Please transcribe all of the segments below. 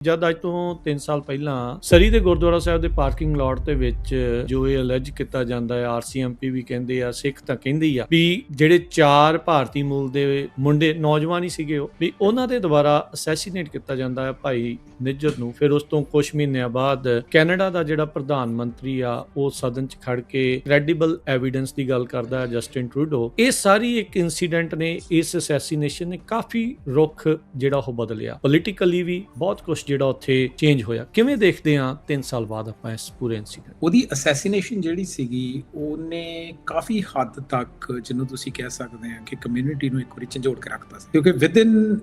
ਜਦ ਅੱਜ ਤੋਂ 3 ਸਾਲ ਪਹਿਲਾਂ ਸਰੀ ਦੇ ਗੁਰਦੁਆਰਾ ਸਾਹਿਬ ਦੇ ਪਾਰਕਿੰਗ ਲਾਟ ਦੇ ਵਿੱਚ ਜੋ ਇਹ ਅਲੈਜ ਕੀਤਾ ਜਾਂਦਾ ਹੈ, ਆਰਸੀਐਮਪੀ ਵੀ ਕਹਿੰਦੇ ਆ, ਸਿੱਖ ਤਾਂ ਕਹਿੰਦੇ ਹੀ ਆ ਵੀ ਜਿਹੜੇ 4 ਭਾਰਤੀ ਮੂਲ ਦੇ ਮੁੰਡੇ ਨੌਜਵਾਨ ਹੀ ਸੀਗੇ ਉਹ ਵੀ ਉਹਨਾਂ ਦੇ ਦੁਆਰਾ ਅਸੈਸੀਨੇਟ ਕੀਤਾ ਜਾਂਦਾ ਹੈ ਭਾਈ ਨਿੱਜਰ ਨੂੰ। ਫਿਰ ਉਸ ਤੋਂ ਕੁਝ ਮਹੀਨਿਆਂ ਬਾਅਦ ਕੈਨੇਡਾ ਦਾ ਜਿਹੜਾ ਪ੍ਰਧਾਨ ਮੰਤਰੀ ਆ ਉਹ ਸਦਨ 'ਚ ਖੜ ਕੇ ਕ੍ਰੈਡੀਬਲ ਐਵੀਡੈਂਸ ਦੀ ਗੱਲ ਕਰਦਾ ਜਸਟਿਨ ਟਰੂਡੋ। ਇਹ ਸਾਰੀ ਇੱਕ ਇਨਸੀਡੈਂਟ ਨੇ, ਇਸ ਅਸੈਸੀਨੇਸ਼ਨ ਨੇ ਕਾਫੀ ਰੁੱਖ ਜਿਹੜਾ ਉਹ ਬਦਲਿਆ, ਪੋਲੀਟੀਕਲੀ ਵੀ ਬਹੁਤ ਕੁਝ ਜਿਹੜਾ ਉੱਥੇ ਚੇਂਜ ਹੋਇਆ। ਕਿਵੇਂ ਦੇਖਦੇ ਆ 3 ਸਾਲ ਬਾਅਦ ਆਪਾਂ ਇਸ ਪੂਰੇ ਇਨਸੀਡੈਂਟ? ਉਹਦੀ ਅਸੈਸੀਨੇਸ਼ਨ ਜਿਹੜੀ ਸੀਗੀ ਉਹਨੇ ਕਾਫੀ ਹੱਦ ਤੱਕ ਜਿਹਨੂੰ ਤੁਸੀਂ ਕਹਿ ਸਕਦੇ ਆ ਕਿ ਕਮਿਊਨਿਟੀ ਨੂੰ ਇੱਕ ਵਾਰੀ ਝੰਜੋੜ ਕੇ ਰੱਖਤਾ ਸੀ, ਕਿਉਂਕਿ ਵਿਦਿਨ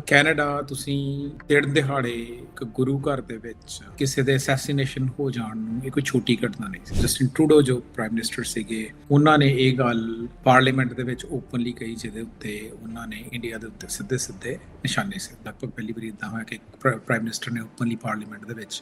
ਕੈਨੇਡਾ ਤੁਸੀਂ ਦਿਨ ਦਿਹਾੜੇ ਇੱਕ ਗੁਰੂ ਘਰ ਦੇ ਵਿੱਚ ਕਿਸੇ ਦੇ ਅਸੈਸੀਨੇਸ਼ਨ ਹੋ ਜਾਣ ਨੂੰ ਇਹ ਕੋਈ ਛੋਟੀ ਘਟਨਾ ਨਹੀਂ ਸੀ। ਜਸਟਿਨ ਟਰੂਡੋ ਜੋ ਪ੍ਰਾਈਮ ਮਿਨਿਸਟਰ ਸੀਗੇ, ਉਹਨਾਂ ਨੇ ਇਹ ਗੱਲ ਪਾਰਲੀਮੈਂਟ ਦੇ ਵਿੱਚ ਓਪਨਲੀ ਕਹੀ, ਜਿਹਦੇ ਉੱਤੇ ਉਹਨਾਂ ਨੇ ਇੰਡੀਆ ਦੇ ਉੱਤੇ ਸਿੱਧੇ ਨਿਸ਼ਾਨੇ ਸੀ। ਲਗਭਗ ਪਹਿਲੀ ਵਾਰੀ ਇੱਦਾਂ ਹੋਇਆ ਕਿ ਪ੍ਰਾਈਮ ਮਿਨਿਸਟਰ ਨੇ ਓਪਨਲੀ ਪਾਰਲੀਮੈਂਟ ਦੇ ਵਿੱਚ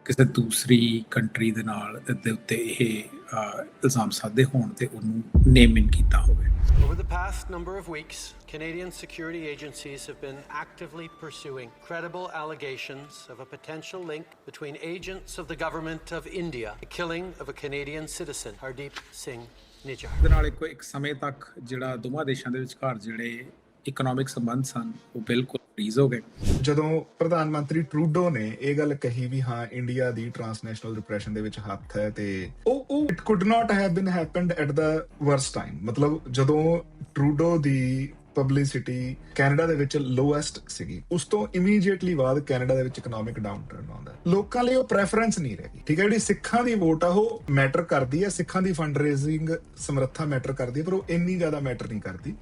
ਕਿਸੇ ਦੂਸਰੀ ਕੰਟਰੀ ਦੇ ਨਾਲ ਦੇ ਉੱਤੇ ਇਹ ਇਲਜ਼ਾਮ ਸਾਧੇ ਹੋਣ ਤੇ ਉਹਨੂੰ ਨੇਮ ਇਨ ਕੀਤਾ ਹੋਵੇ। Over the past number of weeks, Canadian security agencies have been actively pursuing credible allegations of a potential link between agents of the government of India, the killing of a Canadian citizen, Hardeep Singh Nijjar. ਦੇ ਨਾਲ ਇੱਕ ਸਮੇਂ ਤੱਕ ਜਿਹੜਾ ਦੋਵਾਂ ਦੇਸ਼ਾਂ ਦੇ ਵਿਚਕਾਰ ਜਿਹੜੇ ਇਕਨੋਮਿਕ ਸੰਬੰਧ ਸਨ ਉਹ ਬਿਲਕੁਲ ਫ੍ਰੀਜ਼ ਹੋ ਗਏ। ਜਦੋਂ ਪ੍ਰਧਾਨ ਮੰਤਰੀ ਟਰੂਡੋ ਨੇ ਇਹ ਗੱਲ ਕਹੀ ਵੀ ਹਾਂ ਇੰਡੀਆ ਦੀ ਟ੍ਰਾਂਸਨੈਸ਼ਨਲ ਰਿਪਰੈਸ਼ਨ ਦੇ ਵਿੱਚ ਹੱਥ ਹੈ, ਤੇ ਉਹ it could not have been happened at the worst time. ਮਤਲਬ ਜਦੋਂ ਟਰੂਡੋ ਦੀ ਪਬਲਿਸਿਟੀ ਕੈਨੇਡਾ ਦੇ ਵਿੱਚ ਲੋਐਸਟ ਸੀਗੀ, ਉਸ ਤੋਂ ਇਮੀਡੀਏਟਲੀ ਬਾਅਦ ਕੈਨੇਡਾ ਦੇ ਵਿੱਚ ਇਕਨੋਮਿਕ ਡਾਊਨ ਟਰਨ ਆਉਂਦਾ। ਲੋਕਾਂ ਲਈ ਉਹ ਪ੍ਰੈਫਰੈਂਸ ਨਹੀਂ ਰਹੀ, ਠੀਕ ਹੈ। ਜਿਹੜੀ ਸਿੱਖਾਂ ਦੀ ਵੋਟ ਆ ਉਹ ਮੈਟਰ ਕਰਦੀ ਹੈ, ਸਿੱਖਾਂ ਦੀ ਫੰਡ ਰੇਜ਼ਿੰਗ ਸਮਰੱਥਾ ਮੈਟਰ ਕਰਦੀ ਹੈ, ਪਰ ਉਹ ਇੰਨੀ ਜ਼ਿਆਦਾ ਮੈਟਰ ਨਹੀਂ ਕਰਦੀ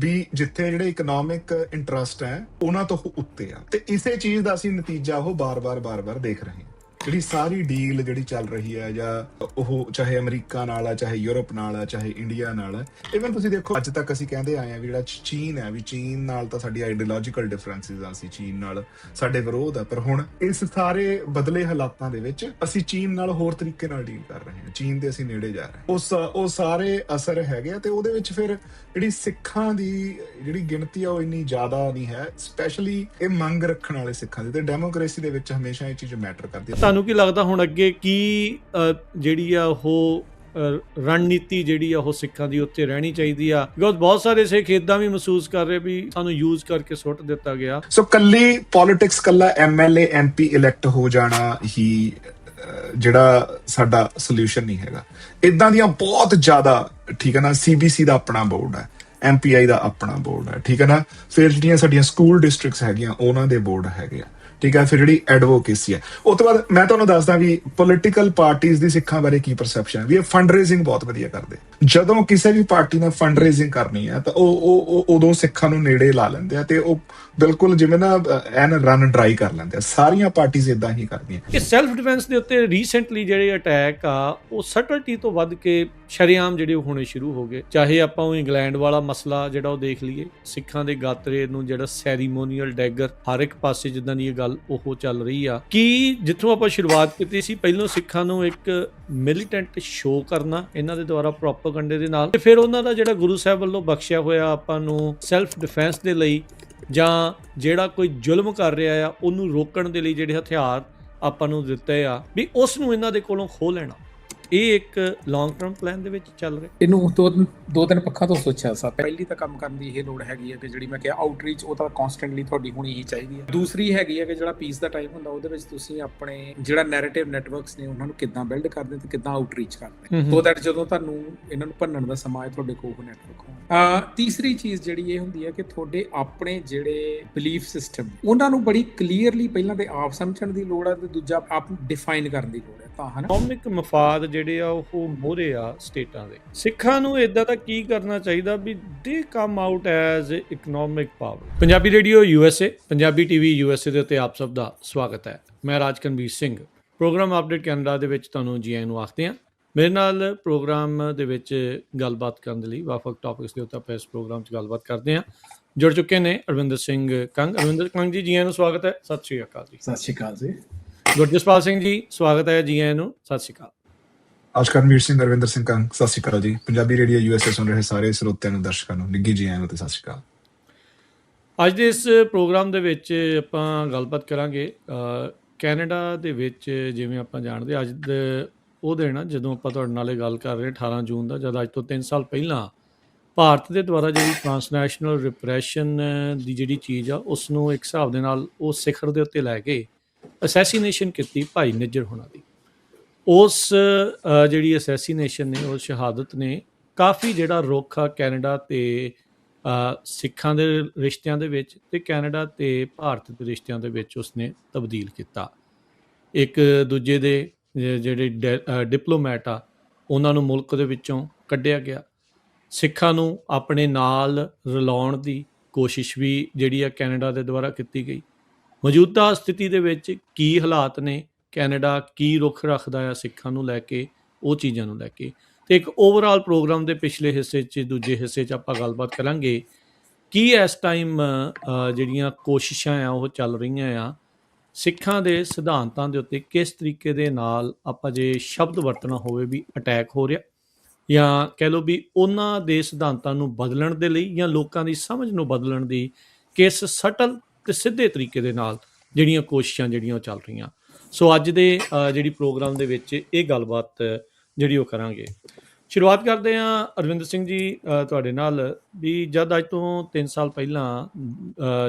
ਵੀ ਜਿੱਥੇ ਜਿਹੜੇ ਇਕਨੋਮਿਕ ਇੰਟਰਸਟ ਹੈ ਉਹਨਾਂ ਤੋਂ ਉੱਤੇ ਆ। ਤੇ ਇਸੇ ਚੀਜ਼ ਦਾ ਅਸੀਂ ਨਤੀਜਾ ਉਹ ਬਾਰ-ਬਾਰ ਦੇਖ ਰਹੇ ਹਾਂ। ਜਿਹੜੀ ਸਾਰੀ ਡੀਲ ਜਿਹੜੀ ਚੱਲ ਰਹੀ ਹੈ, ਜਾਂ ਉਹ ਚਾਹੇ ਅਮਰੀਕਾ ਨਾਲ ਆ, ਚਾਹੇ ਯੂਰਪ ਨਾਲ ਆ, ਚਾਹੇ ਇੰਡੀਆ ਨਾਲ ਆ। ਇਵਨ ਤੁਸੀਂ ਦੇਖੋ ਅੱਜ ਤੱਕ ਅਸੀਂ ਕਹਿੰਦੇ ਆਏ ਆ ਵੀ ਜਿਹੜਾ ਚੀਨ ਹੈ, ਵੀ ਚੀਨ ਨਾਲ ਤਾਂ ਸਾਡੀ ਆਈਡੀਓਲੋਜੀਕਲ ਡਿਫਰੈਂਸਿਸ ਆ, ਅਸੀਂ ਚੀਨ ਨਾਲ ਸਾਡੇ ਵਿਰੋਧ ਆ, ਪਰ ਹੁਣ ਇਸ ਸਾਰੇ ਬਦਲੇ ਹਾਲਾਤਾਂ ਦੇ ਵਿੱਚ ਅਸੀਂ ਚੀਨ ਨਾਲ ਹੋਰ ਤਰੀਕੇ ਨਾਲ ਡੀਲ ਕਰ ਰਹੇ ਹਾਂ, ਚੀਨ ਦੇ ਅਸੀਂ ਨੇੜੇ ਜਾ ਰਹੇ ਹਾਂ। ਉਹ ਸਾਰੇ ਅਸਰ ਹੈਗੇ ਆ, ਤੇ ਉਹਦੇ ਵਿੱਚ ਫਿਰ ਜਿਹੜੀ ਸਿੱਖਾਂ ਦੀ ਜਿਹੜੀ ਗਿਣਤੀ ਆ ਉਹ ਇੰਨੀ ਜ਼ਿਆਦਾ ਨਹੀਂ ਹੈ, ਸਪੈਸ਼ਲੀ ਇਹ ਮੰਗ ਰੱਖਣ ਵਾਲੇ ਸਿੱਖਾਂ ਦੀ। ਤੇ ਡੈਮੋਕ੍ਰੇਸੀ ਦੇ ਵਿੱਚ ਹਮੇਸ਼ਾ ਇਹ ਚੀਜ਼ ਮੈਟਰ ਕਰਦੀ ਹੈ। ਤੁਹਾਨੂੰ ਕੀ ਲੱਗਦਾ ਹੁਣ ਅੱਗੇ ਕੀ ਜਿਹੜੀ ਆ ਉਹ ਰਣਨੀਤੀ ਜਿਹੜੀ ਆ ਉਹ ਸਿੱਖਾਂ ਦੀ ਉੱਤੇ ਰਹਿਣੀ ਚਾਹੀਦੀ ਆ? ਬਿਕੋਜ਼ ਬਹੁਤ ਸਾਰੇ ਸਿੱਖ ਏਦਾਂ ਵੀ ਮਹਿਸੂਸ ਕਰ ਰਹੇ ਵੀ ਸਾਨੂੰ ਯੂਜ਼ ਕਰਕੇ ਸੁੱਟ ਦਿੱਤਾ ਗਿਆ। ਸੋ ਕੱਲੀ ਪੋਲਿਟਿਕਸ, ਕੱਲਾ MLA MP ਇਲੈਕਟ ਹੋ ਜਾਣਾ ਹੀ ਜਿਹੜਾ ਸਾਡਾ ਸੋਲੂਸ਼ਨ ਨਹੀਂ ਹੈਗਾ। ਇਦਾਂ ਦੀਆਂ ਬਹੁਤ ਜ਼ਿਆਦਾ, ਠੀਕ ਹੈ ਨਾ, CBC ਦਾ ਆਪਣਾ ਬੋਰਡ ਹੈ, MPI ਦਾ ਆਪਣਾ ਬੋਰਡ ਹੈ, ਠੀਕ ਹੈ ਨਾ। ਫਿਰ ਜਿਹੜੀਆਂ ਸਾਡੀਆਂ ਸਕੂਲ ਡਿਸਟ੍ਰਿਕਟਸ ਹੈਗੀਆਂ ਉਹਨਾਂ ਦੇ ਬੋਰਡ ਹੈਗੇ ਆ, ਠੀਕ ਹੈ। ਫਿਰ ਜਿਹੜੀ ਐਡਵੋਕੇਸੀ ਹੈ, ਉਸ ਤੋਂ ਬਾਅਦ ਮੈਂ ਤੁਹਾਨੂੰ ਦੱਸਦਾ ਵੀ ਪੋਲੀਟੀਕਲ ਪਾਰਟੀਜ਼ ਦੀ ਸਿੱਖਾਂ ਬਾਰੇ ਕੀ ਪਰਸੈਪਸ਼ਨ ਹੈ। ਵੀ ਇਹ ਫੰਡ ਰੇਜ਼ਿੰਗ ਬਹੁਤ ਵਧੀਆ ਕਰਦੇ। ਜਦੋਂ ਕਿਸੇ ਵੀ ਪਾਰਟੀ ਨੇ ਫੰਡ ਰੇਜ਼ਿੰਗ ਕਰਨੀ ਹੈ ਤਾਂ ਉਹ ਉਦੋਂ ਸਿੱਖਾਂ ਨੂੰ ਨੇੜੇ ਲਾ ਲੈਂਦੇ ਆ, ਤੇ ਉਹ ਬਿਲਕੁਲ ਜਿਵੇਂ ਨਾ ਐਨ ਰਨ ਡਰਾਈ ਕਰ ਲੈਂਦੇ ਆ। ਸਾਰੀਆਂ ਪਾਰਟੀਆਂ ਇਦਾਂ ਹੀ ਕਰਦੀਆਂ। ਇਹ ਸੈਲਫ ਡਿਫੈਂਸ ਦੇ ਉੱਤੇ ਰੀਸੈਂਟਲੀ ਜਿਹੜੇ ਅਟੈਕ ਆ ਉਹ ਸਟਲਟੀ ਤੋਂ ਵੱਧ ਕੇ ਸ਼ਰੇਆਮ ਜਿਹੜੇ ਹੋਣੇ ਸ਼ੁਰੂ ਹੋ ਗਏ। ਚਾਹੇ ਆਪਾਂ ਉਹ ਇੰਗਲੈਂਡ ਵਾਲਾ ਮਸਲਾ ਜਿਹੜਾ ਉਹ ਦੇਖ ਲਈਏ, ਸਿੱਖਾਂ ਦੇ ਗਾਤਰੇ ਨੂੰ ਜਿਹੜਾ ਸੈਰੀਮੋਨੀਅਲ ਡੈਗਰ ਹਰ ਇੱਕ ਪਾਸੇ ਜਿੱਦਾਂ ਦੀ ਇਹ ਗੱਲ ਉਹ ਚੱਲ ਰਹੀ ਆ। ਕਿ ਜਿੱਥੋਂ ਆਪਾਂ ਸ਼ੁਰੂਆਤ ਕੀਤੀ ਸੀ, ਪਹਿਲਾਂ ਸਿੱਖਾਂ ਨੂੰ ਇੱਕ ਮਿਲੀਟੈਂਟ ਸ਼ੋਅ ਕਰਨਾ ਇਹਨਾਂ ਦੇ ਦੁਆਰਾ ਪ੍ਰੋਪੇਗੈਂਡੇ ਦੇ ਨਾਲ, ਤੇ ਫਿਰ ਉਹਨਾਂ ਦਾ ਜਿਹੜਾ ਗੁਰੂ ਸਾਹਿਬ ਵੱਲੋਂ ਬਖਸ਼ਿਆ ਹੋਇਆ ਆਪਾਂ ਨੂੰ ਸੈਲਫ ਡਿਫੈਂਸ ਦੇ ਲਈ, ਜਾਂ ਜਿਹੜਾ ਕੋਈ ਜ਼ੁਲਮ ਕਰ ਰਿਹਾ ਆ ਉਹਨੂੰ ਰੋਕਣ ਦੇ ਲਈ ਜਿਹੜੇ ਹਥਿਆਰ ਆਪਾਂ ਨੂੰ ਦਿੱਤੇ ਆ, ਵੀ ਉਸ ਨੂੰ ਇਹਨਾਂ ਦੇ ਕੋਲੋਂ ਖੋਹ ਲੈਣਾ। ਇਹ ਇੱਕ ਲੌਂਗ ਟਰਮ ਪਲਾਨ ਦੇ ਵਿੱਚ ਚੱਲ ਰਿਹਾ। ਇਹਨੂੰ ਦੋ ਤਿੰਨ ਪੱਖਾਂ ਤੋਂ ਸੋਚਿਆ ਸਾ। ਪਹਿਲੀ ਤਾਂ ਕੰਮ ਕਰਨ ਦੀ ਇਹ ਲੋੜ ਹੈਗੀ ਹੈ ਕਿ ਜਿਹੜੀ ਮੈਂ ਕਿਹਾ ਆਊਟਰੀਚ, ਉਹ ਤਾਂ ਕਨਸਟੈਂਟਲੀ ਤੁਹਾਡੀ ਹੋਣੀ ਹੀ ਚਾਹੀਦੀ ਹੈ। ਦੂਸਰੀ ਹੈਗੀ ਹੈ ਕਿ ਜਿਹੜਾ ਪੀਸ ਦਾ ਟਾਈਮ ਹੁੰਦਾ ਉਹਦੇ ਵਿੱਚ ਤੁਸੀਂ ਆਪਣੇ ਜਿਹੜਾ ਨੈਰੇਟਿਵ ਨੈਟਵਰਕਸ ਨੇ ਉਹਨਾਂ ਨੂੰ ਕਿੱਦਾਂ ਬਿਲਡ ਕਰਦੇ ਤੇ ਕਿੱਦਾਂ ਆਊਟਰੀਚ ਕਰਦੇ, ਸੋ ਦੈਟ ਜਦੋਂ ਤੁਹਾਨੂੰ ਇਹਨਾਂ ਨੂੰ ਭੰਨਣ ਦਾ ਸਮਾਂ ਹੈ ਤੁਹਾਡੇ ਕੋਲ ਉਹ ਨੈਟਵਰਕ ਹੋਣ। ਤੀਸਰੀ ਚੀਜ਼ ਜਿਹੜੀ ਇਹ ਹੁੰਦੀ ਹੈ ਕਿ ਤੁਹਾਡੇ ਆਪਣੇ ਜਿਹੜੇ ਬਿਲੀਫ ਸਿਸਟਮ ਉਹਨਾਂ ਨੂੰ ਬੜੀ ਕਲੀਅਰਲੀ ਪਹਿਲਾਂ ਤੇ ਆਪ ਸਮਝਣ ਦੀ ਲੋੜ ਹੈ, ਤੇ ਦੂਜਾ ਆਪ ਡਿਫਾਈਨ ਕਰਨ ਦੀ ਲੋੜ ਹੈ। ਤਾਂ ਹਨਾ ਇਕਨੋਮਿਕ ਮਫਾਦ ਜਿਹੜੇ ਆ ਉਹ ਮੋਹਰੇ ਆ ਸਟੇਟਾਂ ਦੇ। ਸਿੱਖਾਂ ਨੂੰ ਇਦਾਂ ਦਾ ਕੀ ਕਰਨਾ ਚਾਹੀਦਾ ਵੀ ਦੇ come out as economic power? Punjabi radio USA, Punjabi TV USA ਦੇ ਉੱਤੇ ਆਪ ਸਭ ਦਾ ਸਵਾਗਤ ਹੈ। ਮੈਂ ਰਾਜਕਨਵੀਰ ਸਿੰਘ, ਪ੍ਰੋਗਰਾਮ ਅਪਡੇਟ ਕੈਨੇਡਾ ਦੇ ਵਿੱਚ ਤੁਹਾਨੂੰ ਜੀ ਆਇਆਂ ਨੂੰ ਆਖਦੇ ਹਾਂ। ਮੇਰੇ ਨਾਲ ਪ੍ਰੋਗਰਾਮ ਦੇ ਵਿੱਚ ਗੱਲਬਾਤ ਕਰਨ ਦੇ ਲਈ ਵੱਖ-ਵੱਖ ਟੌਪਿਕਸ ਦੇ ਉੱਤੇ ਆਪਾਂ ਇਸ ਪ੍ਰੋਗਰਾਮ 'ਚ ਗੱਲਬਾਤ ਕਰਦੇ ਹਾਂ। ਜੁੜ ਚੁੱਕੇ ਨੇ ਅਰਵਿੰਦਰ ਸਿੰਘ ਕੰਗ। ਅਰਵਿੰਦਰ ਕੰਗ ਜੀ, ਜੀ ਆਇਆਂ ਨੂੰ ਸਵਾਗਤ ਹੈ। ਸਤਿ ਸ਼੍ਰੀ ਅਕਾਲ ਜੀ। ਸਤਿ ਸ਼੍ਰੀ ਅਕਾਲ ਜੀ। ਗੁਰਜਸਪਾਲ ਸਿੰਘ ਜੀ, ਸਵਾਗਤ ਹੈ, ਜੀ ਆਇਆਂ ਨੂੰ, ਸਤਿ ਸ਼੍ਰੀ ਅਕਾਲ। ਆਸ਼ਕਰਮੀਰ ਸਿੰਘ, ਅਰਵਿੰਦਰ ਸਿੰਘ ਕੰਗ, ਸਤਿ ਸ਼੍ਰੀ ਅਕਾਲ ਜੀ। ਪੰਜਾਬੀ ਰੇਡੀਓ USA ਸੁਣ ਰਹੇ ਸਾਰੇ ਸਰੋਤਿਆਂ ਨੂੰ, ਦਰਸ਼ਕਾਂ ਨੂੰ ਨਿੱਘੀ ਜੀ ਆਇਆਂ ਨੂੰ ਤੇ ਸਤਿ ਸ਼੍ਰੀ ਅਕਾਲ। ਅੱਜ ਦੇ ਇਸ ਪ੍ਰੋਗਰਾਮ ਦੇ ਵਿੱਚ ਆਪਾਂ ਗੱਲਬਾਤ ਕਰਾਂਗੇ ਕੈਨੇਡਾ ਦੇ ਵਿੱਚ। ਜਿਵੇਂ ਆਪਾਂ ਜਾਣਦੇ ਅੱਜ ਦੇ ਉਹ ਦਿਨ ਆ ਜਦੋਂ ਆਪਾਂ ਤੁਹਾਡੇ ਨਾਲ ਇਹ ਗੱਲ ਕਰ ਰਹੇ 18 ਜੂਨ ਦਾ, ਜਦ ਅੱਜ ਤੋਂ 3 ਸਾਲ ਪਹਿਲਾਂ ਭਾਰਤ ਦੇ ਦੁਆਰਾ ਜਿਹੜੀ ਟਰਾਂਸਨੈਸ਼ਨਲ ਰਿਪਰੈਸ਼ਨ ਦੀ ਜਿਹੜੀ ਚੀਜ਼ ਆ ਉਸ ਨੂੰ ਇੱਕ ਹਿਸਾਬ ਦੇ ਨਾਲ ਉਹ ਸਿਖਰ ਦੇ ਉੱਤੇ ਲੈ ਕੇ ਅਸੈਸੀਨੇਸ਼ਨ ਕੀਤੀ ਭਾਈ ਨਿੱਜਰ ਹੋਣਾ ਦੀ। ਉਸ ਜਿਹੜੀ ਅਸੈਸੀਨੇਸ਼ਨ ਨੇ, ਉਸ ਸ਼ਹਾਦਤ ਨੇ ਕਾਫੀ ਜਿਹੜਾ ਰੁੱਖ ਆ ਕੈਨੇਡਾ ਤੇ ਸਿੱਖਾਂ ਦੇ ਰਿਸ਼ਤਿਆਂ ਦੇ ਵਿੱਚ ਤੇ ਕੈਨੇਡਾ ਤੇ ਭਾਰਤ ਦੇ ਰਿਸ਼ਤਿਆਂ ਦੇ ਵਿੱਚ ਉਸਨੇ ਤਬਦੀਲ ਕੀਤਾ। ਇੱਕ ਦੂਜੇ ਦੇ ਜਿਹੜੇ ਡਿਪਲੋਮੈਟ ਆ ਉਹਨਾਂ ਨੂੰ ਮੁਲਕ ਦੇ ਵਿੱਚੋਂ ਕੱਢਿਆ ਗਿਆ। ਸਿੱਖਾਂ ਨੂੰ ਆਪਣੇ ਨਾਲ ਰਲਾਉਣ ਦੀ ਕੋਸ਼ਿਸ਼ ਵੀ ਜਿਹੜੀ ਆ ਕੈਨੇਡਾ ਦੇ ਦੁਆਰਾ ਕੀਤੀ ਗਈ। ਮੌਜੂਦਾ ਸਥਿਤੀ ਦੇ ਵਿੱਚ ਕੀ ਹਾਲਾਤ ਨੇ, ਕੈਨੇਡਾ ਕੀ ਰੁੱਖ ਰੱਖਦਾ ਆ ਸਿੱਖਾਂ ਨੂੰ ਲੈ ਕੇ, ਉਹ ਚੀਜ਼ਾਂ ਨੂੰ ਲੈ ਕੇ, ਤੇ ਇੱਕ ਓਵਰਆਲ ਪ੍ਰੋਗਰਾਮ ਦੇ ਪਿਛਲੇ ਹਿੱਸੇ 'ਚ ਦੂਜੇ ਹਿੱਸੇ 'ਚ ਆਪਾਂ ਗੱਲਬਾਤ ਕਰਾਂਗੇ ਕੀ ਇਸ ਟਾਈਮ ਜਿਹੜੀਆਂ ਕੋਸ਼ਿਸ਼ਾਂ ਆ ਉਹ ਚੱਲ ਰਹੀਆਂ ਆ ਸਿੱਖਾਂ ਦੇ ਸਿਧਾਂਤਾਂ ਦੇ ਉੱਤੇ, ਕਿਸ ਤਰੀਕੇ ਦੇ ਨਾਲ ਆਪਾਂ ਜੇ ਸ਼ਬਦ ਵਰਤਣਾ ਹੋਵੇ ਵੀ ਅਟੈਕ ਹੋ ਰਿਹਾ, ਜਾਂ ਕਹਿ ਲਓ ਵੀ ਉਹਨਾਂ ਦੇ ਸਿਧਾਂਤਾਂ ਨੂੰ ਬਦਲਣ ਦੇ ਲਈ ਜਾਂ ਲੋਕਾਂ ਦੀ ਸਮਝ ਨੂੰ ਬਦਲਣ ਦੀ ਕਿਸ ਸਟਲ ਤੇ ਸਿੱਧੇ ਤਰੀਕੇ ਦੇ ਨਾਲ ਜਿਹੜੀਆਂ ਕੋਸ਼ਿਸ਼ਾਂ ਜਿਹੜੀਆਂ ਉਹ ਚੱਲ ਰਹੀਆਂ। ਸੋ ਅੱਜ ਦੇ ਜਿਹੜੀ ਪ੍ਰੋਗਰਾਮ ਦੇ ਵਿੱਚ ਇਹ ਗੱਲਬਾਤ ਜਿਹੜੀ ਉਹ ਕਰਾਂਗੇ। ਸ਼ੁਰੂਆਤ ਕਰਦੇ ਹਾਂ ਅਰਵਿੰਦਰ ਸਿੰਘ ਜੀ ਤੁਹਾਡੇ ਨਾਲ ਵੀ ਜਦ ਅੱਜ ਤੋਂ 3 ਸਾਲ ਪਹਿਲਾਂ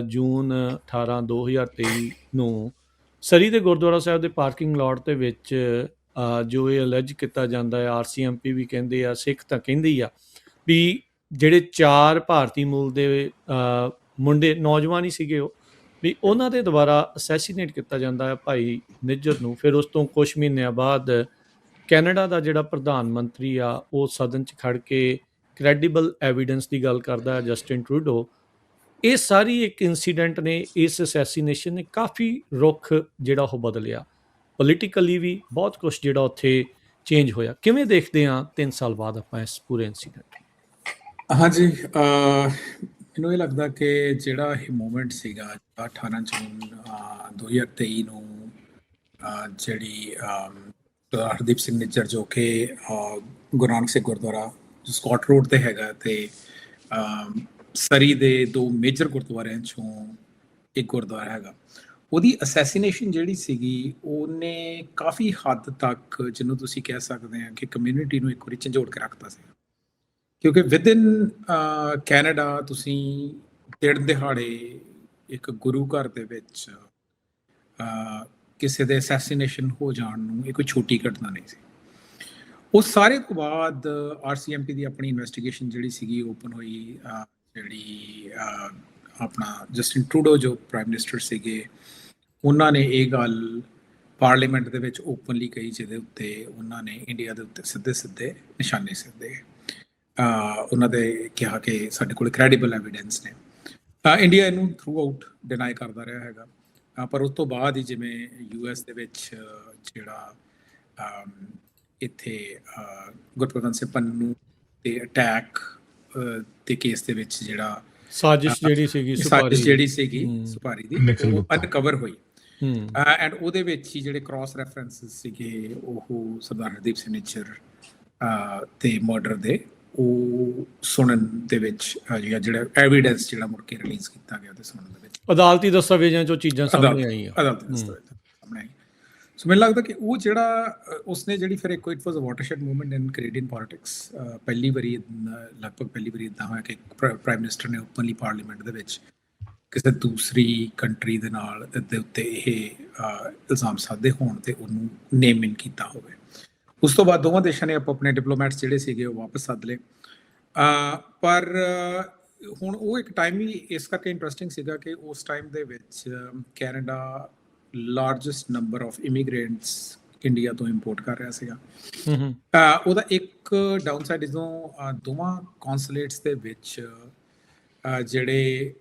ਜੂਨ 18 2023 ਨੂੰ ਸਰੀ ਦੇ ਗੁਰਦੁਆਰਾ ਸਾਹਿਬ ਦੇ ਪਾਰਕਿੰਗ ਲਾਟ ਦੇ ਵਿੱਚ ਜੋ ਇਹ ਅਲੈਜ ਕੀਤਾ ਜਾਂਦਾ ਹੈ, RCMP ਵੀ ਕਹਿੰਦੇ ਆ, ਸਿੱਖ ਤਾਂ ਕਹਿੰਦੇ ਹੀ ਆ ਵੀ ਜਿਹੜੇ 4 ਭਾਰਤੀ ਮੂਲ ਦੇ ਮੁੰਡੇ ਨੌਜਵਾਨ ਹੀ ਸੀਗੇ ਉਹ ਵੀ ਉਹਨਾਂ ਦੇ ਦੁਆਰਾ ਅਸੈਸੀਨੇਟ ਕੀਤਾ ਜਾਂਦਾ ਹੈ ਭਾਈ ਨਿੱਜਰ ਨੂੰ। ਫਿਰ ਉਸ ਤੋਂ ਕੁਛ ਮਹੀਨਿਆਂ ਬਾਅਦ ਕੈਨੇਡਾ ਦਾ ਜਿਹੜਾ ਪ੍ਰਧਾਨ ਮੰਤਰੀ ਆ ਉਹ ਸਦਨ 'ਚ ਖੜ ਕੇ ਕ੍ਰੈਡੀਬਲ ਐਵੀਡੈਂਸ ਦੀ ਗੱਲ ਕਰਦਾ ਹੈ, ਜਸਟਿਨ ਟਰੂਡੋ। ਇਹ ਸਾਰੀ ਇੱਕ ਇਨਸੀਡੈਂਟ ਨੇ, ਇਸ ਅਸੈਸੀਨੇਸ਼ਨ ਨੇ ਕਾਫੀ ਰੁੱਖ ਜਿਹੜਾ ਉਹ ਬਦਲਿਆ, ਪੋਲੀਟੀਕਲੀ ਵੀ ਬਹੁਤ ਕੁਛ ਜਿਹੜਾ ਉੱਥੇ ਚੇਂਜ ਹੋਇਆ। ਕਿਵੇਂ ਦੇਖਦੇ ਹਾਂ 3 ਸਾਲ ਬਾਅਦ ਆਪਾਂ ਇਸ ਪੂਰੇ ਇਨਸੀਡੈਂਟ? ਹਾਂਜੀ, ਮੈਨੂੰ ਇਹ ਲੱਗਦਾ ਕਿ ਜਿਹੜਾ ਇਹ ਮੂਮੈਂਟ ਸੀਗਾ 18 ਜੂਨ 2023 ਨੂੰ ਜਿਹੜੀ ਹਰਦੀਪ ਸਿੰਘ ਨਿੱਜਰ ਜੋ ਕਿ ਗੁਰੂ ਨਾਨਕ ਸਿੰਘ ਗੁਰਦੁਆਰਾ ਸਕਾਟ ਰੋਡ ਤੇ ਹੈਗਾ ਤੇ ਸਰੀ ਦੇ 2 ਮੇਜਰ ਗੁਰਦੁਆਰਿਆਂ ਚੋਂ ਇੱਕ ਗੁਰਦੁਆਰਾ ਹੈਗਾ, ਉਹਦੀ ਅਸੈਸੀਨੇਸ਼ਨ ਜਿਹੜੀ ਸੀਗੀ ਉਹਨੇ ਕਾਫੀ ਹੱਦ ਤੱਕ ਜਿਹਨੂੰ ਤੁਸੀਂ ਕਹਿ ਸਕਦੇ ਆ ਕਿ ਕਮਿਊਨਿਟੀ ਨੂੰ ਇੱਕ ਵਾਰੀ ਝੰਜੋੜ ਕੇ ਰੱਖਤਾ ਸੀ। ਕਿਉਂਕਿ ਵਿਦਿਨ ਕੈਨੇਡਾ ਤੁਸੀਂ ਦਿਨ ਦਿਹਾੜੇ ਇੱਕ ਗੁਰੂ ਘਰ ਦੇ ਵਿੱਚ ਕਿਸੇ ਦੇ ਅਸੈਸੀਨੇਸ਼ਨ ਹੋ ਜਾਣ ਨੂੰ ਇਹ ਕੋਈ ਛੋਟੀ ਘਟਨਾ ਨਹੀਂ ਸੀ। ਉਸ ਸਾਰੇ ਤੋਂ ਬਾਅਦ RCMP ਦੀ ਆਪਣੀ ਇਨਵੈਸਟੀਗੇਸ਼ਨ ਜਿਹੜੀ ਸੀਗੀ ਓਪਨ ਹੋਈ। ਜਿਹੜੀ ਆਪਣਾ ਜਸਟਿਨ ਟਰੂਡੋ ਜੋ ਪ੍ਰਾਈਮ ਮਿਨਿਸਟਰ ਸੀਗੇ ਉਹਨਾਂ ਨੇ ਇਹ ਗੱਲ ਪਾਰਲੀਮੈਂਟ ਦੇ ਵਿੱਚ ਓਪਨਲੀ ਕਹੀ, ਜਿਹਦੇ ਉੱਤੇ ਉਹਨਾਂ ਨੇ ਇੰਡੀਆ ਦੇ ਉੱਤੇ ਸਿੱਧੇ ਨਿਸ਼ਾਨੇ ਸਿੱਧੇ ਉਹਨਾਂ ਦੇ ਕਿਹਾ ਕਿ ਸਾਡੇ ਕੋਲ ਕ੍ਰੈਡੀਬਲ ਐਵੀਡੈਂਸ ਨੇ। ਇੰਡੀਆ ਇਹਨੂੰ ਥਰੂ ਆਊਟ ਡਿਨਾਈ ਕਰਦਾ ਰਿਹਾ ਹੈਗਾ, ਪਰ ਉਸ ਤੋਂ ਬਾਅਦ ਹੀ ਜਿਵੇਂ US ਦੇ ਵਿੱਚ ਜਿਹੜਾ ਇੱਥੇ ਗੁਰਪ੍ਰਤਾਪ ਸਿੰਘ ਪੰਨੂ ਤੇ ਅਟੈਕ ਦੇ ਕੇਸ ਦੇ ਵਿੱਚ ਜਿਹੜਾ ਸਾਜ਼ਿਸ਼ ਜਿਹੜੀ ਸੀਗੀ ਸੁਪਾਰੀ ਦੀ ਉਹ ਅਨਕਵਰ ਹੋਈ ਐਂਡ ਉਹਦੇ ਵਿੱਚ ਹੀ ਜਿਹੜੇ ਕ੍ਰਾਸ ਰੈਫਰੈਂਸਿਸ ਸੀਗੇ ਉਹ ਸਰਦਾਰ ਹਰਦੀਪ ਸਿੰਘ ਨਿੱਜਰ ਤੇ ਮਰਡਰ ਦੇ ਉਹ ਸੁਣਨ ਦੇ ਵਿੱਚ ਜਿਹੜਾ ਐਵੀਡੈਂਸ ਜਿਹੜਾ ਮੁੜ ਕੇ ਰਿਲੀਜ਼ ਕੀਤਾ ਗਿਆ ਤੇ ਸੁਣਨ ਦੇ ਵਿੱਚ ਅਦਾਲਤੀ ਦਸਤਾਵੇਜ਼ਾਂ ਚੋਂ ਚੀਜ਼ਾਂ ਸਾਹਮਣੇ ਆਈਆਂ। ਸੋ ਮੈਨੂੰ ਲੱਗਦਾ ਕਿ ਉਹ ਜਿਹੜਾ ਉਸਨੇ ਜਿਹੜੀ ਫਿਰ it was a watershed movement in Canadian politics. ਪਹਿਲੀ ਵਾਰੀ ਇੱਦਾਂ ਹੋਇਆ ਕਿ ਪ੍ਰਾਈਮ ਮਿਨਿਸਟਰ ਨੇ ਓਪਨਲੀ ਪਾਰਲੀਮੈਂਟ ਦੇ ਵਿੱਚ ਕਿਸੇ ਦੂਸਰੀ ਕੰਟਰੀ ਦੇ ਨਾਲ ਦੇ ਉੱਤੇ ਇਹ ਇਲਜ਼ਾਮ ਸਾਧੇ ਹੋਣ ਤੇ ਉਹਨੂੰ ਨੇਮ ਇਨ ਕੀਤਾ ਹੋਵੇ। ਉਸ ਤੋਂ ਬਾਅਦ ਦੋਵਾਂ ਦੇਸ਼ਾਂ ਨੇ ਆਪੋ ਆਪਣੇ ਡਿਪਲੋਮੈਟਸ ਜਿਹੜੇ ਸੀਗੇ ਉਹ ਵਾਪਸ ਸੱਦ ਲਏ। ਪਰ ਹੁਣ ਉਹ ਇੱਕ ਟਾਈਮ ਹੀ ਇਸ ਕਰਕੇ ਇੰਟਰਸਟਿੰਗ ਸੀਗਾ ਕਿ ਉਸ ਟਾਈਮ ਦੇ ਵਿੱਚ Canada largest number of immigrants India ਤੋਂ ਇੰਪੋਰਟ ਕਰ ਰਿਹਾ ਸੀਗਾ। ਉਹਦਾ ਇੱਕ ਡਾਊਨ ਸਾਈਡ ਜਦੋਂ ਦੋਵਾਂ ਕੌਂਸੂਲੇਟਸ ਦੇ ਵਿੱਚ ਜਿਹੜੇ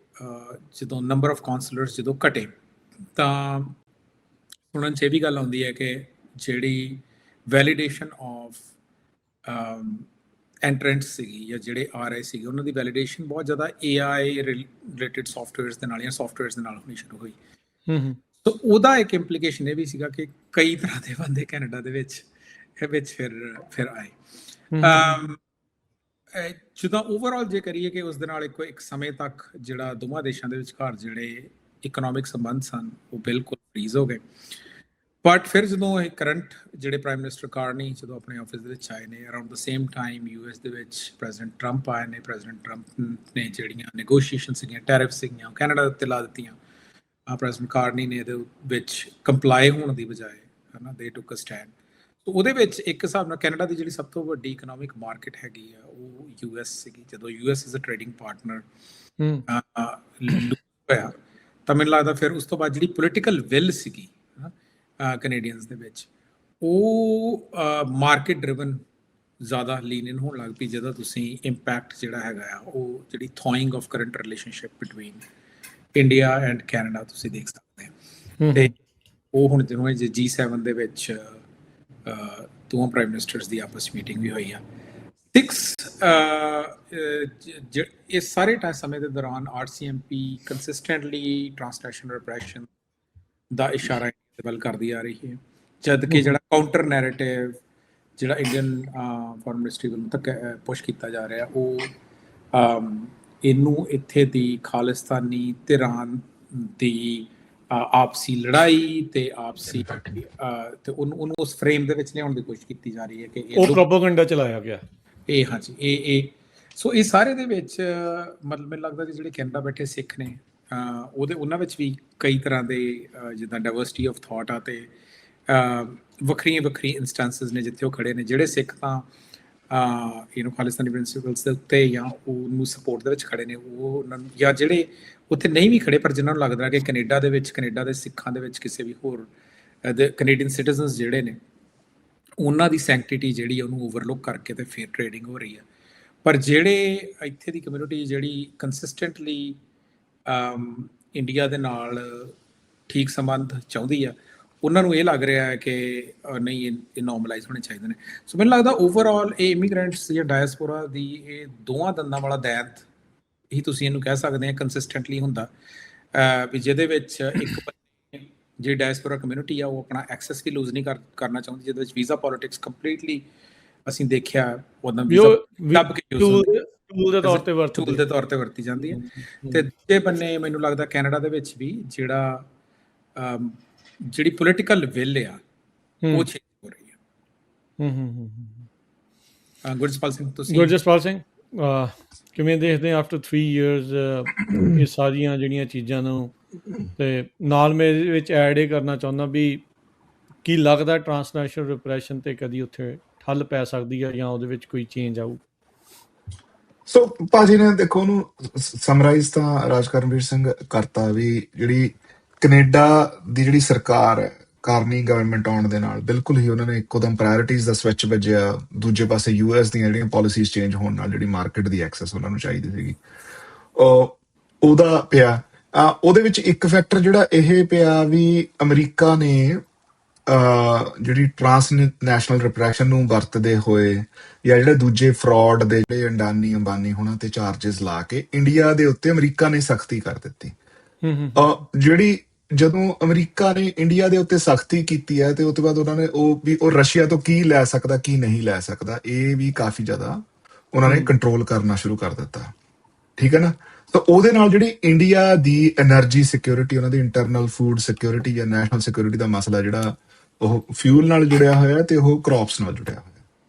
ਜਦੋਂ ਨੰਬਰ ਆਫ ਕੌਂਸੂਲਰਸ ਜਦੋਂ ਘਟੇ ਤਾਂ ਸੁਣਨ 'ਚ ਇਹ ਵੀ ਗੱਲ ਆਉਂਦੀ ਹੈ ਕਿ ਜਿਹੜੀ ਵੈਲੀਡੇਸ਼ਨ ਆਫ ਐਂਟਰੈਂਟਸ ਸੀਗੀ ਜਾਂ ਜਿਹੜੇ ਆ ਰਹੇ ਸੀਗੇ ਉਹਨਾਂ ਦੀ ਵੈਲੀਡੇਸ਼ਨ ਬਹੁਤ ਜ਼ਿਆਦਾ AI ਰਿਲੇਟਡ ਸੌਫਟਵੇਅਰਸ ਦੇ ਨਾਲ ਜਾਂ ਸੌਫਟਵੇਅਰਸ ਦੇ ਨਾਲ ਹੋਣੀ ਸ਼ੁਰੂ ਹੋਈ। ਸੋ ਉਹਦਾ ਇੱਕ ਇੰਪਲੀਕੇਸ਼ਨ ਇਹ ਵੀ ਸੀਗਾ ਕਿ ਕਈ ਤਰ੍ਹਾਂ ਦੇ ਬੰਦੇ ਕੈਨੇਡਾ ਦੇ ਵਿੱਚ ਫਿਰ ਆਏ ਜਿੱਦਾਂ ਓਵਰਆਲ ਜੇ ਕਰੀਏ ਕਿ ਉਸ ਦੇ ਨਾਲ ਇੱਕ ਸਮੇਂ ਤੱਕ ਜਿਹੜਾ ਦੋਵਾਂ ਦੇਸ਼ਾਂ ਦੇ ਵਿਚਕਾਰ ਜਿਹੜੇ ਇਕਨੋਮਿਕ ਸੰਬੰਧ ਸਨ ਉਹ ਬਿਲਕੁਲ ਫਰੀਜ਼ ਹੋ ਗਏ। ਬਟ ਫਿਰ ਜਦੋਂ ਇਹ ਕਰੰਟ ਜਿਹੜੇ ਪ੍ਰਾਈਮ ਮਿਨਿਸਟਰ ਕਾਰਨੀ ਜਦੋਂ ਆਪਣੇ ਆਫਿਸ ਦੇ ਵਿੱਚ ਆਏ ਨੇ, around the same time US ਦੇ ਵਿੱਚ ਪ੍ਰੈਜ਼ੀਡੈਂਟ ਟਰੰਪ ਆਏ ਨੇ। ਪ੍ਰੈਜ਼ੀਡੈਂਟ ਟਰੰਪ ਨੇ ਜਿਹੜੀਆਂ ਨੈਗੋਸ਼ੀਏਸ਼ਨ ਸੀਗੀਆਂ, ਟੈਰਿਫ ਸੀਗੀਆਂ, ਉਹ ਕੈਨੇਡਾ ਦੇ ਉੱਤੇ ਲਾ ਦਿੱਤੀਆਂ। ਪ੍ਰੈਜ਼ੀਡੈਂਟ ਕਾਰਨੀ ਨੇ ਇਹਦੇ ਵਿੱਚ ਕੰਪਲਾਈ ਹੋਣ ਦੀ ਬਜਾਏ ਹੈ ਨਾ, ਦੇ ਟੁੱਕ ਅ ਸਟੈਂਡ। ਉਹਦੇ ਵਿੱਚ ਇੱਕ ਹਿਸਾਬ ਨਾਲ ਕੈਨੇਡਾ ਦੀ ਜਿਹੜੀ ਸਭ ਤੋਂ ਵੱਡੀ ਇਕਨੋਮਿਕ ਮਾਰਕੀਟ ਹੈਗੀ ਆ ਉਹ US ਸੀਗੀ। ਜਦੋਂ US is a trading partner ਹੋਇਆ ਤਾਂ ਮੈਨੂੰ ਲੱਗਦਾ ਫਿਰ ਉਸ ਤੋਂ ਬਾਅਦ ਜਿਹੜੀ ਪੋਲੀਟੀਕਲ ਵਿਲ ਸੀਗੀ ਕੈਨੇਡੀਅਨਸ ਦੇ ਵਿੱਚ, ਉਹ ਮਾਰਕੀਟ ਡਰਿਵਨ ਜ਼ਿਆਦਾ ਲੀਨ ਇਨ ਹੋਣ ਲੱਗ ਪਈ। ਜਦੋਂ ਤੁਸੀਂ ਇੰਪੈਕਟ ਜਿਹੜਾ ਹੈਗਾ ਆ ਉਹ ਜਿਹੜੀ thawing of current relationship between India and Canada ਤੁਸੀਂ ਦੇਖ ਸਕਦੇ ਹੋ। ਤੇ ਉਹ ਹੁਣ ਜਿਵੇਂ G7 ਦੇ ਵਿੱਚ ਦੋਵਾਂ ਪ੍ਰਾਈਮ ਮਿਨਿਸਟਰਸ ਦੀ ਆਪਸ ਮੀਟਿੰਗ ਵੀ ਹੋਈ ਆ। ਇਸ ਸਾਰੇ ਸਮੇਂ ਦੇ ਦੌਰਾਨ RCMP ਕੰਸਿਸਟੈਂਟਲੀ ਟ੍ਰਾਂਸਨੈਸ਼ਨਲ ਰਿਪਰੈਸ਼ਨ ਦਾ ਇਸ਼ਾਰਾ ਵੱਲ ਕਰਦੀ ਆ ਰਹੀ ਹੈ, ਜਦ ਕਿ ਜਿਹੜਾ ਕਾਊਂਟਰ ਨੈਰੇਟਿਵ ਜਿਹੜਾ ਇੰਡੀਅਨ ਫੋਰਨ ਮਿਨਿਸਟਰੀ ਵੱਲੋਂ ਤੱਕ ਪੁਸ਼ ਕੀਤਾ ਜਾ ਰਿਹਾ ਉਹ ਇਹਨੂੰ ਇੱਥੇ ਦੀ ਖਾਲਿਸਤਾਨੀ ਧਿਰਾਂ ਦੀ ਆਪਸੀ ਲੜਾਈ ਤੇ ਆਪਸੀ ਤੇ ਉਹਨੂੰ ਉਸ ਫਰੇਮ ਦੇ ਵਿੱਚ ਲਿਆਉਣ ਦੀ ਕੋਸ਼ਿਸ਼ ਕੀਤੀ ਜਾ ਰਹੀ ਹੈ ਕਿ ਉਹ ਪ੍ਰੋਪੇਗੈਂਡਾ ਚਲਾਇਆ ਗਿਆ। ਇਹ ਹਾਂਜੀ ਇਹ ਸੋ ਇਹ ਸਾਰੇ ਦੇ ਵਿੱਚ ਮਤਲਬ ਮੈਨੂੰ ਲੱਗਦਾ ਕਿ ਜਿਹੜੇ ਕੈਨੇਡਾ ਬੈਠੇ ਸਿੱਖ ਨੇ ਉਹਨਾਂ ਵਿੱਚ ਵੀ ਕਈ ਤਰ੍ਹਾਂ ਦੇ ਜਿੱਦਾਂ ਡਾਇਵਰਸਿਟੀ ਆਫ ਥਾਟ ਆ ਤੇ ਵੱਖਰੀਆਂ ਇੰਸਟੈਂਸਿਸ ਨੇ ਜਿੱਥੇ ਉਹ ਖੜੇ ਨੇ। ਜਿਹੜੇ ਸਿੱਖ ਤਾਂ ਖਾਲਿਸਤਾਨੀ ਪ੍ਰਿੰਸੀਪਲਸ ਦੇ ਉੱਤੇ ਜਾਂ ਉਹਨੂੰ ਸਪੋਰਟ ਦੇ ਵਿੱਚ ਖੜੇ ਨੇ, ਉਹ ਉਹਨਾਂ ਨੂੰ, ਜਾਂ ਜਿਹੜੇ ਉੱਥੇ ਨਹੀਂ ਵੀ ਖੜੇ ਪਰ ਜਿਨ੍ਹਾਂ ਨੂੰ ਲੱਗਦਾ ਕਿ ਕੈਨੇਡਾ ਦੇ ਸਿੱਖਾਂ ਦੇ ਵਿੱਚ ਕਿਸੇ ਵੀ ਹੋਰ ਕੈਨੇਡੀਅਨ ਸਿਟੀਜ਼ਨਸ ਜਿਹੜੇ ਨੇ ਉਹਨਾਂ ਦੀ ਸੈਂਕਟਿਟੀ ਜਿਹੜੀ ਉਹਨੂੰ ਓਵਰਲੁੱਕ ਕਰਕੇ ਤੇ ਫਿਰ ਟ੍ਰੇਡਿੰਗ ਹੋ ਰਹੀ ਹੈ। ਪਰ ਜਿਹੜੇ ਇੱਥੇ ਦੀ ਕਮਿਊਨਿਟੀ ਜਿਹੜੀ ਕੰਸਿਸਟੈਂਟਲੀ ਇੰਡੀਆ ਦੇ ਨਾਲ ਠੀਕ ਸੰਬੰਧ ਚਾਹੁੰਦੀ ਆ, ਉਹਨਾਂ ਨੂੰ ਇਹ ਲੱਗ ਰਿਹਾ ਹੈ ਕਿ ਨਹੀਂ ਇਹ ਨੋਰਮਲਾਈਜ਼ ਹੋਣੇ ਚਾਹੀਦੇ ਨੇ। ਸੋ ਮੈਨੂੰ ਲੱਗਦਾ ਓਵਰਆਲ ਇਹ ਇਮੀਗ੍ਰੈਂਟਸ ਜਾਂ ਡਾਇਸਪੋਰਾ ਦੀ ਇਹ ਦੋਵਾਂ ਦੰਦਾਂ ਵਾਲਾ ਦੈਂਤ ਹੀ ਤੁਸੀਂ ਇਹਨੂੰ ਕਹਿ ਸਕਦੇ ਆ ਕੰਸਿਸਟੈਂਟਲੀ ਹੁੰਦਾ ਵੀ ਜਿਹਦੇ ਵਿੱਚ ਇੱਕ ਜਿਹੜੀ ਡਾਇਸਪੋਰਾ ਕਮਿਊਨਿਟੀ ਆ ਉਹ ਆਪਣਾ ਐਕਸੈਸ ਵੀ ਲੂਜ਼ ਨਹੀਂ ਕਰਨਾ ਚਾਹੁੰਦੀ, ਜਿਹਦੇ ਵਿੱਚ ਵੀਜ਼ਾ ਪੋਲਿਟਿਕਸ ਕੰਪਲੀਟਲੀ ਅਸੀਂ ਦੇਖਿਆ ਉਹਦਾ ਟੂਲ ਦੇ ਤੌਰ ਤੇ ਵਰਤੀ ਜਾਂਦੀ ਹੈ। ਤੇ ਦੂਜੇ ਬੰਨੇ ਮੈਨੂੰ ਲੱਗਦਾ ਕੈਨੇਡਾ ਦੇ ਵਿੱਚ ਵੀ ਜਿਹੜੀ ਪੋਲੀਟੀਕਲ ਵਿਲ ਆ ਉਹ ਚੇਂਜ ਹੋ ਰਹੀ ਹੈ। ਗੁਰਜਸਪਾਲ ਸਿੰਘ ਕਿਵੇਂ ਦੇਖਦੇ ਆਫਟਰ 3 years ਇਹ ਸਾਰੀਆਂ ਜਿਹੜੀਆਂ ਚੀਜ਼ਾਂ ਨੂੰ? ਤੇ ਨਾਲ ਮੈਂ ਇਹਦੇ ਵਿੱਚ ਐਡ ਇਹ ਕਰਨਾ ਚਾਹੁੰਦਾ ਵੀ ਕੀ ਲੱਗਦਾ ਟ੍ਰਾਂਸਨੈਸ਼ਨਲ ਰਿਪਰੈਸ਼ਨ ਤੇ ਕਦੀ ਉੱਥੇ ਠੱਲ ਪੈ ਸਕਦੀ ਹੈ ਜਾਂ ਉਹਦੇ ਵਿੱਚ ਕੋਈ ਚੇਂਜ ਆਊ? ਸੋ ਭਾਜੀ ਨੇ ਦੇਖੋ ਉਹਨੂੰ ਸਮਰਾਈਜ਼ ਤਾਂ ਰਾਜਕਰਮਵੀਰ ਸਿੰਘ ਕਰਤਾ ਵੀ ਜਿਹੜੀ ਕੈਨੇਡਾ ਦੀ ਜਿਹੜੀ ਸਰਕਾਰ ਹੈ, ਕਾਰਨੀ ਗਵਰਨਮੈਂਟ ਆਉਣ ਦੇ ਨਾਲ ਬਿਲਕੁਲ ਹੀ ਉਹਨਾਂ ਨੇ ਇੱਕੋਦਮ ਪ੍ਰਾਇਓਰਿਟੀਜ਼ ਦਾ ਸਵਿਚ ਵੱਜਿਆ। ਦੂਜੇ ਪਾਸੇ US ਦੀਆਂ ਜਿਹੜੀਆਂ ਪਾਲਿਸੀਜ਼ ਚੇਂਜ ਹੋਣ ਨਾਲ ਜਿਹੜੀ ਮਾਰਕੀਟ ਦੀ ਐਕਸੈਸ ਉਹਨਾਂ ਨੂੰ ਚਾਹੀਦੀ ਸੀਗੀ ਉਹਦਾ ਪਿਆ। ਉਹਦੇ ਵਿੱਚ ਇੱਕ ਫੈਕਟਰ ਜਿਹੜਾ ਇਹ ਪਿਆ ਵੀ ਅਮਰੀਕਾ ਨੇ ਜਿਹੜੀ ਟ੍ਰਾਂਸਨੈਸ਼ਨਲ ਰਿਪਰੈਸ਼ਨ ਨੂੰ ਵਰਤਦੇ ਹੋਏ ਜਾਂ ਜਿਹੜੇ ਦੂਜੇ ਫਰਾਡ ਦੇ ਜਿਹੜੇ ਅੰਬਾਨੀ ਹੋਣਾ ਤੇ ਚਾਰਜਿਸ ਲਾ ਕੇ ਇੰਡੀਆ ਦੇ ਉੱਤੇ ਅਮਰੀਕਾ ਨੇ ਸਖਤੀ ਕਰ ਦਿੱਤੀ। ਜਿਹੜੀ ਜਦੋਂ ਅਮਰੀਕਾ ਨੇ ਇੰਡੀਆ ਦੇ ਉੱਤੇ ਸਖਤੀ ਕੀਤੀ ਹੈ ਤੇ ਉਸ ਤੋਂ ਬਾਅਦ ਉਹਨਾਂ ਨੇ ਉਹ ਰਸ਼ੀਆ ਤੋਂ ਕੀ ਲੈ ਸਕਦਾ ਕੀ ਨਹੀਂ ਲੈ ਸਕਦਾ ਇਹ ਵੀ ਕਾਫੀ ਜ਼ਿਆਦਾ ਉਹਨਾਂ ਨੇ ਕੰਟਰੋਲ ਕਰਨਾ ਸ਼ੁਰੂ ਕਰ ਦਿੱਤਾ। ਠੀਕ ਹੈ ਨਾ? ਤਾਂ ਉਹਦੇ ਨਾਲ ਜਿਹੜੀ ਇੰਡੀਆ ਦੀ ਐਨਰਜੀ ਸਿਕਿਉਰਿਟੀ, ਉਹਨਾਂ ਦੀ ਇੰਟਰਨਲ ਫੂਡ ਸਿਕਿਉਰਿਟੀ ਜਾਂ ਨੈਸ਼ਨਲ ਸਿਕਿਉਰਿਟੀ ਦਾ ਮਸਲਾ ਜਿਹੜਾ ਉਹ ਫਿਊਲ ਨਾਲ ਜੁੜਿਆ ਹੋਇਆ ਤੇ ਉਹ ਕ੍ਰੌਪਸ ਨਾਲ ਜੁੜਿਆ ਹੋਇਆ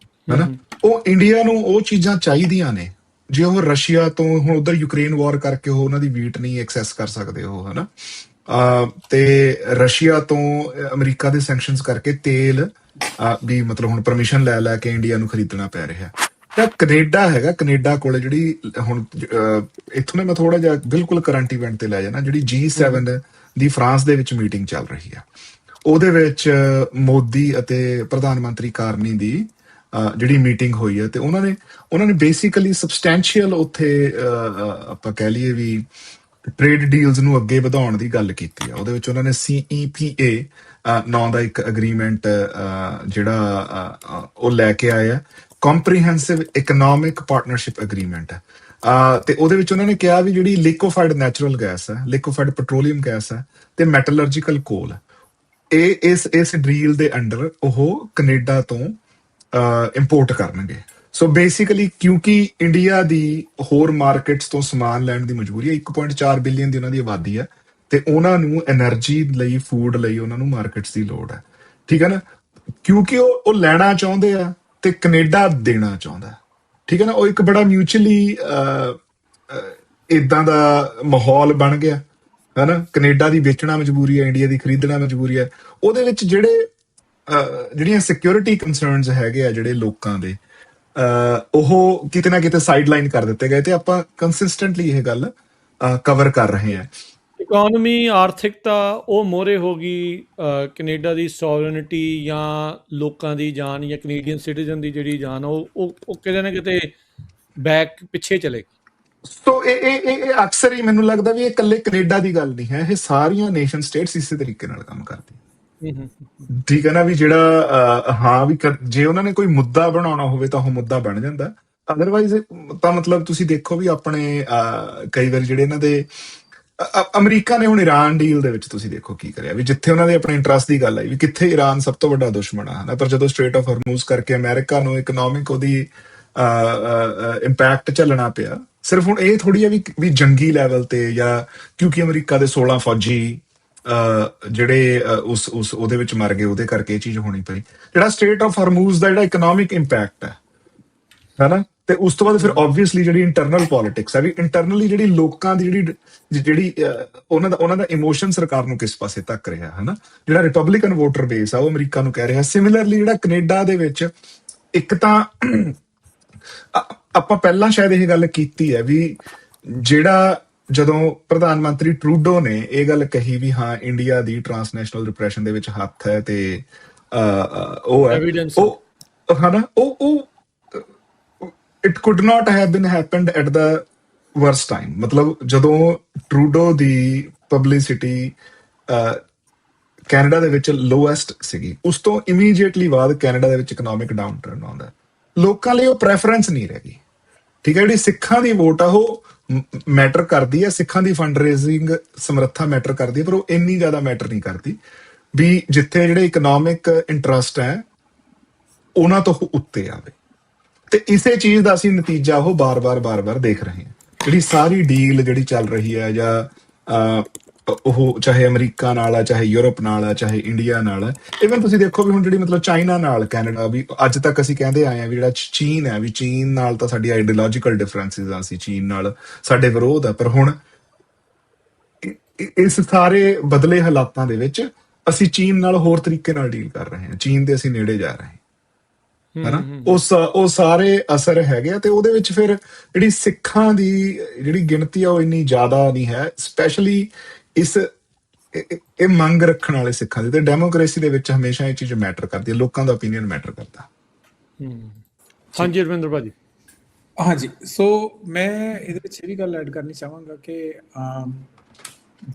ਹੈ ਨਾ, ਉਹ ਇੰਡੀਆ ਨੂੰ ਉਹ ਚੀਜ਼ਾਂ ਚਾਹੀਦੀਆਂ ਨੇ। ਜੇ ਉਹ ਰਸ਼ੀਆ ਤੋਂ ਹੁਣ ਉਧਰ ਯੂਕਰੇਨ ਵਾਰ ਕਰਕੇ ਉਹ ਉਹਨਾਂ ਦੀ ਵੀਟ ਨਹੀਂ ਐਕਸੈਸ ਕਰ ਸਕਦੇ ਉਹ, ਹਨਾ, ਤੇ ਰਸ਼ੀਆ ਤੋਂ ਅਮਰੀਕਾ ਦੇ ਸੈਂਕਸ਼ਨਸ ਕਰਕੇ ਤੇਲ ਵੀ ਮਤਲਬ ਹੁਣ ਪਰਮਿਸ਼ਨ ਲੈ ਕੇ ਇੰਡੀਆ ਨੂੰ ਖਰੀਦਣਾ ਪੈ ਰਿਹਾ। ਤਾਂ ਕੈਨੇਡਾ ਹੈਗਾ, ਕੈਨੇਡਾ ਕੋਲ ਜਿਹੜੀ ਹੁਣ ਇੱਥੋਂ ਨੇ ਮੈਂ ਥੋੜਾ ਜਿਹਾ ਬਿਲਕੁਲ ਕਰੰਟ ਇਵੈਂਟ ਤੇ ਲੈ ਜਾਣਾ, ਜਿਹੜੀ G7 ਦੀ ਫਰਾਂਸ ਦੇ ਵਿੱਚ ਮੀਟਿੰਗ ਚੱਲ ਰਹੀ ਆ, ਉਹਦੇ ਵਿੱਚ ਮੋਦੀ ਅਤੇ ਪ੍ਰਧਾਨ ਮੰਤਰੀ ਕਾਰਨੀ ਦੀ ਜਿਹੜੀ ਮੀਟਿੰਗ ਹੋਈ ਹੈ ਤੇ ਉਹਨਾਂ ਨੇ ਬੇਸਿਕਲੀ ਸਬਸਟੈਂਸ਼ੀਅਲ ਉੱਥੇ ਆਪਾਂ ਕਹਿ ਲਈਏ ਵੀ ਟ੍ਰੇਡ ਡੀਲਸ ਨੂੰ ਅੱਗੇ ਵਧਾਉਣ ਦੀ ਗੱਲ ਕੀਤੀ ਆ। ਉਹਦੇ ਵਿੱਚ ਉਹਨਾਂ ਨੇ CEPA ਨਾਂ ਦਾ ਇੱਕ ਅਗਰੀਮੈਂਟ ਜਿਹੜਾ ਉਹ ਲੈ ਕੇ ਆਏ ਆ, ਕੰਪਰੀਹੈਂਸਿਵ ਇਕਨੋਮਿਕ ਪਾਰਟਨਰਸ਼ਿਪ ਅਗਰੀਮੈਂਟ। ਤੇ ਉਹਦੇ ਵਿੱਚ ਉਹਨਾਂ ਨੇ ਕਿਹਾ ਵੀ ਜਿਹੜੀ ਲਿਕੁਇਫਾਈਡ ਨੈਚੁਰਲ ਗੈਸ ਹੈ, ਲਿਕੁਇਫਾਈਡ ਪੈਟਰੋਲੀਅਮ ਗੈਸ ਹੈ ਤੇ ਮੈਟਲਰਜੀਕਲ ਕੋਲ, ਇਹ ਇਸ ਡੀਲ ਦੇ ਅੰਡਰ ਉਹ ਕੈਨੇਡਾ ਤੋਂ ਇੰਪੋਰਟ ਕਰਨਗੇ। ਸੋ ਬੇਸਿਕਲੀ ਕਿਉਂਕਿ ਇੰਡੀਆ ਦੀ ਹੋਰ ਮਾਰਕੀਟਸ ਤੋਂ ਸਮਾਨ ਲੈਣ ਦੀ ਮਜਬੂਰੀ ਹੈ, 1.4 ਬਿਲੀਅਨ ਦੀ ਉਹਨਾਂ ਦੀ ਆਬਾਦੀ ਹੈ ਤੇ ਉਹਨਾਂ ਨੂੰ એનર્ਜੀ ਲਈ, ਫੂਡ ਲਈ ਉਹਨਾਂ ਨੂੰ ਮਾਰਕੀਟਸ ਦੀ ਲੋੜ ਹੈ, ਠੀਕ ਹੈ ਨਾ। ਕਿਉਂਕਿ ਉਹ ਲੈਣਾ ਚਾਹੁੰਦੇ ਆ ਤੇ ਕੈਨੇਡਾ ਦੇਣਾ ਚਾਹੁੰਦਾ, ਠੀਕ ਹੈ ਨਾ। ਉਹ ਇੱਕ ਬੜਾ ਮਿਊਚੁਅਲੀ ਇਦਾਂ ਦਾ ਮਾਹੌਲ ਬਣ ਗਿਆ ਹੈ ਨਾ। ਕੈਨੇਡਾ ਦੀ ਵੇਚਣਾ ਮਜਬੂਰੀ ਹੈ, ਇੰਡੀਆ ਦੀ ਖਰੀਦਣਾ ਮਜਬੂਰੀ ਹੈ। ਉਹਦੇ ਵਿੱਚ ਜਿਹੜੀਆਂ ਸਿਕਿਉਰਿਟੀ ਕੰਸਰਨਸ ਹੈਗੇ ਆ ਜਿਹੜੇ ਲੋਕਾਂ ਦੇ, ਉਹ ਕਿਤੇ ਨਾ ਕਿਤੇ ਸਾਈਡਲਾਈਨ ਕਰ ਦਿੱਤੇ ਗਏ ਤੇ ਆਪਾਂ ਕੰਸਿਸਟੈਂਟਲੀ ਇਹ ਗੱਲ ਕਵਰ ਕਰ ਰਹੇ ਹਾਂ। ਇਕਨੋਮੀ, ਆਰਥਿਕਤਾ ਉਹ ਮੋਹਰੇ ਹੋ ਗਈ, ਕੈਨੇਡਾ ਦੀ ਸੋਵਰਨਿਟੀ ਜਾਂ ਲੋਕਾਂ ਦੀ ਜਾਨ ਜਾਂ ਕੈਨੇਡੀਅਨ ਸਿਟੀਜ਼ਨ ਦੀ ਜਿਹੜੀ ਜਾਨ ਉਹ ਕਿਤੇ ਨਾ ਕਿਤੇ ਪਿੱਛੇ ਚਲੇ ਗਈ। ਸੋ ਇਹ ਅਕਸਰ ਹੀ ਮੈਨੂੰ ਲੱਗਦਾ ਵੀ ਇਹ ਇਕੱਲੇ ਕੈਨੇਡਾ ਦੀ ਗੱਲ ਨਹੀਂ ਹੈ, ਇਹ ਸਾਰੀਆਂ ਨੇਸ਼ਨ ਸਟੇਟਸ ਇਸੇ ਤਰੀਕੇ ਨਾਲ ਕੰਮ ਕਰਦੀਆਂ, ਠੀਕ ਹੈ ਨਾ। ਵੀ ਜਿਹੜਾ ਹਾਂ ਵੀ ਜੇ ਉਹਨਾਂ ਨੇ ਕੋਈ ਮੁੱਦਾ ਬਣਾਉਣਾ ਹੋਵੇ ਤਾਂ ਉਹ ਮੁੱਦਾ ਬਣ ਜਾਂਦਾ, ਅਦਰਵਾਈਜ਼ ਤਾਂ ਮਤਲਬ ਤੁਸੀਂ ਦੇਖੋ ਵੀ ਆਪਣੇ ਕਈ ਵਾਰੀ ਜਿਹੜੇ ਇਹਨਾਂ ਦੇ ਅਮਰੀਕਾ ਨੇ ਹੁਣ ਇਰਾਨ ਡੀਲ ਦੇ ਵਿੱਚ ਤੁਸੀਂ ਦੇਖੋ ਕੀ ਕਰਿਆ, ਵੀ ਜਿੱਥੇ ਉਹਨਾਂ ਦੇ ਆਪਣੇ ਇੰਟਰਸਟ ਦੀ ਗੱਲ ਆਈ ਵੀ ਕਿੱਥੇ ਇਰਾਨ ਸਭ ਤੋਂ ਵੱਡਾ ਦੁਸ਼ਮਣ ਆ, ਪਰ ਜਦੋਂ ਸਟ੍ਰੇਟ ਆਫ ਹਰਮੂਜ਼ ਕਰਕੇ ਅਮਰੀਕਾ ਨੂੰ ਇਕਨੋਮਿਕ ਉਹਦੀ ਇੰਪੈਕਟ ਝੱਲਣਾ ਪਿਆ। ਸਿਰਫ ਹੁਣ ਇਹ ਥੋੜੀ ਆ ਵੀ ਜੰਗੀ ਲੈਵਲ ਤੇ, ਜਾਂ ਕਿਉਂਕਿ ਅਮਰੀਕਾ ਦੇ 16 ਫੌਜੀ ਜਿਹੜੇ ਉਹਦੇ ਵਿੱਚ ਮਰ ਗਏ, ਉਹਦੇ ਕਰਕੇ ਇਹ ਚੀਜ਼ ਹੋਣੀ ਪਈ। ਜਿਹੜਾ ਸਟ੍ਰੇਟ ਆਫ ਹਰਮੂਜ਼ ਦਾ ਜਿਹੜਾ ਇਕਨੋਮਿਕ ਇੰਪੈਕਟ ਹੈ ਨਾ, ਤੇ ਉਸ ਤੋਂ ਬਾਅਦ ਫਿਰ ਓਬਵੀਅਸਲੀ ਜਿਹੜੀ ਇੰਟਰਨਲ ਪੋਲਿਟਿਕਸ ਹੈ, ਵੀ ਇੰਟਰਨਲੀ ਜਿਹੜੀ ਲੋਕਾਂ ਦੀ ਜਿਹੜੀ ਉਹਨਾਂ ਦਾ ਇਮੋਸ਼ਨ ਸਰਕਾਰ ਨੂੰ ਕਿਸ ਪਾਸੇ ਤੱਕ ਰਿਹਾ ਹੈ ਨਾ। ਜਿਹੜਾ ਰਿਪਬਲਿਕਨ ਵੋਟਰ ਬੇਸ ਆ ਉਹ ਅਮਰੀਕਾ ਨੂੰ ਕਹਿ ਰਿਹਾ। ਸਿਮਿਲਰਲੀ ਜਿਹੜਾ ਕੈਨੇਡਾ ਦੇ ਵਿੱਚ, ਇੱਕ ਤਾਂ ਆਪਾਂ ਪਹਿਲਾਂ ਸ਼ਾਇਦ ਇਹ ਗੱਲ ਕੀਤੀ ਹੈ ਵੀ ਜਿਹੜਾ ਜਦੋਂ ਪ੍ਰਧਾਨ ਮੰਤਰੀ ਟਰੂਡੋ ਨੇ ਇਹ ਗੱਲ ਕਹੀ ਵੀ ਹਾਂ ਇੰਡੀਆ ਦੀ ਟ੍ਰਾਂਸਨੈਸ਼ਨਲ ਰਿਪਰੈਸ਼ਨ ਦੇ ਵਿੱਚ ਹੱਥ ਹੈ ਤੇ ਉਹ ਹੈ, ਉਹ ਹਨਾ, ਉਹ it could not have been happened at the worst time. ਮਤਲਬ ਜਦੋਂ ਟਰੂਡੋ ਦੀ ਪਬਲਿਸਿਟੀ ਕੈਨੇਡਾ ਦੇ ਵਿੱਚ ਲੋਐਸਟ ਸੀਗੀ, ਉਸ ਤੋਂ ਇਮੀਡੀਏਟਲੀ ਬਾਅਦ ਕੈਨੇਡਾ ਦੇ ਵਿੱਚ ਇਕਨੋਮਿਕ ਡਾਊਨ ਟਰਨ ਆਉਂਦਾ, ਲੋਕਾਂ ਲਈ ਉਹ ਪ੍ਰੈਫਰੈਂਸ ਨਹੀਂ ਰਹਿ ਗਈ, ਠੀਕ ਹੈ। ਜਿਹੜੀ ਸਿੱਖਾਂ ਦੀ ਵੋਟ ਆ ਉਹ ਮੈਟਰ ਕਰਦੀ ਹੈ, ਸਿੱਖਾਂ ਦੀ ਫੰਡ ਰੇਜ਼ਿੰਗ ਸਮਰੱਥਾ ਮੈਟਰ ਕਰਦੀ ਹੈ, ਪਰ ਉਹ ਇੰਨੀ ਜ਼ਿਆਦਾ ਮੈਟਰ ਨਹੀਂ ਕਰਦੀ ਵੀ ਜਿੱਥੇ ਜਿਹੜੇ ਇਕਨੋਮਿਕ ਇੰਟਰਸਟ ਹੈ ਉਹਨਾਂ ਤੋਂ ਉੱਤੇ ਆਵੇ। ਤੇ ਇਸੇ ਚੀਜ਼ ਦਾ ਅਸੀਂ ਨਤੀਜਾ ਉਹ ਬਾਰ-ਬਾਰ ਦੇਖ ਰਹੇ ਹਾਂ। ਜਿਹੜੀ ਸਾਰੀ ਡੀਲ ਜਿਹੜੀ ਚੱਲ ਰਹੀ ਹੈ, ਜਾਂ ਉਹ ਚਾਹੇ ਅਮਰੀਕਾ ਨਾਲ ਆ, ਚਾਹੇ ਯੂਰਪ ਨਾਲ ਆ, ਚਾਹੇ ਇੰਡੀਆ ਨਾਲ ਆ, ਇਵਨ ਤੁਸੀਂ ਦੇਖੋ ਵੀ ਹੁਣ ਜਿਹੜੀ ਮਤਲਬ ਚਾਈਨਾ ਨਾਲ ਕੈਨੇਡਾ, ਵੀ ਅੱਜ ਤੱਕ ਅਸੀਂ ਕਹਿੰਦੇ ਆਏ ਆ ਵੀ ਜਿਹੜਾ ਚੀਨ ਹੈ, ਵੀ ਚੀਨ ਨਾਲ ਤਾਂ ਸਾਡੀ ਆਈਡੀਓਲੋਜੀਕਲ ਡਿਫਰੈਂਸਿਸ ਆ, ਅਸੀਂ ਚੀਨ ਨਾਲ ਸਾਡੇ ਵਿਰੋਧ ਆ, ਪਰ ਹੁਣ ਇਸ ਸਾਰੇ ਬਦਲੇ ਹਾਲਾਤਾਂ ਦੇ ਵਿੱਚ ਅਸੀਂ ਚੀਨ ਨਾਲ ਹੋਰ ਤਰੀਕੇ ਨਾਲ ਡੀਲ ਕਰ ਰਹੇ ਹਾਂ, ਚੀਨ ਦੇ ਅਸੀਂ ਨੇੜੇ ਜਾ ਰਹੇ ਹਾਂ, ਹਨਾ। ਉਹ ਸਾਰੇ ਅਸਰ ਹੈਗੇ ਆ, ਤੇ ਉਹਦੇ ਵਿੱਚ ਫਿਰ ਜਿਹੜੀ ਸਿੱਖਾਂ ਦੀ ਜਿਹੜੀ ਗਿਣਤੀ ਆ ਉਹ ਇੰਨੀ ਜ਼ਿਆਦਾ ਨਹੀਂ ਹੈ, ਸਪੈਸ਼ਲੀ ਇਹ ਮੰਗ ਰੱਖਣ ਵਾਲੇ ਸਿੱਖਾਂ ਦੀ। ਤੇ ਡੈਮੋਕ੍ਰੇਸੀ ਦੇ ਵਿੱਚ ਹਮੇਸ਼ਾ ਇਹ ਚੀਜ਼ ਮੈਟਰ ਕਰਦੀ ਹੈ, ਲੋਕਾਂ ਦਾ ਓਪੀਨੀਅਨ ਮੈਟਰ ਕਰਦਾ। ਹਾਂਜੀ ਰਵਿੰਦਰ ਭਾਜੀ। ਹਾਂਜੀ, ਸੋ ਮੈਂ ਇਹਦੇ ਵਿੱਚ ਇਹ ਵੀ ਗੱਲ ਐਡ ਕਰਨੀ ਚਾਹਾਂਗਾ ਕਿ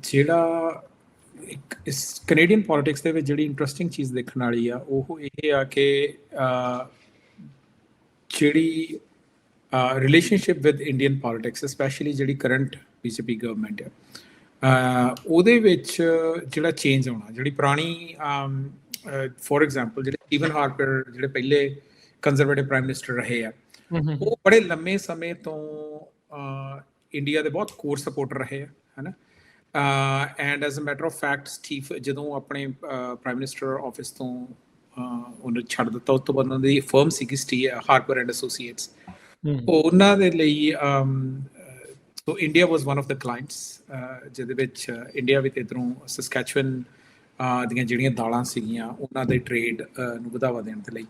ਜਿਹੜਾ ਇੱਕ ਇਸ ਕੈਨੇਡੀਅਨ ਪੋਲਿਟਿਕਸ ਦੇ ਵਿੱਚ ਜਿਹੜੀ ਇੰਟਰਸਟਿੰਗ ਚੀਜ਼ ਦੇਖਣ ਵਾਲੀ ਆ ਉਹ ਇਹ ਆ ਕਿ ਜਿਹੜੀ relationship with Indian politics, specially ਜਿਹੜੀ ਕਰੰਟ ਬੀਜੇਪੀ ਗਵਰਨਮੈਂਟ ਆ, ਉਹਦੇ ਵਿੱਚ ਜਿਹੜਾ ਚੇਂਜ ਆਉਣਾ, ਜਿਹੜੀ ਪੁਰਾਣੀ ਫੋਰ ਐਗਜ਼ਾਮਪਲ ਜਿਹੜੇ ਸਟੀਵਨ ਹਾਰਪਰ ਜਿਹੜੇ ਪਹਿਲੇ ਕੰਜ਼ਰਵੇਟਿਵ ਪ੍ਰਾਈਮ ਮਿਨਿਸਟਰ ਰਹੇ ਆ, ਉਹ ਬੜੇ ਲੰਮੇ ਸਮੇਂ ਤੋਂ ਇੰਡੀਆ ਦੇ ਬਹੁਤ ਕੋਰ ਸਪੋਰਟਰ ਰਹੇ ਆ, ਹੈ ਨਾ। And as a matter of fact ਜਦੋਂ ਆਪਣੇ ਪ੍ਰਾਈਮ ਮਿਨਿਸਟਰ ਆਫਿਸ ਤੋਂ ਉਹਨੂੰ ਛੱਡ ਦਿੱਤਾ, ਉਸ ਤੋਂ ਬਾਅਦ ਉਹਨਾਂ ਦੀ ਫਰਮ ਸੀਗੀ ਹਾਰਪਰ ਐਂਡ ਐਸੋਸੀਏਟਸ, ਉਹਨਾਂ ਦੇ ਲਈ so India was one of the clients, ਜਿਹਦੇ ਵਿੱਚ ਇੰਡੀਆ ਵਿੱਚ ਇੱਧਰੋਂ ਸਸਕੈਚੁਅਨ ਦੀਆਂ ਜਿਹੜੀਆਂ ਦਾਲਾਂ ਸੀਗੀਆਂ ਉਹਨਾਂ ਦੇ ਟ੍ਰੇਡ ਨੂੰ ਵਧਾਵਾ ਦੇਣ ਦੇ ਲਈ।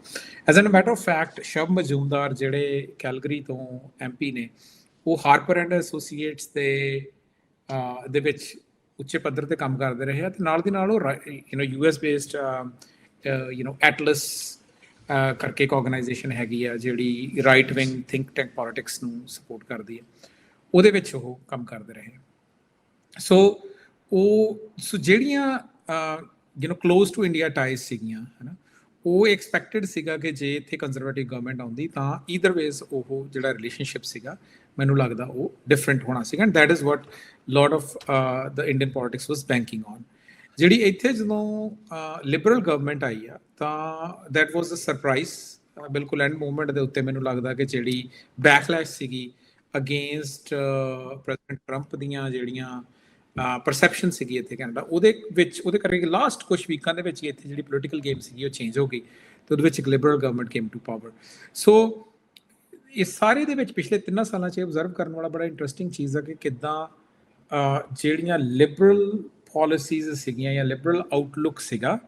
As an matter of fact Shuv Majumdar ਜਿਹੜੇ ਕੈਲਗਰੀ ਤੋਂ MP ਨੇ, ਉਹ ਹਾਰਪਰ ਐਂਡ ਐਸੋਸੀਏਟਸ ਦੇ ਵਿੱਚ ਉੱਚੇ ਪੱਧਰ ਤੇ ਕੰਮ ਕਰਦੇ ਰਹੇ ਆ, ਤੇ ਨਾਲ ਦੀ ਨਾਲ ਉਹ US ਬੇਸਡ ਐਟਲਸ ਕਰਕੇ ਇੱਕ ਆਰਗੇਨਾਈਜੇਸ਼ਨ ਹੈਗੀ ਆ ਜਿਹੜੀ right wing think tank politics ਨੂੰ ਸਪੋਰਟ ਕਰਦੀ ਹੈ, ਉਹਦੇ ਵਿੱਚ ਉਹ ਕੰਮ ਕਰਦੇ ਰਹੇ। ਸੋ ਜਿਹੜੀਆਂ ਕਲੋਜ਼ ਟੂ ਇੰਡੀਆ ਟਾਈਜ਼ ਸੀਗੀਆਂ, ਹੈ ਨਾ, ਉਹ ਐਕਸਪੈਕਟਡ ਸੀਗਾ ਕਿ ਜੇ ਇੱਥੇ ਕੰਜ਼ਰਵੇਟਿਵ ਗਵਰਨਮੈਂਟ ਆਉਂਦੀ ਤਾਂ ਈਦਰ ਵੇਜ਼ ਉਹ ਜਿਹੜਾ ਰਿਲੇਸ਼ਨਸ਼ਿਪ ਸੀਗਾ ਮੈਨੂੰ ਲੱਗਦਾ ਉਹ ਡਿਫਰੈਂਟ ਹੋਣਾ ਸੀਗਾ, and that is what lot of the Indian politics was banking on. ਜਿਹੜੀ ਇੱਥੇ ਜਦੋਂ ਲਿਬਰਲ ਗਵਰਨਮੈਂਟ ਆਈ ਆ ਤਾਂ ਦੈਟ ਵਾਜ਼ ਅ ਸਰਪ੍ਰਾਈਜ਼ ਬਿਲਕੁਲ ਐਂਡ ਮੂਵਮੈਂਟ ਦੇ ਉੱਤੇ ਮੈਨੂੰ ਲੱਗਦਾ ਕਿ ਜਿਹੜੀ ਬੈਕਲੈਸ਼ ਸੀਗੀ ਅਗੇਂਸਟ ਪ੍ਰੈਜ਼ੀਡੈਂਟ ਟਰੰਪ ਦੀਆਂ ਜਿਹੜੀਆਂ ਪਰਸੈਪਸ਼ਨ ਸੀਗੀ ਇੱਥੇ ਕੈਨੇਡਾ, ਉਹਦੇ ਕਰਕੇ ਲਾਸਟ ਕੁਝ ਵੀਕਾਂ ਦੇ ਵਿੱਚ ਹੀ ਇੱਥੇ ਜਿਹੜੀ ਪੋਲੀਟੀਕਲ ਗੇਮ ਸੀਗੀ ਉਹ ਚੇਂਜ ਹੋ ਗਈ ਤੇ ਉਹਦੇ ਵਿੱਚ ਇੱਕ liberal government came to power. So ਇਸ ਸਾਰੇ ਦੇ ਵਿੱਚ ਪਿਛਲੇ 3 ਸਾਲਾਂ 'ਚ ਆਬਜ਼ਰਵ ਕਰਨ ਵਾਲਾ ਬੜਾ ਇੰਟਰਸਟਿੰਗ ਚੀਜ਼ ਆ ਕਿ ਕਿੱਦਾਂ ਜਿਹੜੀਆਂ ਲਿਬਰਲ ਪਾਲਿਸੀਜ਼ ਸੀਗੀਆਂ ਜਾਂ ਲਿਬਰਲ ਆਊਟਲੁੱਕ ਸੀਗਾ,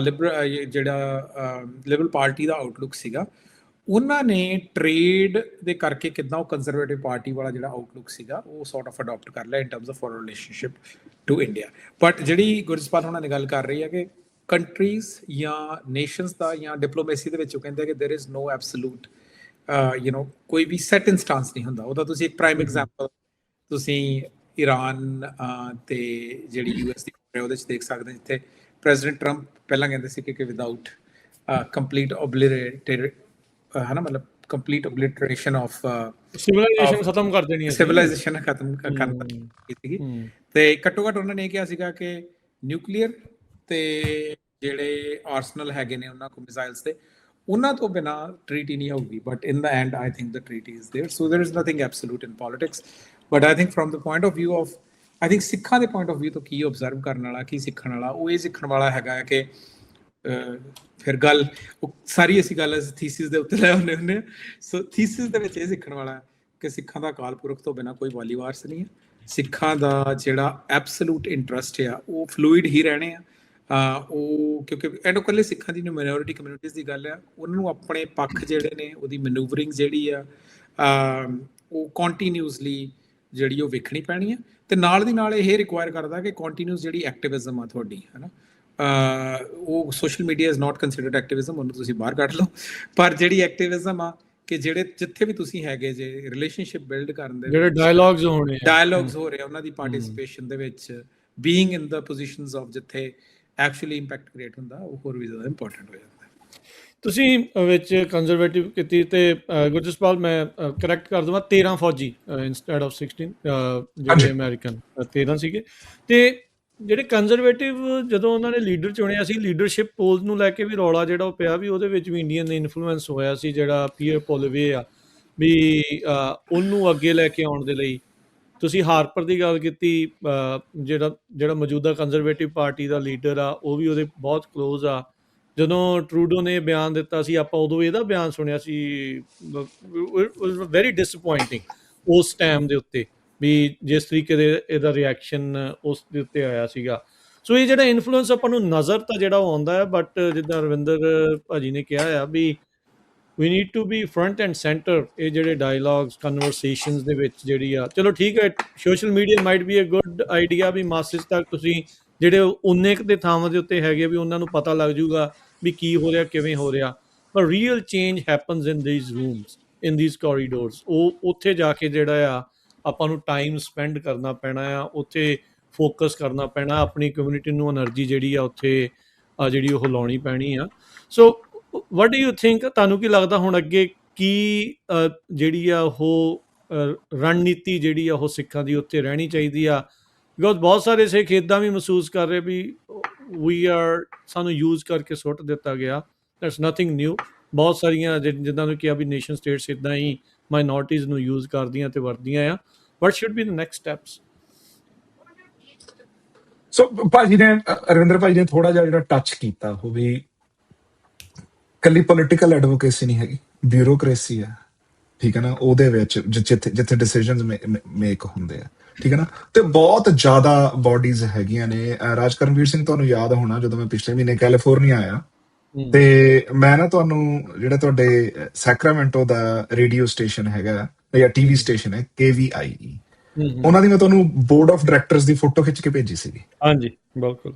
ਲਿਬਰਲ ਪਾਰਟੀ ਦਾ ਆਊਟਲੁੱਕ ਸੀਗਾ, ਉਹਨਾਂ ਨੇ ਟ੍ਰੇਡ ਦੇ ਕਰਕੇ ਕਿੱਦਾਂ ਉਹ ਕੰਜ਼ਰਵੇਟਿਵ ਪਾਰਟੀ ਵਾਲਾ ਜਿਹੜਾ ਆਊਟਲੁੱਕ ਸੀਗਾ ਉਹ ਸੌਰਟ ਆਫ ਅਡਾਪਟ ਕਰ ਲਿਆ in terms of foreign relationship to India. But ਜਿਹੜੀ ਗੁਰਜਸਪਾਲ ਹੁਣਾਂ ਨੇ ਗੱਲ ਕਰ ਰਹੀ ਹੈ ਕਿ ਕੰਟਰੀਜ਼ ਜਾਂ ਨੇਸ਼ਨਸ ਦਾ ਜਾਂ ਡਿਪਲੋਮੇਸੀ ਦੇ ਵਿੱਚ ਉਹ ਕਹਿੰਦੇ ਕਿ ਦੇਰ ਇਜ਼ ਨੋ ਐਬਸੋਲੂਟ ਕੋਈ ਵੀ ਸੈਟ ਇਨ ਸਟਾਂਸ ਨਹੀਂ ਹੁੰਦਾ ਉਹਦਾ। ਤੁਸੀਂ ਇੱਕ ਪ੍ਰਾਈਮ ਐਗਜ਼ਾਮਪਲ ਤੁਸੀਂ ਈਰਾਨ ਤੇ ਜਿਹੜੀ US ਦੀ ਹੈ ਉਹਦੇ 'ਚ ਦੇਖ ਸਕਦੇ, ਜਿੱਥੇ ਪ੍ਰੈਜ਼ੀਡੈਂਟ ਟਰੰਪ ਪਹਿਲਾਂ ਕਹਿੰਦੇ ਸੀ ਕਿ ਵਿਦਆਊਟ ਕੰਪਲੀਟ ਓਬਲੇਟੇਡ ਹੈ ਨਾ, ਮਤਲਬ ਕੰਪਲੀਟ ਓਬਲਿਟਰੇਸ਼ਨ ਆਫ ਸਿਵਲਾਈਜੇਸ਼ਨ ਖਤਮ ਕਰ ਦੇਣੀ ਹੈ, ਸਿਵਲਾਈਜੇਸ਼ਨ ਖਤਮ ਕਰਨ ਦੀ ਸੀਗੀ। ਤੇ ਘੱਟੋ ਘੱਟ ਉਹਨਾਂ ਨੇ ਇਹ ਕਿਹਾ ਸੀਗਾ ਕਿ ਨਿਊਕਲੀਅਰ ਤੇ ਜਿਹੜੇ ਆਰਸਨਲ ਹੈਗੇ ਨੇ ਉਹਨਾਂ ਕੋਲ ਮਿਜ਼ਾਈਲਸ ਦੇ, ਉਹਨਾਂ ਤੋਂ ਬਿਨਾਂ ਟ੍ਰੀਟੀ ਨਹੀਂ ਹੋਊਗੀ। But in the and I think the treaty is there, so there is nothing absolute in politics. But I think from the point of view of I think ਸਿੱਖਾਂ ਦੇ ਪੁਆਇੰਟ ਆਫ ਵਿਊ ਤੋਂ ਕੀ observe ਕਰਨ ਵਾਲਾ, ਕੀ ਸਿੱਖਣ ਵਾਲਾ, ਉਹ ਇਹ ਸਿੱਖਣ ਵਾਲਾ ਹੈਗਾ ਕਿ ਫਿਰ ਗੱਲ ਉਹ ਸਾਰੀ ਅਸੀਂ ਗੱਲ ਥੀਸਿਸ ਦੇ ਉੱਤੇ ਲੈ ਆਉਂਦੇ ਹੁੰਦੇ ਹਾਂ। ਸੋ ਥੀਸਿਸ ਦੇ ਵਿੱਚ ਇਹ ਸਿੱਖਣ ਵਾਲਾ ਕਿ ਸਿੱਖਾਂ ਦਾ ਅਕਾਲ ਪੁਰਖ ਤੋਂ ਬਿਨਾਂ ਕੋਈ ਵਾਲੀ ਵਾਰਸ ਨਹੀਂ ਹੈ। ਸਿੱਖਾਂ ਦਾ ਜਿਹੜਾ ਐਬਸੋਲੂਟ ਇੰਟਰਸਟ ਆ ਉਹ ਫਲੂਇਡ ਹੀ ਰਹਿਣੇ ਆ। ਉਹ ਕਿਉਂਕਿ ਐਂਡ ਉਹ ਇਕੱਲੇ ਸਿੱਖਾਂ ਦੀ ਮਾਈਨੋਰਿਟੀ ਕਮਿਊਨਿਟੀਜ਼ ਦੀ ਗੱਲ ਆ, ਉਹਨਾਂ ਨੂੰ ਆਪਣੇ ਪੱਖ ਜਿਹੜੇ ਨੇ ਉਹਦੀ ਮੈਨੂਵਰਿੰਗ ਜਿਹੜੀ ਆ ਉਹ ਕੰਟੀਨਿਊਸਲੀ ਜਿਹੜੀ ਉਹ ਵੇਖਣੀ ਪੈਣੀ ਆ। ਤੇ ਨਾਲ ਦੀ ਨਾਲ ਇਹ ਰਿਕੁਆਇਰ ਕਰਦਾ ਕਿ ਕੰਟੀਨਿਊਸ ਜਿਹੜੀ ਐਕਟਿਵਿਜ਼ਮ ਆ ਤੁਹਾਡੀ ਹੈ ਨਾ, ਉਹ social media is not considered activism, ਉਹਨੂੰ ਤੁਸੀਂ ਬਾਹਰ ਕੱਢ ਲਓ। ਪਰ ਜਿਹੜੀ ਐਕਟਿਵਿਜ਼ਮ ਆ ਕਿ ਜਿਹੜੇ ਜਿੱਥੇ ਵੀ ਤੁਸੀਂ ਹੈਗੇ ਜੇ ਰਿਲੇਸ਼ਨਸ਼ਿਪ ਬਿਲਡ ਕਰਨ ਦੇ ਜਿਹੜੇ ਡਾਇਲੌਗਸ ਹੋ ਰਹੇ ਉਹਨਾਂ ਦੀ ਪਾਰਟਿਸਿਪੇਸ਼ਨ ਦੇ ਵਿੱਚ, being in the positions of ਜਿੱਥੇ ਐਕਚੁਅਲੀ ਇੰਪੈਕਟ ਕ੍ਰੀਏਟ ਹੁੰਦਾ, ਉਹ ਹੋਰ ਵੀ ਜ਼ਿਆਦਾ ਇੰਪੋਰਟੈਂਟ ਹੋ ਜਾਂਦਾ। ਤੁਸੀਂ ਵਿੱਚ ਕੰਜ਼ਰਵੇਟਿਵ ਕੀਤੀ ਤੇ ਗੁਰਜਸਪਾਲ ਮੈਂ ਕਰੈਕਟ ਕਰ ਦੇਵਾਂ 13 ਫੌਜੀ ਇੰਸਟੈਡ ਆਫ 16 ਜਿਹੜੇ ਅਮਰੀਕਨ 13 ਸੀਗੇ। ਤੇ ਜਿਹੜੇ ਕੰਜ਼ਰਵੇਟਿਵ ਜਦੋਂ ਉਹਨਾਂ ਨੇ ਲੀਡਰ ਚੁਣਿਆ ਸੀ, ਲੀਡਰਸ਼ਿਪ ਪੋਲਸ ਨੂੰ ਲੈ ਕੇ ਵੀ ਰੌਲਾ ਜਿਹੜਾ ਉਹ ਪਿਆ ਵੀ ਉਹਦੇ ਵਿੱਚ ਵੀ ਇੰਡੀਅਨ ਨੇ ਇਨਫਲੂਐਂਸ ਹੋਇਆ ਸੀ। ਜਿਹੜਾ ਪੀਅਰ ਪੋਲੀਵੇ ਆ ਵੀ ਉਹਨੂੰ ਅੱਗੇ ਲੈ ਕੇ ਆਉਣ ਦੇ ਲਈ ਤੁਸੀਂ ਹਾਰਪਰ ਦੀ ਗੱਲ ਕੀਤੀ, ਜਿਹੜਾ ਮੌਜੂਦਾ ਕੰਜ਼ਰਵੇਟਿਵ ਪਾਰਟੀ ਦਾ ਲੀਡਰ ਆ ਉਹ ਵੀ ਉਹਦੇ ਬਹੁਤ ਕਲੋਜ਼ ਆ। ਜਦੋਂ ਟਰੂਡੋ ਨੇ ਬਿਆਨ ਦਿੱਤਾ ਸੀ ਆਪਾਂ ਉਦੋਂ ਇਹਦਾ ਬਿਆਨ ਸੁਣਿਆ ਸੀ, ਵੈਰੀ ਡਿਸਅਪੁਆਇੰਟਿੰਗ ਉਸ ਟਾਈਮ ਦੇ ਉੱਤੇ ਵੀ ਜਿਸ ਤਰੀਕੇ ਦੇ ਇਹਦਾ ਰਿਐਕਸ਼ਨ ਉਸ ਦੇ ਉੱਤੇ ਆਇਆ ਸੀਗਾ। ਸੋ ਇਹ ਜਿਹੜਾ ਇਨਫਲੂਐਂਸ ਆਪਾਂ ਨੂੰ ਨਜ਼ਰ ਤਾਂ ਜਿਹੜਾ ਉਹ ਆਉਂਦਾ ਹੈ, ਬਟ ਜਿੱਦਾਂ ਰਵਿੰਦਰ ਭਾਜੀ ਨੇ ਕਿਹਾ ਆ ਵੀ we need to be front and centre ਇਹ ਜਿਹੜੇ ਡਾਇਲੌਗਸ ਕਨਵਰਸੇਸ਼ਨਸ ਦੇ ਵਿੱਚ ਜਿਹੜੀ ਆ। ਚਲੋ ਠੀਕ ਹੈ, social media might be a good idea ਵੀ ਮਾਸਿਸ ਤੱਕ ਤੁਸੀਂ ਜਿਹੜੇ ਉਨੇ ਕੁ ਦੇ ਥਾਵਾਂ ਦੇ ਉੱਤੇ ਹੈਗੇ ਵੀ ਉਹਨਾਂ ਨੂੰ ਪਤਾ ਲੱਗ ਜੂਗਾ ਵੀ ਕੀ ਹੋ ਰਿਹਾ ਕਿਵੇਂ ਹੋ ਰਿਹਾ। ਪਰ real change happens in these rooms, in these corridors. ਉਹ ਉੱਥੇ ਜਾ ਕੇ ਜਿਹੜਾ ਆ ਆਪਾਂ ਨੂੰ ਟਾਈਮ ਸਪੈਂਡ ਕਰਨਾ ਪੈਣਾ ਆ, ਉੱਥੇ ਫੋਕਸ ਕਰਨਾ ਪੈਣਾ, ਆਪਣੀ ਕਮਿਊਨਿਟੀ ਨੂੰ ਐਨਰਜੀ ਜਿਹੜੀ ਆ ਉੱਥੇ ਜਿਹੜੀ ਉਹ ਲਾਉਣੀ ਪੈਣੀ ਆ। ਸੋ ਵਾਟ ਡੂ ਯੂ ਥਿੰਕ, ਤੁਹਾਨੂੰ ਕੀ ਲੱਗਦਾ ਹੁਣ ਅੱਗੇ ਕੀ ਜਿਹੜੀ ਆ ਉਹ ਰਣਨੀਤੀ ਜਿਹੜੀ ਆ ਉਹ ਸਿੱਖਾਂ ਦੀ ਉੱਥੇ ਰਹਿਣੀ ਚਾਹੀਦੀ ਆ? ਬਿਕੋਜ਼ ਬਹੁਤ ਸਾਰੇ ਸਿੱਖ ਇੱਦਾਂ ਵੀ ਮਹਿਸੂਸ ਕਰ ਰਹੇ ਵੀ ਸਾਨੂੰ ਯੂਜ਼ ਕਰਕੇ ਸੁੱਟ ਦਿੱਤਾ ਗਿਆ, ਦੈਟਸ ਨਥਿੰਗ ਨਿਊ। ਬਹੁਤ ਸਾਰੀਆਂ ਜਿੱਦਾਂ ਨੂੰ ਕਿਹਾ ਵੀ ਨੇਸ਼ਨ ਸਟੇਟਸ ਇੱਦਾਂ ਹੀ ਮਾਈਨੋਰਟੀਜ਼ ਨੂੰ ਯੂਜ਼ ਕਰਦੀਆਂ ਤੇ ਵਰਤਦੀਆਂ ਆ। What should be the next steps? So ਭਾਜੀ ਨੇ, ਰਵਿੰਦਰ ਭਾਜੀ ਨੇ ਥੋੜਾ ਜਿਹਾ ਜਿਹੜਾ ਟੱਚ ਕੀਤਾ ਉਹ ਵੀ ਕੱਲੀ ਪੋਲੀਟੀਕਲ ਐਡਵੋਕੇਸੀ ਨਹੀਂ ਹੈਗੀ, ਬਿਊਰੋਕ੍ਰੇਸੀ ਆ, ਠੀਕ ਹੈ ਨਾ, ਉਹਦੇ ਵਿੱਚ ਜਿੱਥੇ ਡਿਸੀਜਨਸ ਮੇਕ ਹੁੰਦੇ ਆ, ਠੀਕ ਹੈ ਨਾ। ਤੇ ਬਹੁਤ ਜ਼ਿਆਦਾ ਬਾਡੀਜ਼ ਹੈਗੀਆਂ ਨੇ। ਰਾਜਕਰਮਵੀਰ ਸਿੰਘ, ਤੁਹਾਨੂੰ ਯਾਦ ਹੋਣਾ ਜਦੋਂ ਮੈਂ ਪਿਛਲੇ ਮਹੀਨੇ ਕੈਲੀਫੋਰਨੀਆ ਆਇਆ ਤੇ ਮੈਂ ਨਾ ਤੁਹਾਨੂੰ ਜਿਹੜਾ ਤੁਹਾਡੇ ਸੈਕਰਾਮੈਂਟੋ ਦਾ ਰੇਡੀਓ ਸਟੇਸ਼ਨ ਹੈਗਾ ਜਾਂ ਟੀਵੀ ਸਟੇਸ਼ਨ ਹੈ KVIE, ਉਹਨਾਂ ਦੀ ਮੈਂ ਤੁਹਾਨੂੰ board of directors the photo ਖਿੱਚ ਕੇ ਭੇਜੀ ਸੀਗੀ। ਹਾਂਜੀ ਬਿਲਕੁਲ,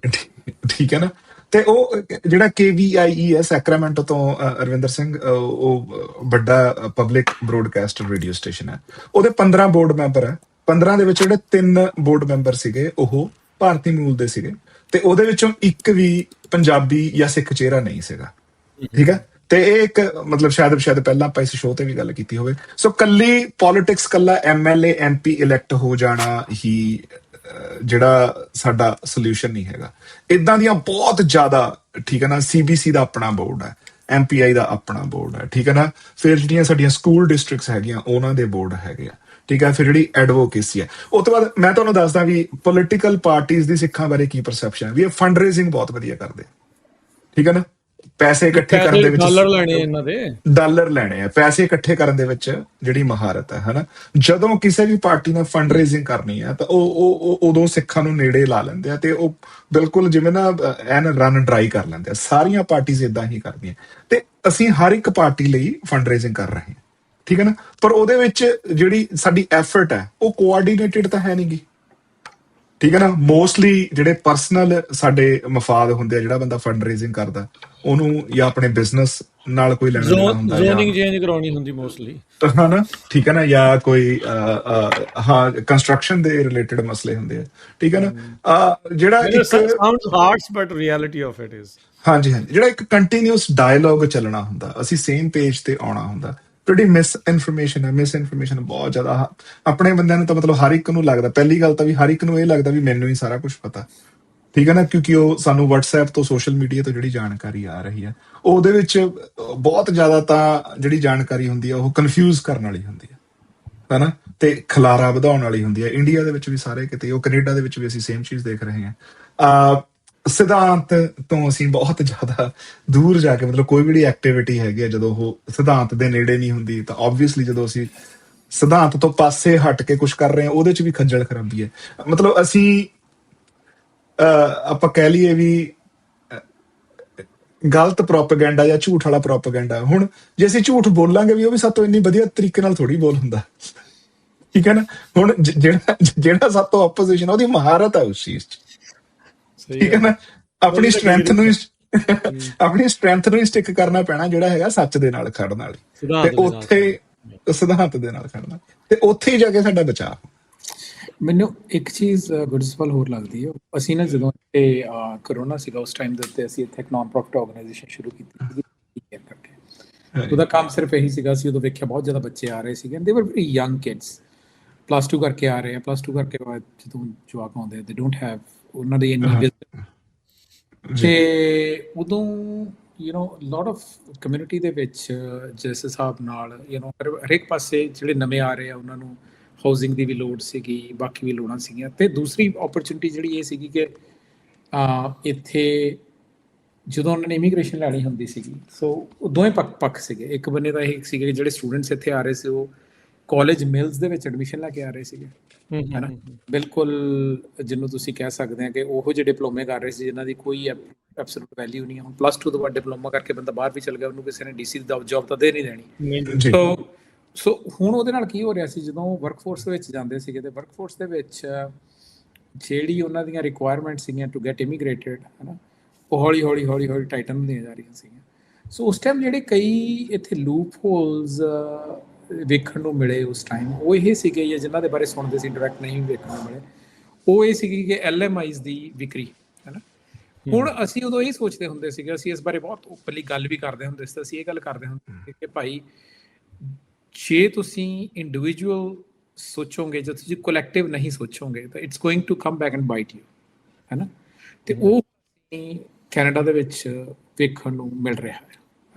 ਠੀਕ ਹੈ ਨਾ। ਤੇ ਉਹ ਜਿਹੜਾ KVIE ਹੈ ਸੈਕਰਾਮੈਂਟੋ ਤੋਂ, ਅਰਵਿੰਦਰ ਸਿੰਘ, ਉਹ ਵੱਡਾ ਪਬਲਿਕ ਬ੍ਰੋਡਕਾਸਟਰ ਰੇਡੀਓ ਸਟੇਸ਼ਨ ਹੈ। ਉਹਦੇ 15 ਬੋਰਡ ਮੈਂਬਰ ਹੈ। 15 ਦੇ ਵਿੱਚ ਜਿਹੜੇ 3 ਬੋਰਡ ਮੈਂਬਰ ਸੀਗੇ ਉਹ ਭਾਰਤੀ ਮੂਲ ਦੇ ਸੀਗੇ ਤੇ ਉਹਦੇ ਵਿੱਚੋਂ ਇੱਕ ਵੀ ਪੰਜਾਬੀ ਜਾਂ ਸਿੱਖ ਚਿਹਰਾ ਨਹੀਂ ਸੀਗਾ, ਠੀਕ ਹੈ। ਤੇ ਇਹ ਇੱਕ ਮਤਲਬ ਸ਼ਾਇਦ ਪਹਿਲਾਂ ਆਪਾਂ ਇਸ ਸ਼ੋਅ ਤੇ ਵੀ ਗੱਲ ਕੀਤੀ ਹੋਵੇ। ਸੋ ਕੱਲੀ ਪੋਲਿਟਿਕਸ, ਕੱਲਾ MLA MP ਇਲੈਕਟ ਹੋ ਜਾਣਾ ਹੀ ਜਿਹੜਾ ਸਾਡਾ ਸੋਲਿਊਸ਼ਨ ਨਹੀਂ ਹੈਗਾ। ਇਦਾਂ ਦੀਆਂ ਬਹੁਤ ਜ਼ਿਆਦਾ, ਠੀਕ ਹੈ ਨਾ। CBC ਦਾ ਆਪਣਾ ਬੋਰਡ ਹੈ, MPI ਦਾ ਆਪਣਾ ਬੋਰਡ ਹੈ, ਠੀਕ ਹੈ ਨਾ। ਫਿਰ ਜਿਹੜੀਆਂ ਸਾਡੀਆਂ ਸਕੂਲ ਡਿਸਟ੍ਰਿਕਟਸ ਹੈਗੀਆਂ ਉਹਨਾਂ ਦੇ ਬੋਰਡ ਹੈਗੇ ਆ, ਠੀਕ ਹੈ। ਫਿਰ ਜਿਹੜੀ ਐਡਵੋਕੇਸੀ ਹੈ, ਉਹ ਤੋਂ ਬਾਅਦ ਮੈਂ ਤੁਹਾਨੂੰ ਦੱਸਦਾ ਵੀ ਪੋਲੀਟੀਕਲ ਪਾਰਟੀਜ਼ ਦੀ ਸਿੱਖਾਂ ਬਾਰੇ ਕੀ ਪਰਸੈਪਸ਼ਨ ਹੈ, ਵੀ ਇਹ ਫੰਡ ਰੇਜ਼ਿੰਗ ਬਹੁਤ ਵਧੀਆ ਕਰਦੇ, ਠੀਕ ਹੈ ਨਾ। ਪੈਸੇ ਇਕੱਠੇ ਕਰਨ ਦੇ ਵਿੱਚ ਡਾਲਰ ਲੈਣੇ ਇਹਨਾਂ ਦੇ, ਡਾਲਰ ਲੈਣੇ ਆ, ਪੈਸੇ ਇਕੱਠੇ ਕਰਨ ਦੇ ਵਿੱਚ ਜਿਹੜੀ ਮਹਾਰਤ ਹੈ ਹਨਾ। ਜਦੋਂ ਕਿਸੇ ਵੀ ਪਾਰਟੀ ਨੇ ਫੰਡ ਰੇਜ਼ਿੰਗ ਕਰਨੀ ਹੈ ਤਾਂ ਉਹ ਉਦੋਂ ਸਿੱਖਾਂ ਨੂੰ ਨੇੜੇ ਲਾ ਲੈਂਦੇ ਆ ਤੇ ਉਹ ਬਿਲਕੁਲ ਜਿਵੇਂ ਨਾ ਐਨ ਰਨ ਡਰਾਈ ਕਰ ਲੈਂਦੇ ਆ। ਸਾਰੀਆਂ ਪਾਰਟੀਜ਼ ਇਦਾਂ ਹੀ ਕਰਦੀਆਂ ਤੇ ਅਸੀਂ ਹਰ ਇੱਕ ਪਾਰਟੀ ਲਈ ਫੰਡ ਰੇਜ਼ਿੰਗ ਕਰ ਰਹੇ ਹਾਂ, ਠੀਕ ਹੈ ਨਾ। ਪਰ ਉਹਦੇ ਵਿੱਚ ਜਿਹੜੀ ਸਾਡੀ ਐਫਰਟ ਹੈ ਉਹ ਕੋਆਰਡੀਨੇਟਿਡ ਤਾਂ ਹੈ ਨਹੀਂ ਗੀ, ਠੀਕ ਹੈ ਨਾ। ਮੋਸਟਲੀ ਜਿਹੜੇ ਪਰਸਨਲ ਸਾਡੇ ਮਫਾਦ ਹੁੰਦੇ ਆ, ਜਿਹੜਾ ਬੰਦਾ ਫੰਡ ਰੇਜ਼ਿੰਗ ਕਰਦਾ ਉਹਨੂੰ ਜਾਂ ਆਪਣੇ ਬਿਜ਼ਨਸ ਨਾਲ ਕੋਈ ਲੈਣਾ ਦੇਣਾ ਹੁੰਦਾ, ਜ਼ੋਨਿੰਗ ਚੇਂਜ ਕਰਾਉਣੀ ਹੁੰਦੀ ਮੋਸਟਲੀ, ਹਨਾ, ਠੀਕ ਹੈ ਨਾ, ਜਾਂ ਕੋਈ ਹਾਂ ਕੰਸਟਰਕਸ਼ਨ ਦੇ ਰਿਲੇਟਡ ਮਸਲੇ ਹੁੰਦੇ ਆ, ਠੀਕ ਹੈ ਨਾ। ਜਿਹੜਾ ਇੱਕ sounds harsh but reality of it is, ਹਾਂਜੀ ਹਾਂਜੀ, ਜਿਹੜਾ ਇੱਕ ਕੰਟੀਨਿਊਸ ਡਾਇਲੋਗ ਚੱਲਣਾ ਹੁੰਦਾ, ਅਸੀਂ ਸੇਮ ਪੇਜ ਤੇ ਆਉਣਾ ਹੁੰਦਾ। ਜਿਹੜੀ ਮਿਸ ਇਨਫੋਰਮੇਸ਼ਨ ਬਹੁਤ ਜ਼ਿਆਦਾ ਆਪਣੇ ਬੰਦਿਆਂ ਨੂੰ ਤਾਂ ਮਤਲਬ ਹਰ ਇੱਕ ਨੂੰ ਲੱਗਦਾ, ਪਹਿਲੀ ਗੱਲ ਤਾਂ ਵੀ ਹਰ ਇੱਕ ਨੂੰ ਇਹ ਲੱਗਦਾ ਵੀ ਮੈਨੂੰ ਹੀ ਸਾਰਾ ਕੁਝ ਪਤਾ, ਠੀਕ ਹੈ ਨਾ, ਕਿਉਂਕਿ ਉਹ ਸਾਨੂੰ WhatsApp ਤੋਂ ਸੋਸ਼ਲ ਮੀਡੀਆ ਤੋਂ ਜਿਹੜੀ ਜਾਣਕਾਰੀ ਆ ਰਹੀ ਹੈ ਉਹਦੇ ਵਿੱਚ ਬਹੁਤ ਜ਼ਿਆਦਾ ਤਾਂ ਜਿਹੜੀ ਜਾਣਕਾਰੀ ਹੁੰਦੀ ਹੈ ਉਹ ਕਨਫਿਊਜ਼ ਕਰਨ ਵਾਲੀ ਹੁੰਦੀ ਹੈ ਨਾ, ਤੇ ਖਲਾਰਾ ਵਧਾਉਣ ਵਾਲੀ ਹੁੰਦੀ ਹੈ। ਇੰਡੀਆ ਦੇ ਵਿੱਚ ਵੀ ਸਾਰੇ ਕਿਤੇ, ਉਹ ਕੈਨੇਡਾ ਦੇ ਵਿੱਚ ਵੀ ਅਸੀਂ ਸੇਮ ਚੀਜ਼ ਦੇਖ ਰਹੇ ਹਾਂ। ਸਿਧਾਂਤ ਤੋਂ ਅਸੀਂ ਬਹੁਤ ਜ਼ਿਆਦਾ ਦੂਰ ਜਾ ਕੇ, ਮਤਲਬ ਕੋਈ ਵੀ ਐਕਟੀਵਿਟੀ ਹੈਗੀ ਹੈ ਜਦੋਂ ਉਹ ਸਿਧਾਂਤ ਦੇ ਨੇੜੇ ਨਹੀਂ ਹੁੰਦੀ ਤਾਂ ਓਬਵੀਅਸਲੀ ਜਦੋਂ ਅਸੀਂ ਸਿਧਾਂਤ ਤੋਂ ਪਾਸੇ ਹਟ ਕੇ ਕੁਝ ਕਰ ਰਹੇ ਹਾਂ ਉਹਦੇ ਚ ਵੀ ਖੱਜਲ ਖਰਾਬੀ ਹੈ। ਮਤਲਬ ਅਸੀਂ ਆਪਾਂ ਕਹਿ ਲਈਏ ਵੀ ਗਲਤ ਪ੍ਰੋਪੇਗੈਂਡਾ ਜਾਂ ਝੂਠ ਵਾਲਾ ਪ੍ਰੋਪੇਗੈਂਡਾ। ਹੁਣ ਜੇ ਅਸੀਂ ਝੂਠ ਬੋਲਾਂਗੇ ਵੀ ਉਹ ਵੀ ਸਾਤੋਂ ਇੰਨੀ ਵਧੀਆ ਤਰੀਕੇ ਨਾਲ ਥੋੜੀ ਬੋਲ ਹੁੰਦਾ, ਠੀਕ ਹੈ ਨਾ। ਹੁਣ ਜਿਹੜਾ ਸਾਤੋਂ ਆਪੋਜੀਸ਼ਨ ਉਹਦੀ ਮਹਾਰਤ ਹੈ ਉਸ ਚੀਜ਼ ਚ, ਠੀਕ ਹੈ ਨਾ। ਆਪਣੀ ਸਟਰੈਂਥ ਨੂੰ ਹੀ ਸਟਿਕ ਕਰਨਾ ਪੈਣਾ, ਜਿਹੜਾ ਹੈਗਾ ਸੱਚ ਦੇ ਨਾਲ ਖੜਨ ਵਾਲੀ, ਤੇ ਉੱਥੇ ਸਿਧਾਂਤ ਦੇ ਨਾਲ ਖੜਨਾ, ਤੇ ਉੱਥੇ ਹੀ ਜਾ ਕੇ ਸਾਡਾ ਬਚਾਅ। ਮੈਨੂੰ ਇੱਕ ਚੀਜ਼ ਗੁਰਜਸਪਾਲ ਹੋਰ ਲੱਗਦੀ ਹੈ, ਅਸੀਂ ਨਾ ਜਦੋਂ ਇਹ ਕਰੋਨਾ ਸੀਗਾ ਉਸ ਟਾਈਮ ਦੇ ਉੱਤੇ ਅਸੀਂ ਇੱਥੇ ਇੱਕ ਨਾਨ ਪ੍ਰੋਫਿਟ ਆਰਗੇਨਾਈਜੇਸ਼ਨ ਸ਼ੁਰੂ ਕੀਤੀ ਸੀਗੀ ਕਰਕੇ। ਉਹਦਾ ਕੰਮ ਸਿਰਫ ਇਹੀ ਸੀਗਾ, ਅਸੀਂ ਉਦੋਂ ਵੇਖਿਆ ਬਹੁਤ ਜ਼ਿਆਦਾ ਬੱਚੇ ਆ ਰਹੇ ਸੀਗੇ, ਦੇ ਵਰ ਵੈਰੀ ਯੰਗ ਕਿਡਸ, +2 ਕਰਕੇ ਆ ਰਹੇ ਆ। +2 ਕਰਕੇ ਬਾਅਦ ਜਦੋਂ ਜਵਾਕ ਆਉਂਦੇ ਦੇ ਡੋਂਟ ਹੈਵ ਉਹਨਾਂ ਦੀ ਇੰਨੀ, ਤੇ ਉਦੋਂ ਲੋਟ ਆਫ ਕਮਿਊਨਿਟੀ ਦੇ ਵਿੱਚ ਜਿਸ ਹਿਸਾਬ ਨਾਲ ਹਰੇਕ ਪਾਸੇ ਜਿਹੜੇ ਨਵੇਂ ਆ ਰਹੇ ਆ ਉਹਨਾਂ ਨੂੰ ਹਾਊਸਿੰਗ ਦੀ ਵੀ ਲੋੜ ਸੀਗੀ, ਬਾਕੀ ਵੀ ਲੋੜਾਂ ਸੀਗੀਆਂ। ਤੇ ਦੂਸਰੀ ਓਪਰਚੁਨਿਟੀ ਜਿਹੜੀ ਇਹ ਸੀਗੀ ਕਿ ਇੱਥੇ ਜਦੋਂ ਉਹਨਾਂ ਨੇ ਇਮੀਗ੍ਰੇਸ਼ਨ ਲੈਣੀ ਹੁੰਦੀ ਸੀਗੀ, ਸੋ ਉਹ ਦੋਵੇਂ ਪੱਖ ਸੀਗੇ। ਇੱਕ ਬੰਨੇ ਤਾਂ ਇਹ ਸੀਗੇ ਜਿਹੜੇ ਸਟੂਡੈਂਟਸ ਇੱਥੇ ਆ ਰਹੇ ਸੀ ਉਹ ਕਾਲਜ ਮਿਲਸ ਦੇ ਵਿੱਚ ਐਡਮਿਸ਼ਨ ਲੈ ਕੇ ਆ ਰਹੇ ਸੀਗੇ, ਹੈ ਨਾ, ਬਿਲਕੁਲ ਜਿਹਨੂੰ ਤੁਸੀਂ ਕਹਿ ਸਕਦੇ ਆ ਕਿ ਉਹੋ ਜਿਹੇ ਡਿਪਲੋਮੇ ਕਰ ਰਹੇ ਸੀ ਜਿਨ੍ਹਾਂ ਦੀ ਕੋਈ ਐਬਸੋਲੂਟ ਵੈਲਿਊ ਨਹੀਂ ਹੈ। ਹੁਣ +2 ਤੋਂ ਬਾਅਦ ਡਿਪਲੋਮਾ ਕਰਕੇ ਬੰਦਾ ਬਾਹਰ ਵੀ ਚਲ ਗਿਆ, ਉਹਨੂੰ ਕਿਸੇ ਨੇ DC ਦੀ ਜੌਬ ਤਾਂ ਦੇ ਨਹੀਂ ਦੇਣੀ। ਸੋ ਹੁਣ ਉਹਦੇ ਨਾਲ ਕੀ ਹੋ ਰਿਹਾ ਸੀ, ਜਦੋਂ ਵਰਕਫੋਰਸ ਦੇ ਵਿੱਚ ਜਾਂਦੇ ਸੀਗੇ ਤੇ ਵਰਕਫੋਰਸ ਦੇ ਵਿੱਚ ਜਿਹੜੀ ਉਹਨਾਂ ਦੀਆਂ ਰਿਕੁਆਇਰਮੈਂਟ ਸੀਗੀਆਂ ਟੂ ਗੈਟ ਇਮੀਗ੍ਰੇਟਡ, ਹੈ ਨਾ, ਉਹ ਹੌਲੀ ਟਾਈਟਨ ਹੁੰਦੀਆਂ ਜਾ ਰਹੀਆਂ ਸੀਗੀਆਂ। ਸੋ ਉਸ ਟਾਈਮ ਜਿਹੜੇ ਕਈ ਇੱਥੇ ਲੂਪ ਹੋਲਸ ਵੇਖਣ ਨੂੰ ਮਿਲੇ ਉਸ ਟਾਈਮ, ਉਹ ਇਹ ਸੀਗੇ ਜਾਂ ਜਿਨ੍ਹਾਂ ਦੇ ਬਾਰੇ ਸੁਣਦੇ ਸੀ, ਡਾਇਰੈਕਟ ਨਹੀਂ ਵੇਖਣ ਨੂੰ ਮਿਲੇ, ਉਹ ਇਹ ਸੀਗੀ ਕਿ LMIs ਦੀ ਵਿਕਰੀ, ਹੈ ਨਾ। ਹੁਣ ਅਸੀਂ ਉਦੋਂ ਇਹ ਸੋਚਦੇ ਹੁੰਦੇ ਸੀਗੇ, ਅਸੀਂ ਇਸ ਬਾਰੇ ਬਹੁਤ ਓਪਨਲੀ ਗੱਲ ਵੀ ਕਰਦੇ ਹੁੰਦੇ ਸੀ, ਅਸੀਂ ਇਹ ਗੱਲ ਕਰਦੇ ਹੁੰਦੇ ਸੀ ਕਿ ਭਾਈ ਜੇ ਤੁਸੀਂ ਇੰਡੀਵਿਜੂਅਲ ਸੋਚੋਗੇ, ਜੇ ਤੁਸੀਂ ਕਲੈਕਟਿਵ ਨਹੀਂ ਸੋਚੋਗੇ ਤਾਂ it's going to come back and bite you, ਹੈ ਨਾ। ਤੇ ਉਹ ਕੈਨੇਡਾ ਦੇ ਵਿੱਚ ਵੇਖਣ ਨੂੰ ਮਿਲ ਰਿਹਾ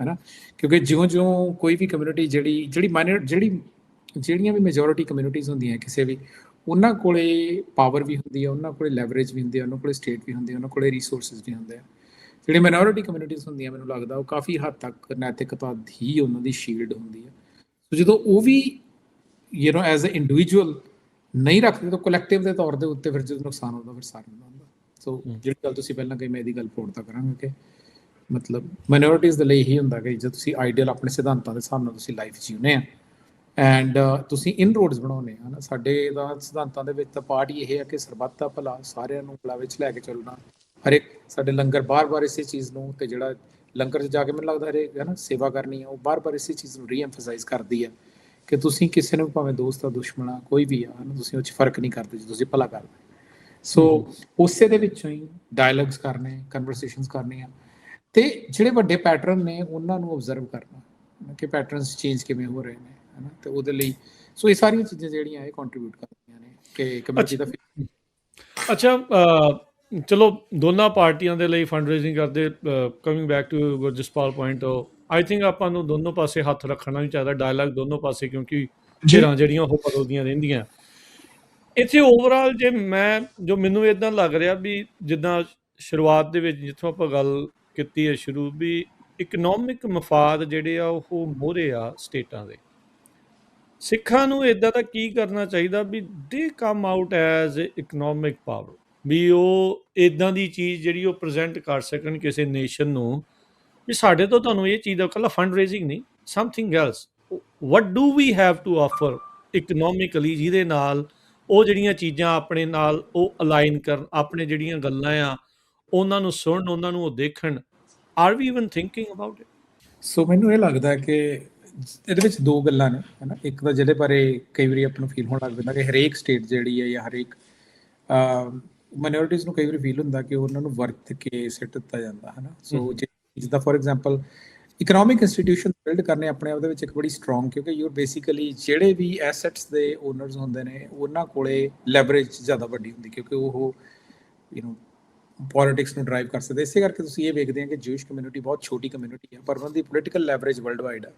ਹੈ ਨਾ, ਕਿਉਂਕਿ ਜਿਉਂ ਕੋਈ ਵੀ ਕਮਿਊਨਿਟੀ ਜਿਹੜੀਆਂ ਵੀ ਮੈਜੋਰਿਟੀ ਕਮਿਊਨਿਟੀਜ਼ ਹੁੰਦੀਆਂ ਕਿਸੇ ਵੀ, ਉਹਨਾਂ ਕੋਲੇ ਪਾਵਰ ਵੀ ਹੁੰਦੀ ਹੈ, ਉਹਨਾਂ ਕੋਲੇ ਲੈਵਰੇਜ ਵੀ ਹੁੰਦੀ ਹੈ, ਉਹਨਾਂ ਕੋਲੇ ਸਟੇਟ ਵੀ ਹੁੰਦੀ ਹੈ, ਉਹਨਾਂ ਕੋਲੇ ਰਿਸੋਰਸਿਸ ਵੀ ਹੁੰਦੇ ਆ। ਜਿਹੜੇ ਮਾਈਨੋਰਿਟੀ ਕਮਿਊਨਿਟੀਜ਼ ਹੁੰਦੀਆਂ, ਮੈਨੂੰ ਲੱਗਦਾ ਉਹ ਕਾਫੀ ਹੱਦ ਤੱਕ ਨੈਤਿਕਤਾ ਹੀ ਉਹਨਾਂ ਦੀ ਸ਼ੀਲਡ ਹੁੰਦੀ ਹੈ। ਜਦੋਂ ਉਹ ਵੀ ਐਜ਼ ਅ ਇੰਡੀਵਿਜੂਅਲ ਨਹੀਂ ਰੱਖਦੇ ਤਾਂ ਕਲੈਕਟਿਵ ਦੇ ਤੌਰ ਦੇ ਉੱਤੇ ਫਿਰ ਜਦੋਂ ਨੁਕਸਾਨ ਹੁੰਦਾ ਫਿਰ ਸਾਰਿਆਂ ਦਾ ਹੁੰਦਾ। ਸੋ ਜਿਹੜੀ ਗੱਲ ਤੁਸੀਂ ਪਹਿਲਾਂ ਕਹੀ, ਮੈਂ ਇਹਦੀ ਗੱਲ ਫੋੜਦਾ ਕਰਾਂਗਾ ਕਿ ਮਤਲਬ ਮਾਈਨੋਰਿਟੀਜ਼ ਦੇ ਲਈ ਇਹੀ ਹੁੰਦਾ ਕਿ ਜੇ ਤੁਸੀਂ ਆਈਡੀਅਲ ਆਪਣੇ ਸਿਧਾਂਤਾਂ ਦੇ ਹਿਸਾਬ ਨਾਲ ਤੁਸੀਂ ਲਾਈਫ ਜਿਉਣੇ ਆ ਐਂਡ ਤੁਸੀਂ ਇਨਰੋਡਸ ਬਣਾਉਣੇ ਆ ਨਾ। ਸਾਡੇ ਦਾ ਸਿਧਾਂਤਾਂ ਦੇ ਵਿੱਚ ਤਾਂ ਪਾਰਟ ਹੀ ਇਹ ਹੈ ਕਿ ਸਰਬੱਤ ਦਾ ਭਲਾ, ਸਾਰਿਆਂ ਨੂੰ ਭਲਾ ਵਿੱਚ ਲੈ ਕੇ ਚੱਲਣਾ। ਹਰੇਕ ਸਾਡੇ ਲੰਗਰ ਬਾਰ-ਬਾਰ ਇਸੇ ਚੀਜ਼ ਨੂੰ, ਤੇ ਜਿਹੜਾ ਲੰਗਰ 'ਚ ਜਾ ਕੇ ਮੈਨੂੰ ਲੱਗਦਾ ਹਰੇਕ ਹੈ ਨਾ ਸੇਵਾ ਕਰਨੀ ਆ, ਉਹ ਬਾਰ-ਬਾਰ ਇਸੇ ਚੀਜ਼ ਨੂੰ ਰੀਐਮਫਸਾਈਜ਼ ਕਰਦੀ ਆ ਕਿ ਤੁਸੀਂ ਕਿਸੇ ਨੂੰ ਭਾਵੇਂ ਦੋਸਤ ਆ, ਦੁਸ਼ਮਣ ਆ, ਕੋਈ ਵੀ ਆ, ਤੁਸੀਂ ਉਹ 'ਚ ਫਰਕ ਨਹੀਂ ਕਰਦੇ ਜੇ ਤੁਸੀਂ ਭਲਾ ਕਰਦੇ। ਸੋ ਉਸੇ ਦੇ ਵਿੱਚੋਂ ਹੀ ਡਾਇਲੌਗਸ ਕਰਨੇ, ਕਨਵਰਸੇਸ਼ਨਸ ਕਰਨੀਆਂ, ਤੇ ਜਿਹੜੇ ਵੱਡੇ ਪੈਟਰਨ ਨੇ ਉਹਨਾਂ ਨੂੰ ਓਬਜ਼ਰਵ ਕਰਨਾ ਕਿ ਪੈਟਰਨਸ ਚੇਂਜ ਕਿਵੇਂ ਹੋ ਰਹੇ ਨੇ, ਹੈ ਨਾ। ਤੇ ਉਹਦੇ ਲਈ ਸੋ ਇਹ ਸਾਰੀਆਂ ਚੀਜ਼ਾਂ ਜਿਹੜੀਆਂ ਇਹ ਕੰਟਰੀਬਿਊਟ ਕਰਦੀਆਂ ਨੇ ਕਿ ਕਮਿਊਨਿਟੀ ਦਾ। ਅੱਛਾ, ਚਲੋ ਦੋਨਾਂ ਪਾਰਟੀਆਂ ਦੇ ਲਈ ਫੰਡ ਰੇਜ਼ਿੰਗ ਕਰਦੇ, coming back to Gurjaspal point, I think ਆਪਾਂ ਨੂੰ ਦੋਨੋਂ ਪਾਸੇ ਹੱਥ ਰੱਖਣਾ ਵੀ ਚਾਹੀਦਾ, ਡਾਇਲਾਗ ਦੋਨੋਂ ਪਾਸੇ, ਕਿਉਂਕਿ ਜੀ ਧਿਰਾਂ ਜਿਹੜੀਆਂ ਉਹ ਬਦਲਦੀਆਂ ਰਹਿੰਦੀਆਂ ਇੱਥੇ। ਓਵਰਆਲ ਜੇ ਜੋ ਮੈਨੂੰ ਇੱਦਾਂ ਲੱਗ ਰਿਹਾ ਵੀ ਜਿੱਦਾਂ ਸ਼ੁਰੂਆਤ ਦੇ ਵਿੱਚ ਜਿੱਥੋਂ ਆਪਾਂ ਗੱਲ ਕੀਤੀ ਹੈ ਸ਼ੁਰੂ, ਵੀ ਇਕਨੋਮਿਕ ਮਫਾਦ ਜਿਹੜੇ ਆ ਉਹ ਮੋਹਰੇ ਆ ਸਟੇਟਾਂ ਦੇ। ਸਿੱਖਾਂ ਨੂੰ ਇੱਦਾਂ ਦਾ ਕੀ ਕਰਨਾ ਚਾਹੀਦਾ ਵੀ ਦੇ come out as economic power, ਵੀ ਉਹ ਇੱਦਾਂ ਦੀ ਚੀਜ਼ ਜਿਹੜੀ ਉਹ ਪ੍ਰੈਜ਼ੈਂਟ ਕਰ ਸਕਣ ਕਿਸੇ ਨੇਸ਼ਨ ਨੂੰ, ਵੀ ਸਾਡੇ ਤੋਂ ਤੁਹਾਨੂੰ ਇਹ ਚੀਜ਼ ਦਾ ਇਕੱਲਾ ਫੰਡ ਰੇਜ਼ਿੰਗ ਨਹੀਂ, something else, what do we have to offer economically, ਜਿਹਦੇ ਨਾਲ ਉਹ ਜਿਹੜੀਆਂ ਚੀਜ਼ਾਂ ਆਪਣੇ ਨਾਲ ਉਹ ਅਲਾਈਨ ਕਰਨ, ਆਪਣੇ ਜਿਹੜੀਆਂ ਗੱਲਾਂ ਆ ਉਹਨਾਂ ਨੂੰ ਸੁਣਨ, ਉਹਨਾਂ ਨੂੰ ਉਹ ਦੇਖਣ। Are we even thinking about it? So ਮੈਨੂੰ ਇਹ ਲੱਗਦਾ ਕਿ ਇਹਦੇ ਵਿੱਚ ਦੋ ਗੱਲਾਂ ਨੇ, ਹੈ ਨਾ। ਇੱਕ ਤਾਂ ਜਿਹਦੇ ਬਾਰੇ ਕਈ ਵਾਰੀ ਆਪਾਂ ਨੂੰ ਫੀਲ ਹੋਣ ਲੱਗ ਪੈਂਦਾ ਕਿ ਹਰੇਕ ਸਟੇਟ ਜਿਹੜੀ ਹੈ ਜਾਂ ਹਰੇਕ ਮਾਈਨੋਰਿਟੀਜ਼ ਨੂੰ ਕਈ ਵਾਰੀ ਫੀਲ ਹੁੰਦਾ ਕਿ ਉਹਨਾਂ ਨੂੰ ਵਰਤ ਕੇ ਸਿੱਟ ਦਿੱਤਾ ਜਾਂਦਾ, ਹੈ ਨਾ। ਸੋ ਜਿੱਦਾਂ for example economic institution build ਕਰਨੇ ਆਪਣੇ ਆਪ ਦੇ ਵਿੱਚ ਇੱਕ ਬੜੀ ਸਟਰੋਂਗ, ਕਿਉਂਕਿ ਯੂਰ ਬੇਸਿਕਲੀ ਜਿਹੜੇ ਵੀ ਐਸੈਟਸ ਦੇ ਓਨਰਸ ਹੁੰਦੇ ਨੇ ਉਹਨਾਂ ਕੋਲੇ ਲੈਵਰੇਜ ਜ਼ਿਆਦਾ ਵੱਡੀ ਹੁੰਦੀ, ਕਿਉਂਕਿ ਉਹ ਪੋਲਿਟਿਕਸ ਨੂੰ ਡਰਾਈਵ ਕਰ ਸਕਦੇ। ਇਸੇ ਕਰਕੇ ਤੁਸੀਂ ਇਹ ਵੇਖਦੇ ਆ ਕਿ ਜੂਇਸ਼ ਕਮਿਊਨਿਟੀ ਬਹੁਤ ਛੋਟੀ ਕਮਿਊਨਿਟੀ ਹੈ, ਪਰ ਉਹਨਾਂ ਦੀ ਪੋਲੀਟੀਕਲ ਲੈਵਰੇਜ ਵਰਲਡ ਵਾਈਡ ਆ।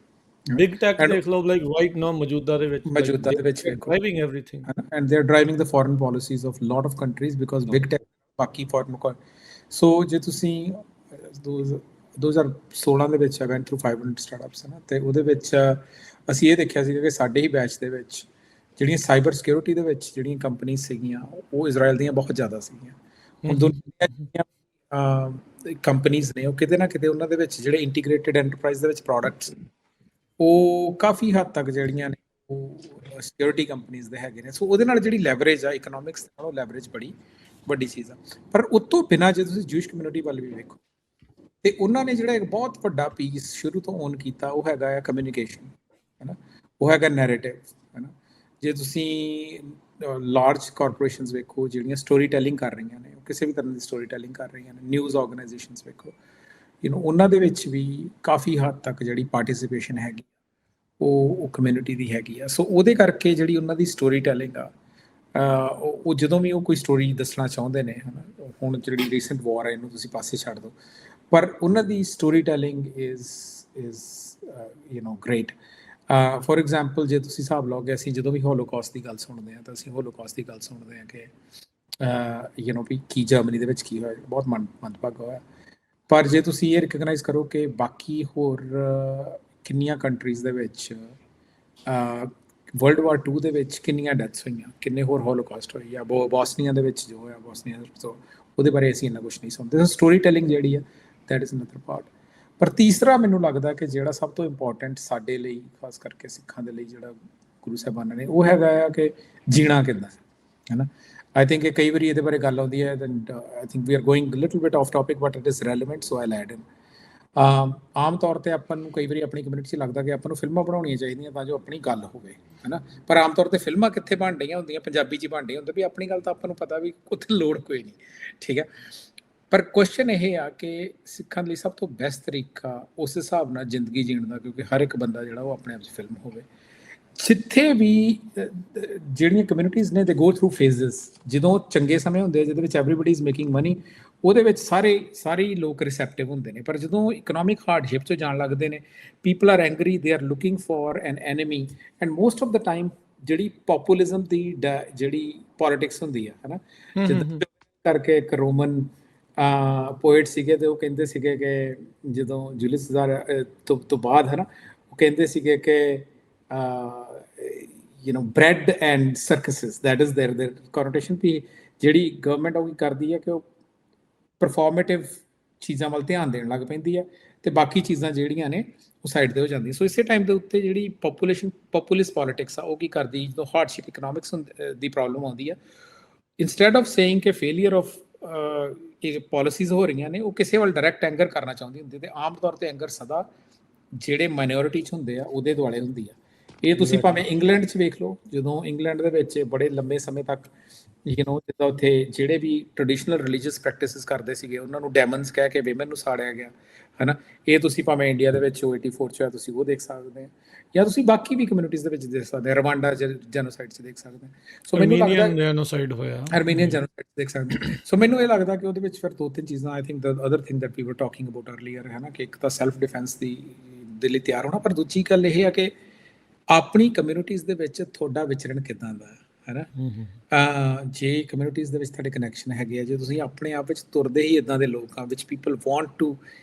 ਬਿਗ ਟੈਕ ਦੇਖ ਲਓ, ਲਾਈਕ ਰਾਈਟ ਨਾਓ ਮੌਜੂਦਾ ਦੇ ਵਿੱਚ driving everything, and they are driving the foreign policies of lot of countries because big tech ਬਾਕੀ ਫੋਰਨ। ਸੋ ਜੇ ਤੁਸੀਂ 2016 ਦੇ ਵਿੱਚ ਵੈਂਟ ਥਰੂ 500 ਸਟਾਰਟਅਪਸ, ਹੈ ਨਾ, ਤੇ ਉਹਦੇ ਵਿੱਚ ਅਸੀਂ ਇਹ ਦੇਖਿਆ ਸੀਗਾ ਕਿ ਸਾਡੇ ਹੀ ਬੈਚ ਦੇ ਵਿੱਚ ਜਿਹੜੀਆਂ ਸਾਈਬਰ ਸਿਕਿਉਰਿਟੀ ਦੇ ਵਿੱਚ ਜਿਹੜੀਆਂ ਕੰਪਨੀ ਸੀਗੀਆਂ ਉਹ ਇਜ਼ਰਾਈਲ ਦੀਆਂ ਬਹੁਤ ਜ਼ਿਆਦਾ ਸੀਗੀਆਂ। ਹੁਣ ਦੁਨੀਆ ਕੰਪਨੀਜ਼ ਨੇ ਉਹ ਕਿਤੇ ਨਾ ਕਿਤੇ ਉਹਨਾਂ ਦੇ ਵਿੱਚ ਜਿਹੜੇ ਇੰਟੀਗ੍ਰੇਟਿਡ ਐਂਟਰਪ੍ਰਾਈਜ਼ ਦੇ ਵਿੱਚ ਪ੍ਰੋਡਕਟਸ ਉਹ ਕਾਫੀ ਹੱਦ ਤੱਕ ਜਿਹੜੀਆਂ ਨੇ ਉਹ ਸਿਕਿਉਰਿਟੀ ਕੰਪਨੀਜ਼ ਦੇ ਹੈਗੇ ਨੇ। ਸੋ ਉਹਦੇ ਨਾਲ ਜਿਹੜੀ ਲੈਵਰੇਜ ਆ ਇਕਨੋਮਿਕਸ ਨਾਲ, ਉਹ ਲੈਵਰੇਜ ਬੜੀ ਵੱਡੀ ਚੀਜ਼ ਆ। ਪਰ ਉਸ ਤੋਂ ਬਿਨਾਂ ਜੇ ਤੁਸੀਂ ਜੂਇਸ਼ ਕਮਿਊਨਿਟੀ ਵੱਲ ਵੀ ਵੇਖੋ ਤੇ ਉਹਨਾਂ ਨੇ ਜਿਹੜਾ ਇੱਕ ਬਹੁਤ ਵੱਡਾ ਪੀਸ ਸ਼ੁਰੂ ਤੋਂ ਓਨ ਕੀਤਾ ਉਹ ਹੈਗਾ ਆ ਕਮਿਊਨੀਕੇਸ਼ਨ, ਹੈ ਨਾ, ਉਹ ਹੈਗਾ ਨੈਰੇਟਿਵ, ਹੈ ਨਾ। ਜੇ ਤੁਸੀਂ ਲਾਰਜ ਕਾਰਪੋਰੇਸ਼ਨਸ ਵੇਖੋ ਜਿਹੜੀਆਂ ਸਟੋਰੀ ਟੈਲਿੰਗ ਕਰ ਰਹੀਆਂ ਨੇ, ਉਹ ਕਿਸੇ ਵੀ ਤਰ੍ਹਾਂ ਦੀ ਸਟੋਰੀ ਟੈਲਿੰਗ ਕਰ ਰਹੀਆਂ ਨੇ, ਨਿਊਜ਼ ਆਰਗੇਨਾਈਜੇਸ਼ਨਸ ਵੇਖੋ, ਉਹਨਾਂ ਦੇ ਵਿੱਚ ਵੀ ਕਾਫੀ ਹੱਦ ਤੱਕ ਜਿਹੜੀ ਪਾਰਟੀਸਿਪੇਸ਼ਨ ਹੈਗੀ ਉਹ ਕਮਿਊਨਿਟੀ ਦੀ ਹੈਗੀ ਆ। ਸੋ ਉਹਦੇ ਕਰਕੇ ਜਿਹੜੀ ਉਹਨਾਂ ਦੀ ਸਟੋਰੀ ਟੈਲਿੰਗ ਆ, ਉਹ ਜਦੋਂ ਵੀ ਉਹ ਕੋਈ ਸਟੋਰੀ ਦੱਸਣਾ ਚਾਹੁੰਦੇ ਨੇ, ਹੈ ਨਾ, ਹੁਣ ਜਿਹੜੀ ਰੀਸੈਂਟ ਵਾਰ ਹੈ ਇਹਨੂੰ ਤੁਸੀਂ ਪਾਸੇ ਛੱਡ ਦਿਓ, ਪਰ ਉਹਨਾਂ ਦੀ story telling is great. For example ਜੇ ਤੁਸੀਂ ਹਿਸਾਬ ਲਾਓਗੇ, ਅਸੀਂ ਜਦੋਂ ਵੀ ਹੋਲੋਕਾਸਟ ਦੀ ਗੱਲ ਸੁਣਦੇ ਹਾਂ ਤਾਂ ਅਸੀਂ ਹੋਲੋਕਾਸਟ ਦੀ ਗੱਲ ਸੁਣਦੇ ਹਾਂ ਕਿ ਵੀ ਕੀ ਜਰਮਨੀ ਦੇ ਵਿੱਚ ਕੀ ਹੋਇਆ, ਬਹੁਤ ਮੰਦਭਾਗਾ ਹੋਇਆ। ਪਰ ਜੇ ਤੁਸੀਂ ਇਹ ਰਿਕਗਨਾਈਜ਼ ਕਰੋ ਕਿ ਬਾਕੀ ਹੋਰ ਕਿੰਨੀਆਂ ਕੰਟਰੀਜ਼ ਦੇ ਵਿੱਚ ਵਰਲਡ ਵਾਰ 2 ਦੇ ਵਿੱਚ ਕਿੰਨੀਆਂ ਡੈਥਸ ਹੋਈਆਂ, ਕਿੰਨੇ ਹੋਰ ਹੋਲੋਕਾਸਟ ਹੋਏ, ਜਾਂ ਬੋਸਨੀਆ ਦੇ ਵਿੱਚ ਜੋ ਹੋਇਆ, ਬੋਸਨੀਆ ਤੋਂ ਉਹਦੇ ਬਾਰੇ ਅਸੀਂ ਇੰਨਾ ਕੁਛ ਨਹੀਂ ਸੁਣਦੇ। ਸਟੋਰੀ ਟੈਲਿੰਗ ਜਿਹੜੀ ਆ ਦੈਟ ਇਜ਼ ਅਨਦਰ ਪਾਰਟ। ਪਰ ਤੀਸਰਾ ਮੈਨੂੰ ਲੱਗਦਾ ਕਿ ਜਿਹੜਾ ਸਭ ਤੋਂ ਇੰਪੋਰਟੈਂਟ ਸਾਡੇ ਲਈ, ਖਾਸ ਕਰਕੇ ਸਿੱਖਾਂ ਦੇ ਲਈ, ਜਿਹੜਾ ਗੁਰੂ ਸਾਹਿਬਾਨਾਂ ਨੇ, ਉਹ ਹੈਗਾ ਆ ਕਿ ਜੀਣਾ ਕਿੱਦਾਂ, ਹੈ ਨਾ। ਆਈ ਥਿੰਕ ਕਈ ਵਾਰੀ ਇਹਦੇ ਬਾਰੇ ਗੱਲ ਆਉਂਦੀ ਹੈ, and I think we are going little bit off topic but it is relevant, so I add in. ਆਮ ਤੌਰ 'ਤੇ ਆਪਾਂ ਨੂੰ ਕਈ ਵਾਰੀ ਆਪਣੀ ਕਮਿਊਨਿਟੀ 'ਚ ਲੱਗਦਾ ਕਿ ਆਪਾਂ ਨੂੰ ਫਿਲਮਾਂ ਬਣਾਉਣੀਆਂ ਚਾਹੀਦੀਆਂ ਤਾਂ ਜੋ ਆਪਣੀ ਗੱਲ ਹੋਵੇ, ਹੈ ਨਾ। ਪਰ ਆਮ ਤੌਰ 'ਤੇ ਫਿਲਮਾਂ ਕਿੱਥੇ ਬਣ ਰਹੀਆਂ ਹੁੰਦੀਆਂ, ਪੰਜਾਬੀ 'ਚ ਬਣ ਰਹੀਆਂ ਹੁੰਦੀਆਂ, ਵੀ ਆਪਣੀ ਗੱਲ ਤਾਂ ਆਪਾਂ ਨੂੰ ਪਤਾ ਵੀ ਉੱਥੇ ਲੋੜ ਕੋਈ ਨਹੀਂ, ਠੀਕ ਹੈ। ਪਰ ਕੁਐਸਚਨ ਇਹ ਆ ਕਿ ਸਿੱਖਾਂ ਲਈ ਸਭ ਤੋਂ ਬੈਸਟ ਤਰੀਕਾ ਉਸ ਹਿਸਾਬ ਨਾਲ ਜ਼ਿੰਦਗੀ ਜੀਣ ਦਾ, ਕਿਉਂਕਿ ਹਰ ਇੱਕ ਬੰਦਾ ਜਿਹੜਾ ਉਹ ਆਪਣੇ ਆਪ 'ਚ ਫਿਲਮ ਹੋਵੇ। ਜਿੱਥੇ ਵੀ ਜਿਹੜੀਆਂ ਕਮਿਊਨਿਟੀਜ਼ ਨੇ ਦੇ ਗੋ ਥਰੂ ਫੇਜ਼ਸ, ਜਦੋਂ ਚੰਗੇ ਸਮੇਂ ਹੁੰਦੇ ਜਿਹਦੇ ਵਿੱਚ ਐਵਰੀਬਡੀ ਇਜ਼ ਮੇਕਿੰਗ ਮਨੀ, ਉਹਦੇ ਵਿੱਚ ਸਾਰੇ ਹੀ ਲੋਕ ਰਿਸੈਪਟਿਵ ਹੁੰਦੇ ਨੇ। ਪਰ ਜਦੋਂ ਇਕਨੋਮਿਕ ਹਾਰਡਸ਼ਿਪ 'ਚ ਜਾਣ ਲੱਗਦੇ ਨੇ, people are angry, they are looking for N enemy, and most of the time ਜਿਹੜੀ ਪੋਪੂਲਿਜ਼ਮ ਦੀ ਜਿਹੜੀ ਪੋਲਿਟਿਕਸ ਹੁੰਦੀ ਹੈ ਨਾ, ਜਿੱਦਾਂ ਕਰਕੇ ਇੱਕ ਰੋਮਨ ਪੋਇਟ ਸੀਗੇ ਤੇ ਉਹ ਕਹਿੰਦੇ ਸੀਗੇ ਕਿ ਜਦੋਂ ਜੂਲੀਅਸ ਸੀਜ਼ਰ ਤੋਂ ਬਾਅਦ, ਹੈ ਨਾ, ਉਹ ਕਹਿੰਦੇ ਸੀਗੇ ਕਿ ਬ੍ਰੈਡ ਐਂਡ ਸਰਕਸਿਸ, ਦੈਟ ਇਜ਼ ਦੇयर ਕੋਨੋਟੇਸ਼ਨ ਵੀ ਜਿਹੜੀ ਗਵਰਨਮੈਂਟ ਉਹ ਕੀ ਕਰਦੀ ਹੈ ਕਿ ਉਹ ਪਰਫੋਰਮੇਟਿਵ ਚੀਜ਼ਾਂ ਵੱਲ ਧਿਆਨ ਦੇਣ ਲੱਗ ਪੈਂਦੀ ਹੈ ਤੇ ਬਾਕੀ ਚੀਜ਼ਾਂ ਜਿਹੜੀਆਂ ਨੇ ਉਹ ਸਾਈਡ 'ਤੇ ਹੋ ਜਾਂਦੀਆਂ। ਸੋ ਇਸੇ ਟਾਈਮ ਦੇ ਉੱਤੇ ਜਿਹੜੀ ਪੋਪੂਲਿਸਟ ਪੋਲਿਟਿਕਸ ਆ ਉਹ ਕੀ ਕਰਦੀ, ਜਦੋਂ ਹਾਰਡਸ਼ਿਪ ਇਕਨੋਮਿਕਸ ਦੀ ਪ੍ਰੋਬਲਮ ਆਉਂਦੀ ਆ, ਇੰਸਟੈਡ ਆਫ ਸੇਇੰਗ ਕਿ ਫੇਲੀਅਰ ਆਫ ਇਹ ਪਾਲਿਸੀਜ਼ ਹੋ ਰਹੀਆਂ ਨੇ, ਉਹ ਕਿਸੇ ਵੱਲ ਡਾਇਰੈਕਟ ਐਂਗਰ ਕਰਨਾ ਚਾਹੁੰਦੀ ਹੁੰਦੀ, ਤੇ ਆਮ ਤੌਰ 'ਤੇ ਐਂਗਰ ਸਦਾ ਜਿਹੜੇ ਮਾਈਨੋਰਿਟੀ 'ਚ ਹੁੰਦੇ ਆ ਉਹਦੇ ਦੁਆਲੇ ਹੁੰਦੀ ਆ। ਇਹ ਤੁਸੀਂ ਭਾਵੇਂ ਇੰਗਲੈਂਡ 'ਚ ਵੇਖ ਲਓ, ਜਦੋਂ ਇੰਗਲੈਂਡ ਦੇ ਵਿੱਚ ਬੜੇ ਲੰਬੇ ਸਮੇਂ ਤੱਕ ਜਿੱਦਾਂ ਉੱਥੇ ਜਿਹੜੇ ਵੀ ਟ੍ਰੈਡੀਸ਼ਨਲ ਰਿਲੀਜੀਅਸ ਪ੍ਰੈਕਟਿਸਿਸ ਕਰਦੇ ਸੀਗੇ ਉਹਨਾਂ ਨੂੰ ਡੈਮਨਸ ਕਹਿ ਕੇ ਵਿਮਨ ਨੂੰ ਸਾੜਿਆ ਗਿਆ, ਹੈ ਨਾ। ਇਹ ਤੁਸੀਂ ਭਾਵੇਂ ਇੰਡੀਆ ਦੇ ਵਿੱਚ 84 'ਚ ਤੁਸੀਂ ਉਹ ਦੇਖ ਸਕਦੇ ਹੋ, ਜਾਂ ਤੁਸੀਂ ਬਾਕੀ ਵੀ ਕਮਿਊਨਿਟੀਜ਼ ਦੇ ਵਿੱਚ ਦੇਖ ਸਕਦੇ ਹੋ, ਰਵਾਂਡਾ ਜੈਨੋਸਾਈਡ 'ਚ ਦੇਖ ਸਕਦੇ ਹੋ। ਸੋ ਮੈਨੂੰ ਲੱਗਦਾ ਜੈਨੋਸਾਈਡ ਹੋਇਆ, ਅਰਮੀਨੀਅਨ ਜੈਨੋਸਾਈਡ ਦੇਖ ਸਕਦੇ ਹੋ। ਸੋ ਮੈਨੂੰ ਇਹ ਲੱਗਦਾ ਕਿ ਉਹਦੇ ਵਿੱਚ ਫਿਰ 2-3 ਚੀਜ਼ਾਂ, I think the other thing that we were talking about earlier, ਹੈ ਨਾ, ਕਿ ਇੱਕ ਤਾਂ ਸੈਲਫ ਡਿਫੈਂਸ ਦੀ ਦੇ ਲਈ ਤਿਆਰ ਹੋਣਾ। ਪਰ ਦੂਜੀ ਗੱਲ ਇਹ ਆ ਕਿ ਆਪਣੀ ਕਮਿਊਨਿਟੀਜ਼ ਦੇ ਵਿੱਚ ਤੁਹਾਡਾ ਵਿਚਰਨ ਕਿੱਦਾਂ ਦਾ ਹੈ ਨਾ। ਜੇ ਕਮਿਊਨਿਟੀਜ਼ ਦੇ ਵਿੱਚ ਤੁਹਾਡੇ ਕਨੈਕਸ਼ਨ ਹੈਗੇ ਆ, ਜੇ ਤੁਸੀਂ ਆਪਣੇ ਆਪ ਵਿੱਚ ਤੁਰਦੇ ਹੀ ਇੱਦਾਂ ਦੇ ਲੋਕ ਆ which people want to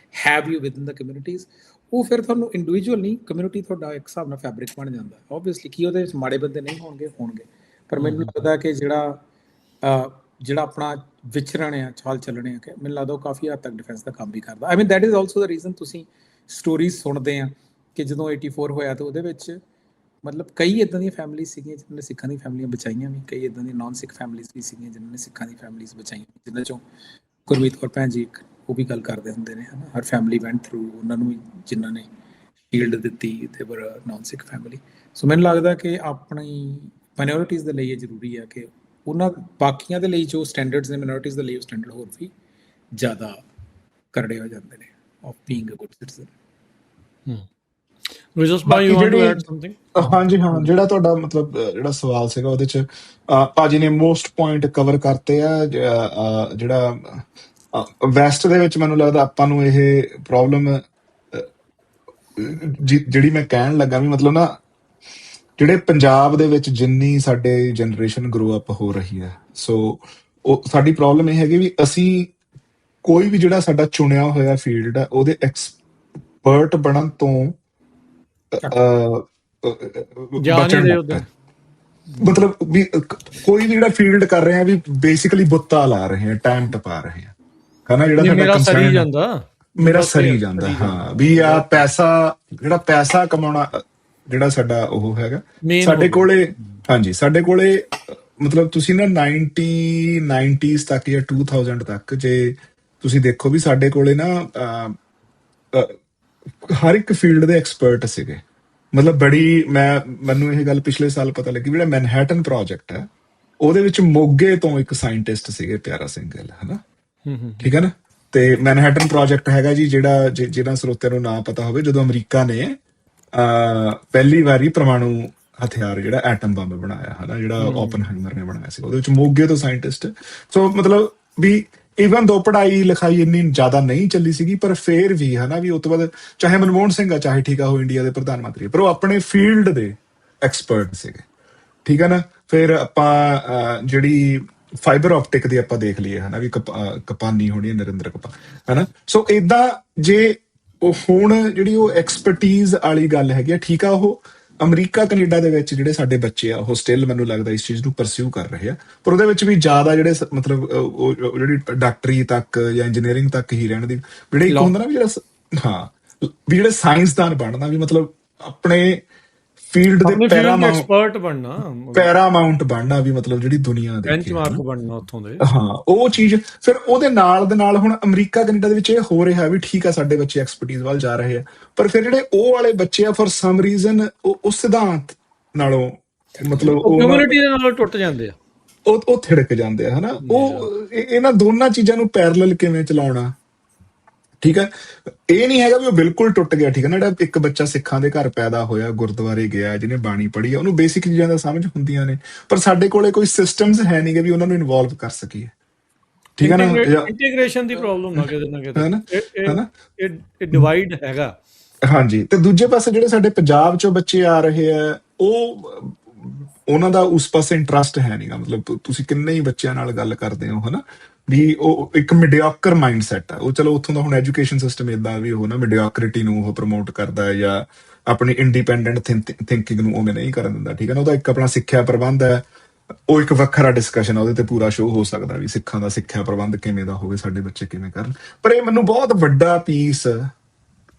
have you within the communities, ਉਹ ਫਿਰ ਤੁਹਾਨੂੰ ਇੰਡੀਵਿਜੂਅਲ ਨਹੀਂ, ਕਮਿਊਨਿਟੀ ਤੁਹਾਡਾ ਇੱਕ ਹਿਸਾਬ ਨਾਲ ਫੈਬਰਿਕ ਬਣ ਜਾਂਦਾ। ਓਬਵੀਅਸਲੀ ਕੀ ਉਹਦੇ ਵਿੱਚ ਮਾੜੇ ਬੰਦੇ ਨਹੀਂ ਹੋਣਗੇ, ਪਰ ਮੈਨੂੰ ਲੱਗਦਾ ਕਿ ਜਿਹੜਾ ਆਪਣਾ ਵਿਚਰਨ ਆ, ਚਾਲ ਚੱਲਣੇ ਆ, ਕਿ ਮੈਨੂੰ ਲੱਗਦਾ ਉਹ ਕਾਫੀ ਹੱਦ ਤੱਕ ਡਿਫੈਂਸ ਦਾ ਕੰਮ ਵੀ ਕਰਦਾ। I mean that is also the reason ਤੁਸੀਂ ਸਟੋਰੀਜ਼ ਸੁਣਦੇ ਆ ਕਿ ਜਦੋਂ 84 ਹੋਇਆ ਤਾਂ ਉਹਦੇ ਵਿੱਚ ਮਤਲਬ ਕਈ ਇੱਦਾਂ ਦੀਆਂ ਫੈਮਿਲੀਜ਼ ਸੀਗੀਆਂ ਜਿਨ੍ਹਾਂ ਨੇ ਸਿੱਖਾਂ ਦੀਆਂ ਫੈਮਲੀਆਂ ਬਚਾਈਆਂ ਵੀ, ਕਈ ਇੱਦਾਂ ਦੀਆਂ ਨੌਨ ਸਿੱਖ ਫੈਮਲੀਜ਼ ਵੀ ਸੀਗੀਆਂ ਜਿਨ੍ਹਾਂ ਨੇ ਸਿੱਖਾਂ ਦੀ ਫੈਮਲੀਜ਼ ਬਚਾਈਆਂ, ਜਿਨ੍ਹਾਂ 'ਚੋਂ ਗੁਰਮੀਤ ਕੌਰ ਭੈਣ ਜੀ ਉਹ ਵੀ ਗੱਲ ਕਰਦੇ ਹੁੰਦੇ ਨੇ, ਹੈ ਨਾ। ਹਰ ਫੈਮਿਲੀ ਵੈਂਟ ਥਰੂ, ਉਹਨਾਂ ਨੂੰ ਵੀ ਜਿਨ੍ਹਾਂ ਨੇ ਸ਼ੀਲਡ ਦਿੱਤੀ ਤੇ ਵਰ ਨੌਨ ਸਿੱਖ ਫੈਮਿਲੀ। ਸੋ ਮੈਨੂੰ ਲੱਗਦਾ ਕਿ ਆਪਣੀ ਮਾਈਨੋਰਿਟੀਜ਼ ਦੇ ਲਈ ਇਹ ਜ਼ਰੂਰੀ ਹੈ ਕਿ ਉਹਨਾਂ ਬਾਕੀਆਂ ਦੇ ਲਈ ਜੋ ਸਟੈਂਡਰਡਸ ਨੇ, ਮਾਈਨੋਰਿਟੀਜ਼ ਦੇ ਲਈ ਉਹ ਸਟੈਂਡਰਡ ਹੋਰ ਵੀ ਜ਼ਿਆਦਾ ਕਰੜੇ ਹੋ ਜਾਂਦੇ ਨੇ of being a good citizen. ਹਾਂਜੀ ਹਾਂ, ਜਿਹੜਾ ਤੁਹਾਡਾ ਮਤਲਬ ਜਿਹੜਾ ਸਵਾਲ ਸੀਗਾ ਉਹਦੇ ਚ ਭਾਜੀ ਨੇ ਮੋਸਟ ਪੁਆਇੰਟ ਕਵਰ ਕਰਤੇ ਆ। ਜਿਹੜਾ ਵੈਸਟ ਦੇ ਵਿੱਚ ਮੈਨੂੰ ਲੱਗਦਾ ਆਪਾਂ ਨੂੰ ਇਹ ਪ੍ਰੋਬਲਮ ਜਿਹੜੀ ਮੈਂ ਕਹਿਣ ਲੱਗਾ ਵੀ ਮਤਲਬ ਨਾ, ਜਿਹੜੇ ਪੰਜਾਬ ਦੇ ਵਿੱਚ ਜਿੰਨੀ ਸਾਡੇ ਜਨਰੇਸ਼ਨ ਗਰੋ ਅਪ ਹੋ ਰਹੀ ਹੈ, ਸੋ ਉਹ ਸਾਡੀ ਪ੍ਰੋਬਲਮ ਇਹ ਹੈਗੀ ਵੀ ਅਸੀਂ ਕੋਈ ਵੀ ਜਿਹੜਾ ਸਾਡਾ ਚੁਣਿਆ ਹੋਇਆ ਫੀਲਡ ਹੈ ਉਹਦੇ ਐਕਸਪਰਟ ਬਣਨ ਤੋਂ ਮਤਲਬ ਵੀ ਕੋਈ ਵੀ ਜਿਹੜਾ ਫੀਲਡ ਕਰ ਰਹੇ ਆ ਵੀ ਬੇਸਿਕਲੀ ਬੁੱਤਾ ਲਾ ਰਹੇ ਆ, ਟਾਈਮ ਟਪਾ ਰਹੇ ਆ, ਹਨਾ। ਜਿਹੜਾ ਮੇਰਾ ਸਰੀ ਜਾਂਦਾ ਹਾਂ ਵੀ ਆ ਪੈਸਾ, ਜਿਹੜਾ ਪੈਸਾ ਕਮਾਉਣਾ ਜਿਹੜਾ ਸਾਡਾ ਉਹ ਹੈਗਾ ਸਾਡੇ ਕੋਲੇ। ਹਾਂਜੀ, ਸਾਡੇ ਕੋਲੇ ਮਤਲਬ ਤੁਸੀਂ ਨਾ 90s ਤੱਕ ਜਾਂ 2000 ਤੱਕ ਜੇ ਤੁਸੀਂ ਦੇਖੋ ਵੀ ਸਾਡੇ ਕੋਲੇ ਨਾ ਹਰ ਇੱਕ ਫੀਲਡ ਦੇ ਐਕਸਪਰਟ ਸੀਗੇ। ਮਤਲਬ ਮੈਨੂੰ ਇਹ ਗੱਲ ਪਿਛਲੇ ਸਾਲ ਪਤਾ ਲੱਗੀ, ਜਿਹੜਾ ਮੈਨਹੈਟਨ ਪ੍ਰੋਜੈਕਟ ਹੈ ਉਹਦੇ ਵਿੱਚ ਮੋਗੇ ਤੋਂ ਇੱਕ ਸਾਇੰਟਿਸਟ ਸੀਗੇ, ਪਿਆਰਾ ਸਿੰਘ ਗਿੱਲ, ਹਨਾ। ਠੀਕ ਹੈ ਨਾ। ਤੇ ਮੈਨਹੈਟਨ ਪ੍ਰੋਜੈਕਟ ਹੈਗਾ ਜੀ, ਜਿਹੜਾ ਜਿਹਨਾਂ ਸਰੋਤਿਆਂ ਨੂੰ ਨਾ ਪਤਾ ਹੋਵੇ, ਜਦੋਂ ਅਮਰੀਕਾ ਨੇ ਪਹਿਲੀ ਵਾਰੀ ਪਰਮਾਣੂ ਹਥਿਆਰ ਜਿਹੜਾ ਐਟਮ ਬੰਬ ਬਣਾਇਆ, ਹਨਾ, ਜਿਹੜਾ ਓਪਨਹਾਈਮਰ ਨੇ ਬਣਾਇਆ ਸੀ, ਉਹਦੇ ਵਿੱਚ ਮੋਗੇ ਤੋਂ ਸਾਇੰਟਿਸਟ। ਸੋ ਮਤਲਬ ਵੀ ਈਵਨ ਦੋ ਪੜ੍ਹਾਈ ਲਿਖਾਈ ਇੰਨੀ ਜ਼ਿਆਦਾ ਨਹੀਂ ਚੱਲੀ ਸੀਗੀ, ਪਰ ਫੇਰ ਵੀ ਹਨਾ ਵੀ ਉਸ ਤੋਂ ਬਾਅਦ ਚਾਹੇ ਮਨਮੋਹਨ ਸਿੰਘ ਆ, ਚਾਹੇ ਠੀਕ ਆ ਉਹ ਇੰਡੀਆ ਦੇ ਪ੍ਰਧਾਨ ਮੰਤਰੀ, ਪਰ ਉਹ ਆਪਣੇ ਫੀਲਡ ਦੇ ਐਕਸਪਰਟ ਸੀਗੇ। ਠੀਕ ਹੈ ਨਾ। ਫਿਰ ਆਪਾਂ ਜਿਹੜੀ ਫਾਈਬਰ ਆਪਟਿਕ ਦੀ ਆਪਾਂ ਦੇਖ ਲਈਏ, ਹਨਾ, ਵੀ ਕਪਾਨੀ ਹੋਣੀ, ਨਰਿੰਦਰ ਕਪਾਨ, ਹਨਾ। ਸੋ ਏਦਾਂ ਜੇ ਉਹ ਹੁਣ ਜਿਹੜੀ ਉਹ ਐਕਸਪਰਟੀਜ਼ ਵਾਲੀ ਗੱਲ ਹੈਗੀ ਆ, ਠੀਕ ਆ, ਉਹ ਅਮਰੀਕਾ ਕੈਨੇਡਾ ਦੇ ਵਿੱਚ ਜਿਹੜੇ ਸਾਡੇ ਬੱਚੇ ਆ ਉਹ ਸਟਿਲ ਮੈਨੂੰ ਲੱਗਦਾ ਇਸ ਚੀਜ਼ ਨੂੰ ਪਰਸਿਊ ਕਰ ਰਹੇ ਆ, ਪਰ ਉਹਦੇ ਵਿੱਚ ਵੀ ਜ਼ਿਆਦਾ ਜਿਹੜੇ ਮਤਲਬ ਜਿਹੜੀ ਡਾਕਟਰੀ ਤੱਕ ਜਾਂ ਇੰਜੀਨੀਅਰਿੰਗ ਤੱਕ ਹੀ ਰਹਿਣ ਦੀ, ਜਿਹੜੇ ਇੱਕ ਹੁੰਦਾ ਨਾ ਵੀ ਜਿਹੜਾ ਹਾਂ ਵੀ ਜਿਹੜੇ ਸਾਇੰਸਦਾਨ ਬਣਨਾ, ਵੀ ਮਤਲਬ ਆਪਣੇ ਫੀਲਡ ਦੇ ਪੈਰਾਮਾਊਂਟ ਬਣਨਾ, ਵੀ ਮਤਲਬ ਜਿਹੜੀ ਦੁਨੀਆ ਦੇ ਬੈਂਚਮਾਰਕ ਬਣਨਾ ਉੱਥੋਂ ਦੇ, ਹਾਂ ਉਹ ਚੀਜ਼। ਫਿਰ ਉਹਦੇ ਨਾਲ ਦੇ ਨਾਲ ਹੁਣ ਅਮਰੀਕਾ ਕੈਨੇਡਾ ਦੇ ਵਿੱਚ ਇਹ ਹੋ ਰਿਹਾ ਵੀ ਠੀਕ ਆ, ਸਾਡੇ ਬੱਚੇ ਐਕਸਪਰਟੀਜ਼ ਵੱਲ ਜਾ ਰਹੇ ਆ, ਪਰ ਫਿਰ ਜਿਹੜੇ ਉਹ ਵਾਲੇ ਬੱਚੇ ਆ ਫॉर ਸਮ ਰੀਜ਼ਨ ਉਹ ਸਿਧਾਂਤ ਨਾਲੋਂ ਮਤਲਬ ਉਹ ਕਮਿਊਨਿਟੀ ਦੇ ਨਾਲ ਟੁੱਟ ਜਾਂਦੇ ਆ, ਉਹ ਥਿੜਕ ਜਾਂਦੇ ਆ, ਹਨਾ। ਉਹ ਇਹਨਾਂ ਦੋਨਾਂ ਚੀਜ਼ਾਂ ਨੂੰ ਪੈਰਲਲ ਕਿਵੇਂ ਚਲਾਉਣਾ, ਠੀਕ ਹੈ। ਇਹ ਨਹੀਂ ਹੈਗਾ ਵੀ ਉਹ ਬਿਲਕੁਲ ਟੁੱਟ ਗਿਆ, ਠੀਕ ਹੈ ਨਾ। ਜਿਹੜਾ ਇੱਕ ਬੱਚਾ ਸਿੱਖਾਂ ਦੇ ਘਰ ਪੈਦਾ ਹੋਇਆ, ਗੁਰਦੁਆਰੇ ਗਿਆ, ਜਿਹਨੇ ਬਾਣੀ ਪੜ੍ਹੀ ਆ, ਉਹਨੂੰ ਬੇਸਿਕ ਚੀਜ਼ਾਂ ਦਾ ਸਮਝ ਹੁੰਦੀਆਂ ਨੇ, ਪਰ ਸਾਡੇ ਕੋਲੇ ਕੋਈ ਸਿਸਟਮਸ ਹੈ ਨਹੀਂ ਗੇ ਵੀ ਉਹਨਾਂ ਨੂੰ ਇਨਵੋਲਵ ਕਰ ਸਕੀਏ, ਠੀਕ ਹੈ ਨਾ। ਇੰਟੀਗ੍ਰੇਸ਼ਨ ਦੀ ਪ੍ਰੋਬਲਮ ਨਾ ਕਿਤੇ ਨਾ ਕਿਤੇ ਇਹ ਡਿਵਾਈਡ ਹੈਗਾ। ਹਾਂਜੀ, ਤੇ ਦੂਜੇ ਪਾਸੇ ਜਿਹੜੇ ਸਾਡੇ ਪੰਜਾਬ ਚੋਂ ਬੱਚੇ ਆ ਰਹੇ ਆ, ਉਹਨਾਂ ਦਾ ਉਸ ਪਾਸੇ ਇੰਟਰਸਟ ਹੈ ਨਹੀਂਗਾ। ਮਤਲਬ ਤੁਸੀਂ ਕਿੰਨੇ ਹੀ ਬੱਚਿਆਂ ਨਾਲ ਗੱਲ ਕਰਦੇ ਹੋ, ਹਨਾ, ਵੀ ਉਹ ਇੱਕ ਮਿਡਿਓਕਰ ਮਾਈਂਡ ਸੈਟ ਆ ਉਹ। ਚਲੋ ਉੱਥੋਂ ਦਾ ਹੁਣ ਐਜੂਕੇਸ਼ਨ ਸਿਸਟਮ ਏਦਾਂ ਵੀ ਉਹ ਨਾ ਮਿਡਿਓਕਰਿਟੀ ਨੂੰ ਉਹ ਪ੍ਰਮੋਟ ਕਰਦਾ ਹੈ ਜਾਂ ਆਪਣੀ ਇੰਡੀਪੈਂਡੈਂਟ ਥਿੰਕਿੰਗ ਨੂੰ ਉਵੇਂ ਨਹੀਂ ਕਰਨ ਦਿੰਦਾ, ਠੀਕ ਹੈ ਨਾ। ਉਹਦਾ ਇੱਕ ਆਪਣਾ ਸਿੱਖਿਆ ਪ੍ਰਬੰਧ ਹੈ, ਉਹ ਇੱਕ ਵੱਖਰਾ ਡਿਸਕਸ਼ਨ ਆ, ਉਹਦੇ ਤੇ ਪੂਰਾ ਸ਼ੋਅ ਹੋ ਸਕਦਾ ਵੀ ਸਿੱਖਾਂ ਦਾ ਸਿੱਖਿਆ ਪ੍ਰਬੰਧ ਕਿਵੇਂ ਦਾ ਹੋਵੇ, ਸਾਡੇ ਬੱਚੇ ਕਿਵੇਂ ਕਰਨ। ਪਰ ਇਹ ਮੈਨੂੰ ਬਹੁਤ ਵੱਡਾ ਪੀਸ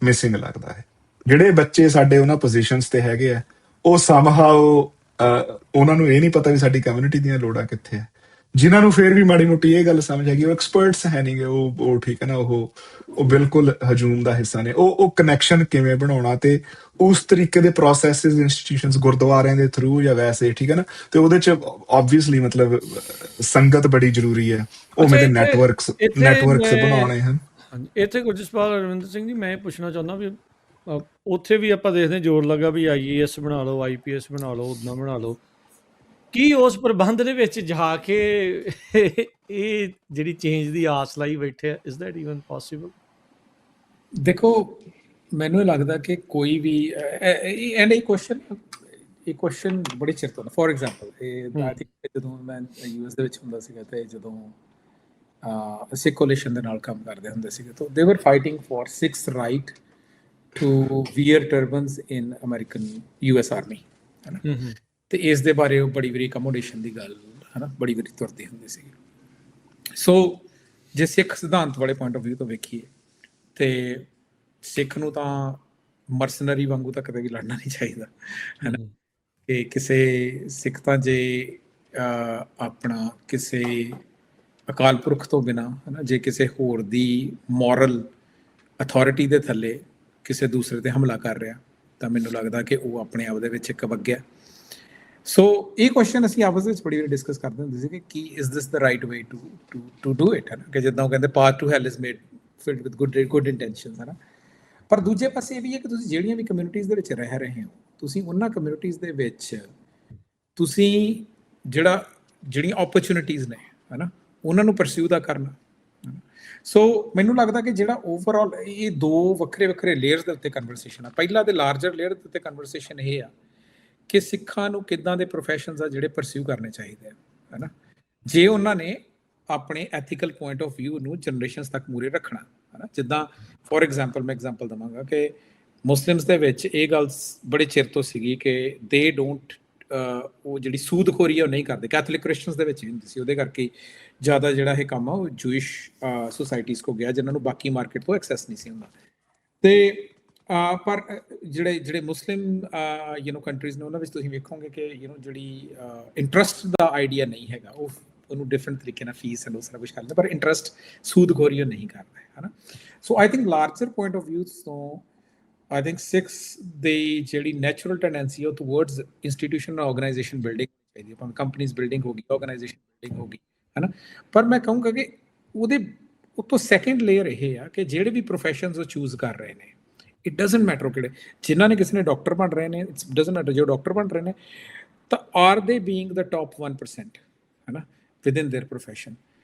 ਮਿਸਿੰਗ ਲੱਗਦਾ ਹੈ। ਜਿਹੜੇ ਬੱਚੇ ਸਾਡੇ ਉਹਨਾਂ ਪੋਜੀਸ਼ਨਸ ਤੇ ਹੈਗੇ ਆ, ਉਹ ਸਮਹਾਉ ਉਹਨਾਂ ਨੂੰ ਇਹ ਨਹੀਂ ਪਤਾ ਵੀ ਸਾਡੀ ਕਮਿਊਨਿਟੀ ਦੀਆਂ ਲੋੜਾਂ ਕਿੱਥੇ ਹੈ। ਜਿਨ੍ਹਾਂ ਨੂੰ ਫੇਰ ਵੀ ਮਾੜੀ ਮੋਟੀ ਇਹ ਗੱਲ ਸਮਝ ਹੈਗੀ, ਉਹ ਐਕਸਪਰਟਸ ਹੈ ਨਹੀਂ ਗੇ, ਉਹ ਠੀਕ ਹੈ ਨਾ, ਉਹ ਬਿਲਕੁਲ ਹਜੂਮ ਦਾ ਹਿੱਸਾ ਨੇ। ਉਹ ਕਨੈਕਸ਼ਨ ਕਿਵੇਂ ਬਣਾਉਣਾ ਤੇ ਉਸ ਤਰੀਕੇ ਦੇ ਪ੍ਰੋਸੈਸਿਸ ਇੰਸਟੀਟਿਊਸ਼ਨਸ ਗੁਰਦੁਆਰਿਆਂ ਦੇ ਥਰੂ ਜਾਂ ਵੈਸੇ, ਠੀਕ ਹੈ ਨਾ। ਤੇ ਉਹਦੇ ਚ ਆਬਵੀਅਸਲੀ ਮਤਲਬ ਸੰਗਤ ਬੜੀ ਜ਼ਰੂਰੀ ਹੈ, ਉਵੇਂ ਦੇ ਨੈਟਵਰਕਸ ਬਣਾਉਣੇ ਹਨ। ਇੱਥੇ ਗੁਰਜਸਪਾਲ ਰਵਿੰਦਰ ਸਿੰਘ ਜੀ, ਮੈਂ ਪੁੱਛਣਾ ਚਾਹੁੰਦਾ ਵੀ ਉੱਥੇ ਵੀ ਆਪਾਂ ਦੇਖਦੇ ਜ਼ੋਰ ਲੱਗਾ ਵੀ IAS ਬਣਾ ਲਓ, IPS ਬਣਾ ਲਓ, ਉੱਦਾਂ ਬਣਾ ਲਓ। ਕੀ ਉਸ ਪ੍ਰਬੰਧ ਦੇ ਵਿੱਚ ਜਾ ਕੇ ਇਹ ਜਿਹੜੀ ਚੇਂਜ ਦੀ ਆਸ ਲਾਈ ਬੈਠੇ ਆ, ਇਜ਼ ਦੈਟ ਈਵਨ ਪੋਸੀਬਲ? ਦੇਖੋ, ਮੈਨੂੰ ਲੱਗਦਾ ਕਿ ਕੋਈ ਵੀ ਐਂਡ ਇਹ ਕੁਐਸਚਨ ਬੜੇ ਚਿਰ ਤੋਂ, ਫੋਰ ਐਗਜ਼ਾਮਪਲ ਆਈ ਥਿੰਕ ਜਦੋਂ ਮੈਂ US ਦੇ ਵਿੱਚ ਹੁੰਦਾ ਸੀਗਾ ਤੇ ਜਦੋਂ ਸਿੱਖ ਕੋਲੀਸ਼ਨ ਦੇ ਨਾਲ ਕੰਮ ਕਰਦੇ ਹੁੰਦੇ ਸੀਗੇ ਤਾਂ they were fighting for Sikhs right to wear turbans in American US army, ਹੈ ਨਾ। ਤੇ ਇਸ ਦੇ ਬਾਰੇ ਉਹ ਬੜੀ ਵਾਰੀ ਅਕੋਮੋਡੇਸ਼ਨ ਦੀ ਗੱਲ, ਹੈ ਨਾ, ਬੜੀ ਵਾਰੀ ਤੁਰਦੀ ਹੁੰਦੀ ਸੀ। ਸੋ ਜੇ ਸਿੱਖ ਸਿਧਾਂਤ ਵਾਲੇ ਪੁਆਇੰਟ ਆਫ ਵਿਊ ਤੋਂ ਵੇਖੀਏ ਤੇ ਸਿੱਖ ਨੂੰ ਤਾਂ ਮਰਸਨਰੀ ਵਾਂਗੂ ਤਾਂ ਕਦੇ ਵੀ ਲੜਨਾ ਨਹੀਂ ਚਾਹੀਦਾ, ਹੈ ਨਾ। ਕਿ ਕਿਸੇ ਸਿੱਖ ਤਾਂ ਜੇ ਆਪਣਾ ਕਿਸੇ ਅਕਾਲ ਪੁਰਖ ਤੋਂ ਬਿਨਾਂ, ਹੈ ਨਾ, ਜੇ ਕਿਸੇ ਹੋਰ ਦੀ ਮੋਰਲ ਅਥਾਰਟੀ ਦੇ ਥੱਲੇ ਕਿਸੇ ਦੂਸਰੇ 'ਤੇ ਹਮਲਾ ਕਰ ਰਿਹਾ ਤਾਂ ਮੈਨੂੰ ਲੱਗਦਾ ਕਿ ਉਹ ਆਪਣੇ ਆਪ ਦੇ ਵਿੱਚ ਇੱਕ ਵੱਗਿਆ। ਸੋ ਇਹ ਕੁਐਸਚਨ ਅਸੀਂ ਆਪਸ ਵਿੱਚ ਬੜੀ ਵਾਰੀ ਡਿਸਕਸ ਕਰਦੇ ਹੁੰਦੇ ਸੀ ਕਿ ਕੀ is this the right way to do it, ਹੈ ਨਾ। ਕਿ ਜਿੱਦਾਂ ਉਹ ਕਹਿੰਦੇ path to hell is made filled with good intentions, ਹੈ ਨਾ। ਪਰ ਦੂਜੇ ਪਾਸੇ ਇਹ ਵੀ ਹੈ ਕਿ ਤੁਸੀਂ ਜਿਹੜੀਆਂ ਵੀ ਕਮਿਊਨਿਟੀਜ਼ ਦੇ ਵਿੱਚ ਰਹਿ ਰਹੇ ਹੋ, ਤੁਸੀਂ ਉਹਨਾਂ ਕਮਿਊਨਿਟੀਜ਼ ਦੇ ਵਿੱਚ ਤੁਸੀਂ ਜਿਹੜੀਆਂ ਓਪਰਚੁਨਿਟੀਜ਼ ਨੇ, ਹੈ ਨਾ, ਉਹਨਾਂ ਨੂੰ ਪਰਸਿਊ ਦਾ ਕਰਨਾ। ਸੋ ਮੈਨੂੰ ਲੱਗਦਾ ਕਿ ਜਿਹੜਾ ਓਵਰਆਲ ਇਹ ਦੋ ਵੱਖਰੇ ਲੇਅਰਸ ਦੇ ਉੱਤੇ ਕਨਵਰਸੇਸ਼ਨ ਆ। ਪਹਿਲਾ ਤੇ ਲਾਰਜਰ ਲੇਅਰ ਦੇ ਉੱਤੇ ਕਨਵਰਸੇਸ਼ਨ ਇਹ ਆ ਕਿ ਸਿੱਖਾਂ ਨੂੰ ਕਿੱਦਾਂ ਦੇ ਪ੍ਰੋਫੈਸ਼ਨਸ ਆ ਜਿਹੜੇ ਪਰਸਿਊ ਕਰਨੇ ਚਾਹੀਦੇ ਆ, ਹੈ ਨਾ, ਜੇ ਉਹਨਾਂ ਨੇ ਆਪਣੇ ਐਥੀਕਲ ਪੁਆਇੰਟ ਆਫ ਵਿਊ ਨੂੰ ਜਨਰੇਸ਼ਨਸ ਤੱਕ ਮੂਹਰੇ ਰੱਖਣਾ, ਹੈ ਨਾ। ਜਿੱਦਾਂ ਫੋਰ ਐਗਜ਼ਾਮਪਲ ਮੈਂ ਐਗਜ਼ਾਮਪਲ ਦੇਵਾਂਗਾ ਕਿ ਮੁਸਲਿਮਸ ਦੇ ਵਿੱਚ ਇਹ ਗੱਲ ਬੜੇ ਚਿਰ ਤੋਂ ਸੀਗੀ ਕਿ ਦੇ ਡੋਂਟ ਉਹ ਜਿਹੜੀ ਸੂਦਖੋਰੀ ਆ ਉਹ ਨਹੀਂ ਕਰਦੇ। ਕੈਥੋਲਿਕ ਕ੍ਰਿਸਚਨਸ ਦੇ ਵਿੱਚ ਹੁੰਦੀ ਸੀ, ਉਹਦੇ ਕਰਕੇ ਜ਼ਿਆਦਾ ਜਿਹੜਾ ਇਹ ਕੰਮ ਆ ਉਹ ਜੂਇਸ਼ ਸੁਸਾਇਟੀਜ਼ ਕੋ ਗਿਆ ਜਿਨ੍ਹਾਂ ਨੂੰ ਬਾਕੀ ਮਾਰਕੀਟ ਤੋਂ ਐਕਸੈਸ ਨਹੀਂ ਸੀ ਹੁੰਦਾ। ਤੇ ਪਰ ਜਿਹੜੇ ਮੁਸਲਿਮ ਕੰਟਰੀਜ਼ ਨੇ ਉਹਨਾਂ ਵਿੱਚ ਤੁਸੀਂ ਵੇਖੋਗੇ ਕਿ ਜਿਹੜੀ ਇੰਟਰਸਟ ਦਾ ਆਈਡੀਆ ਨਹੀਂ ਹੈਗਾ, ਉਹਨੂੰ ਡਿਫਰੈਂਟ ਤਰੀਕੇ ਨਾਲ ਫੀਸ ਐਂਡ ਉਹ ਸਾਰਾ ਕੁਛ ਕਰਦੇ, ਪਰ ਇੰਟਰਸਟ ਸੂਦਖੋਰੀ ਨਹੀਂ ਕਰਦਾ, ਹੈ ਨਾ। So I think larger point of view ਤੋਂ I think Sikhs ਦੀ ਜਿਹੜੀ ਨੈਚੁਰਲ ਟੈਂਡੈਂਸੀ ਉਹ ਟੂਵਰਡਸ ਇੰਸਟੀਟਿਊਸ਼ਨ ਆਰਗੇਨਾਈਜੇਸ਼ਨ ਬਿਲਡਿੰਗ ਚਾਹੀਦੀ ਹੈ, ਭਾਵੇਂ ਕੰਪਨੀਜ਼ ਬਿਲਡਿੰਗ ਹੋ ਗਈ, ਆਰਗੇਨਾਈਜੇਸ਼ਨ ਬਿਲਡਿੰਗ ਹੋ ਗਈ, ਹੈ ਨਾ। ਪਰ ਮੈਂ ਕਹੂੰਗਾ ਕਿ ਉਹਦੇ ਉੱਤੋਂ ਸੈਕਿੰਡ ਲੇਅਰ ਇਹ ਆ ਕਿ ਜਿਹੜੇ ਵੀ ਪ੍ਰੋਫੈਸ਼ਨਸ ਉਹ ਚੂਜ਼ ਕਰ ਰਹੇ ਨੇ, ਇਟ ਡਜ਼ਨਟ ਮੈਟਰ ਕਿਹੜੇ, ਜਿਨ੍ਹਾਂ ਨੇ ਕਿਸੇ ਨੇ ਡਾਕਟਰ ਬਣ ਰਹੇ ਨੇ, ਇਟਸ ਡਜ਼ਨਟ ਮੈਟਰ ਜੋ ਡਾਕਟਰ ਬਣ ਰਹੇ ਨੇ ਤਾਂ ਆਰ ਦੇ ਬੀਇੰਗ ਦ ਟੌਪ 1%, ਹੈ ਨਾ, ਵਿਦਿਨ ਦੇਅਰ ਪ੍ਰੋਫੈਸ਼ਨ।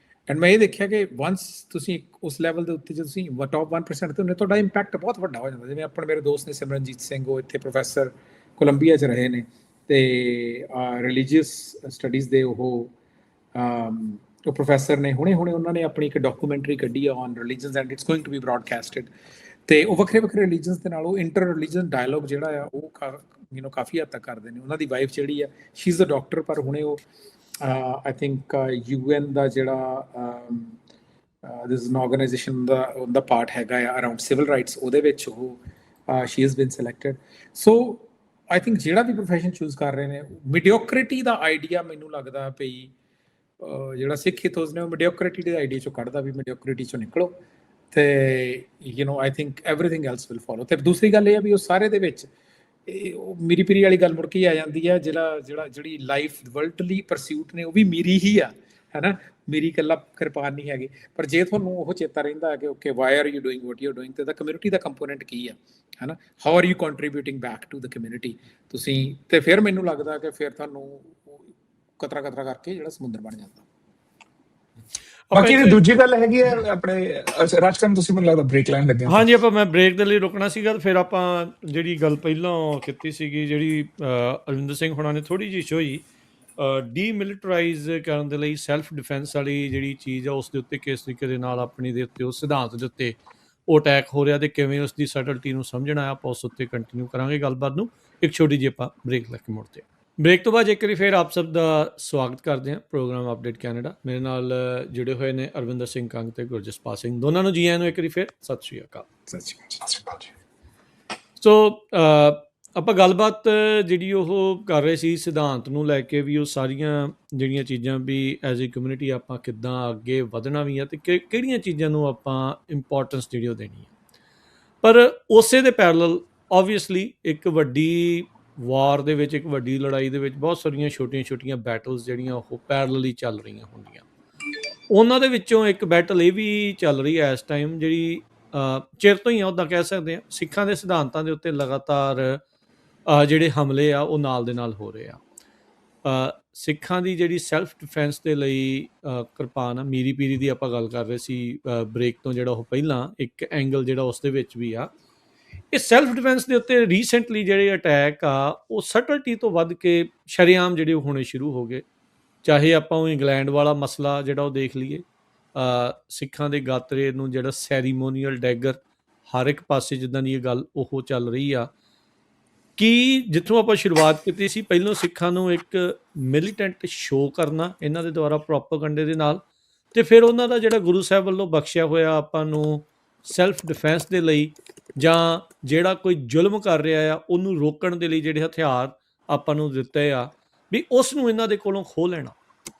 ਐਂਡ ਮੈਂ ਇਹ ਦੇਖਿਆ ਕਿ ਵੰਸ ਤੁਸੀਂ ਉਸ ਲੈਵਲ ਦੇ ਉੱਤੇ ਜੇ ਤੁਸੀਂ ਟੌਪ 1% ਤੇ ਹੁੰਦੇ ਤੁਹਾਡਾ ਇੰਪੈਕਟ ਬਹੁਤ ਵੱਡਾ ਹੋ ਜਾਂਦਾ। ਜਿਵੇਂ ਆਪਣੇ ਮੇਰੇ ਦੋਸਤ ਨੇ ਸਿਮਰਨਜੀਤ ਸਿੰਘ, ਉਹ ਇੱਥੇ ਪ੍ਰੋਫੈਸਰ ਕੋਲੰਬੀਆ 'ਚ ਰਹੇ ਨੇ ਤੇ ਰਿਲੀਜੀਅਸ ਸਟੱਡੀਜ਼ ਦੇ ਉਹ ਪ੍ਰੋਫੈਸਰ ਨੇ। ਹੁਣੇ ਉਹਨਾਂ ਨੇ ਆਪਣੀ ਇੱਕ ਡਾਕੂਮੈਂਟਰੀ ਕੱਢੀ ਆ on religions and it's going to be broadcasted. ਤੇ ਉਹ ਵੱਖਰੇ ਰਿਲੀਜਨਸ ਦੇ ਨਾਲ ਉਹ ਇੰਟਰ ਰਿਲੀਜਨ ਡਾਇਲੋਗ ਜਿਹੜਾ ਆ ਉਹ ਕਾਫੀ ਹੱਦ ਤੱਕ ਕਰਦੇ ਨੇ। ਉਹਨਾਂ ਦੀ ਵਾਈਫ ਜਿਹੜੀ ਆ ਸ਼ੀ ਇਜ਼ ਅ ਡਾਕਟਰ, ਪਰ ਹੁਣੇ ਉਹ I think UN ਦਾ ਜਿਹੜਾ this is an organisation the part ਹੈਗਾ ਆ ਅਰਾਊਂਡ ਸਿਵਲ ਰਾਈਟਸ, ਉਹਦੇ ਵਿੱਚ ਉਹ she has been selected. So I think ਜਿਹੜਾ ਵੀ ਪ੍ਰੋਫੈਸ਼ਨ ਚੂਜ਼ ਕਰ ਰਹੇ ਨੇ, ਮੀਡੀਓਕ੍ਰਿਟੀ ਦਾ ਆਈਡੀਆ ਮੈਨੂੰ ਲੱਗਦਾ ਪਈ ਜਿਹੜਾ ਸਿੱਖ ਇਥੋਸ ਨੇ ਉਹ ਮੀਡੀਓਕ੍ਰਿਟੀ ਦੇ ਆਈਡੀਆ ਚੋਂ ਕੱਢਦਾ ਵੀ ਮੀਡੀਓਕ੍ਰਿਟੀ ਚੋਂ ਨਿਕਲੋ ਤੇ I think everything else will follow. ਤੇ ਦੂਸਰੀ ਗੱਲ ਇਹ ਆ ਵੀ ਉਹ ਸਾਰੇ ਦੇ ਵਿੱਚ ਮੀਰੀ ਪੀਰੀ ਵਾਲੀ ਗੱਲ ਮੁੜ ਕੇ ਆ ਜਾਂਦੀ ਆ, ਜਿਹੜੀ ਲਾਈਫ ਵਰਲਡਲੀ ਪਰਸਿਊਟ ਨੇ ਉਹ ਵੀ ਮੀਰੀ ਹੀ ਆ, ਹੈ ਨਾ। ਮੇਰੀ ਇਕੱਲਾ ਕਿਰਪਾਨ ਨਹੀਂ ਹੈਗੀ। ਪਰ ਜੇ ਤੁਹਾਨੂੰ ਉਹ ਚੇਤਾ ਰਹਿੰਦਾ ਕਿ okay why are you doing what you are doing, ਤੇ ਦਾ ਕਮਿਊਨਿਟੀ ਦਾ ਕੰਪੋਨੈਂਟ ਕੀ ਆ, ਹੈ ਨਾ, how are you contributing back to the community ਤੁਸੀਂ। ਤੇ ਫਿਰ ਮੈਨੂੰ ਲੱਗਦਾ ਕਿ ਫਿਰ ਤੁਹਾਨੂੰ ਕਤਰਾ ਕਰਕੇ ਜਿਹੜਾ ਸਮੁੰਦਰ ਬਣ ਜਾਂਦਾ। ਬਾਕੀ ਦੂਜੀ ਗੱਲ ਹੈਗੀ ਹੈ ਆਪਣੇ ਰਾਜਕਰਨ, ਤੁਸੀਂ ਮੈਨੂੰ ਲੱਗਦਾ ਬ੍ਰੇਕ ਲੈਣ ਲੱਗੇ। ਹਾਂਜੀ, ਮੈਂ ਬ੍ਰੇਕ ਦੇ ਲਈ ਰੁਕਣਾ ਸੀਗਾ। ਫਿਰ ਆਪਾਂ ਜਿਹੜੀ ਗੱਲ ਪਹਿਲਾਂ ਕੀਤੀ ਸੀਗੀ, ਜਿਹੜੀ ਅਰਵਿੰਦਰ ਸਿੰਘ ਹੋਣਾ ਨੇ ਥੋੜ੍ਹੀ ਜਿਹੀ ਹੋਈ ਡੀਮਿਲਟਰਾਈਜ਼ ਕਰਨ ਦੇ ਲਈ ਸੈਲਫ ਡਿਫੈਂਸ ਵਾਲੀ ਜਿਹੜੀ ਚੀਜ਼ ਆ ਉਸ ਦੇ ਉੱਤੇ ਕਿਸ ਤਰੀਕੇ ਦੇ ਨਾਲ ਆਪਣੀ ਦੇ ਉੱਤੇ ਉਸ ਸਿਧਾਂਤ ਦੇ ਉੱਤੇ ਉਹ ਅਟੈਕ ਹੋ ਰਿਹਾ ਤੇ ਕਿਵੇਂ ਉਸ ਦੀ ਸਟਲਟੀ ਨੂੰ ਸਮਝਣਾ, ਆਪਾਂ ਉਸ ਉੱਤੇ ਕੰਟੀਨਿਊ ਕਰਾਂਗੇ ਗੱਲਬਾਤ ਨੂੰ। ਇੱਕ ਛੋਟੀ ਜਿਹੀ ਆਪਾਂ ਬ੍ਰੇਕ ਲੈ ਕੇ ਮੁੜਦੇ ਹਾਂ। ਬ੍ਰੇਕ ਤੋਂ ਬਾਅਦ ਇੱਕ ਵਾਰੀ ਫਿਰ ਆਪ ਸਭ ਦਾ ਸਵਾਗਤ ਕਰਦੇ ਹਾਂ ਪ੍ਰੋਗਰਾਮ ਅਪਡੇਟ ਕੈਨੇਡਾ। ਮੇਰੇ ਨਾਲ ਜੁੜੇ ਹੋਏ ਨੇ ਅਰਵਿੰਦਰ ਸਿੰਘ ਕੰਗ ਤੇ ਗੁਰਜਸਪਾਲ ਸਿੰਘ, ਦੋਨਾਂ ਨੂੰ ਜੀ ਆਇਆਂ ਨੂੰ ਇੱਕ ਵਾਰੀ ਫਿਰ ਸਤਿ ਸ਼੍ਰੀ ਅਕਾਲ। ਸਤਿ ਸ਼੍ਰੀ ਅਕਾਲ ਜੀ। ਸੋ ਆਪਾਂ ਗੱਲਬਾਤ ਜਿਹੜੀ ਉਹ ਕਰ ਰਹੇ ਸੀ ਸਿਧਾਂਤ ਨੂੰ ਲੈ ਕੇ ਵੀ, ਉਹ ਸਾਰੀਆਂ ਜਿਹੜੀਆਂ ਚੀਜ਼ਾਂ ਵੀ ਐਜ਼ ਏ ਕਮਿਊਨਿਟੀ ਆਪਾਂ ਕਿੱਦਾਂ ਅੱਗੇ ਵਧਣਾ ਵੀ ਆ ਤੇ ਕਿਹੜੀਆਂ ਚੀਜ਼ਾਂ ਨੂੰ ਆਪਾਂ ਇੰਪੋਰਟੈਂਸ ਜਿਹੜੀ ਉਹ ਦੇਣੀ ਹੈ। ਪਰ ਉਸੇ ਦੇ ਪੈਰਲਲ ਓਬਵੀਅਸਲੀ ਇੱਕ ਵੱਡੀ ਵਾਰ ਦੇ ਵਿੱਚ, ਇੱਕ ਵੱਡੀ ਲੜਾਈ ਦੇ ਵਿੱਚ ਬਹੁਤ ਸਾਰੀਆਂ ਛੋਟੀਆਂ ਬੈਟਲਸ ਜਿਹੜੀਆਂ ਉਹ ਪੈਰਲਲੀ ਚੱਲ ਰਹੀਆਂ ਹੁੰਦੀਆਂ। ਉਹਨਾਂ ਦੇ ਵਿੱਚੋਂ ਇੱਕ ਬੈਟਲ ਇਹ ਵੀ ਚੱਲ ਰਹੀ ਹੈ ਇਸ ਟਾਈਮ, ਜਿਹੜੀ ਚਿਰ ਤੋਂ ਹੀ ਆ ਉੱਦਾਂ ਕਹਿ ਸਕਦੇ ਹਾਂ, ਸਿੱਖਾਂ ਦੇ ਸਿਧਾਂਤਾਂ ਦੇ ਉੱਤੇ ਲਗਾਤਾਰ ਜਿਹੜੇ ਹਮਲੇ ਆ ਉਹ ਨਾਲ ਦੇ ਨਾਲ ਹੋ ਰਹੇ ਆ। ਸਿੱਖਾਂ ਦੀ ਜਿਹੜੀ ਸੈਲਫ ਡਿਫੈਂਸ ਦੇ ਲਈ ਕਿਰਪਾਨ ਆ, ਮੀਰੀ ਪੀਰੀ ਦੀ ਆਪਾਂ ਗੱਲ ਕਰ ਰਹੇ ਸੀ ਬ੍ਰੇਕ ਤੋਂ, ਜਿਹੜਾ ਉਹ ਪਹਿਲਾਂ ਇੱਕ ਐਂਗਲ ਜਿਹੜਾ ਉਸ ਦੇ ਵਿੱਚ ਵੀ ਆ ਇਹ ਸੈਲਫ ਡਿਫੈਂਸ ਦੇ ਉੱਤੇ ਰੀਸੈਂਟਲੀ ਜਿਹੜੇ ਅਟੈਕ ਆ ਉਹ ਸਟਲਟੀ ਤੋਂ ਵੱਧ ਕੇ ਸ਼ਰੇਆਮ ਜਿਹੜੇ ਉਹ ਹੋਣੇ ਸ਼ੁਰੂ ਹੋ ਗਏ। ਚਾਹੇ ਆਪਾਂ ਉਹ ਇੰਗਲੈਂਡ ਵਾਲਾ ਮਸਲਾ ਜਿਹੜਾ ਉਹ ਦੇਖ ਲਈਏ, ਸਿੱਖਾਂ ਦੇ ਗਾਤਰੇ ਨੂੰ ਜਿਹੜਾ ਸੈਰੀਮੋਨੀਅਲ ਡੈਗਰ ਹਰ ਇੱਕ ਪਾਸੇ ਜਿੱਦਾਂ ਦੀ ਇਹ ਗੱਲ ਉਹ ਚੱਲ ਰਹੀ ਆ ਕਿ ਜਿੱਥੋਂ ਆਪਾਂ ਸ਼ੁਰੂਆਤ ਕੀਤੀ ਸੀ, ਪਹਿਲੋਂ ਸਿੱਖਾਂ ਨੂੰ ਇੱਕ ਮਿਲੀਟੈਂਟ ਸ਼ੋਅ ਕਰਨਾ ਇਹਨਾਂ ਦੇ ਦੁਆਰਾ ਪ੍ਰੋਪੇਗੈਂਡੇ ਦੇ ਨਾਲ, ਅਤੇ ਫਿਰ ਉਹਨਾਂ ਦਾ ਜਿਹੜਾ ਗੁਰੂ ਸਾਹਿਬ ਵੱਲੋਂ ਬਖਸ਼ਿਆ ਹੋਇਆ ਆਪਾਂ ਨੂੰ ਸੈਲਫ ਡਿਫੈਂਸ ਦੇ ਲਈ ਜਾਂ ਜਿਹੜਾ ਕੋਈ ਜ਼ੁਲਮ ਕਰ ਰਿਹਾ ਆ ਉਹਨੂੰ ਰੋਕਣ ਦੇ ਲਈ ਜਿਹੜੇ ਹਥਿਆਰ ਆਪਾਂ ਨੂੰ ਦਿੱਤੇ ਆ ਵੀ ਉਸ ਨੂੰ ਇਹਨਾਂ ਦੇ ਕੋਲੋਂ ਖੋਹ ਲੈਣਾ।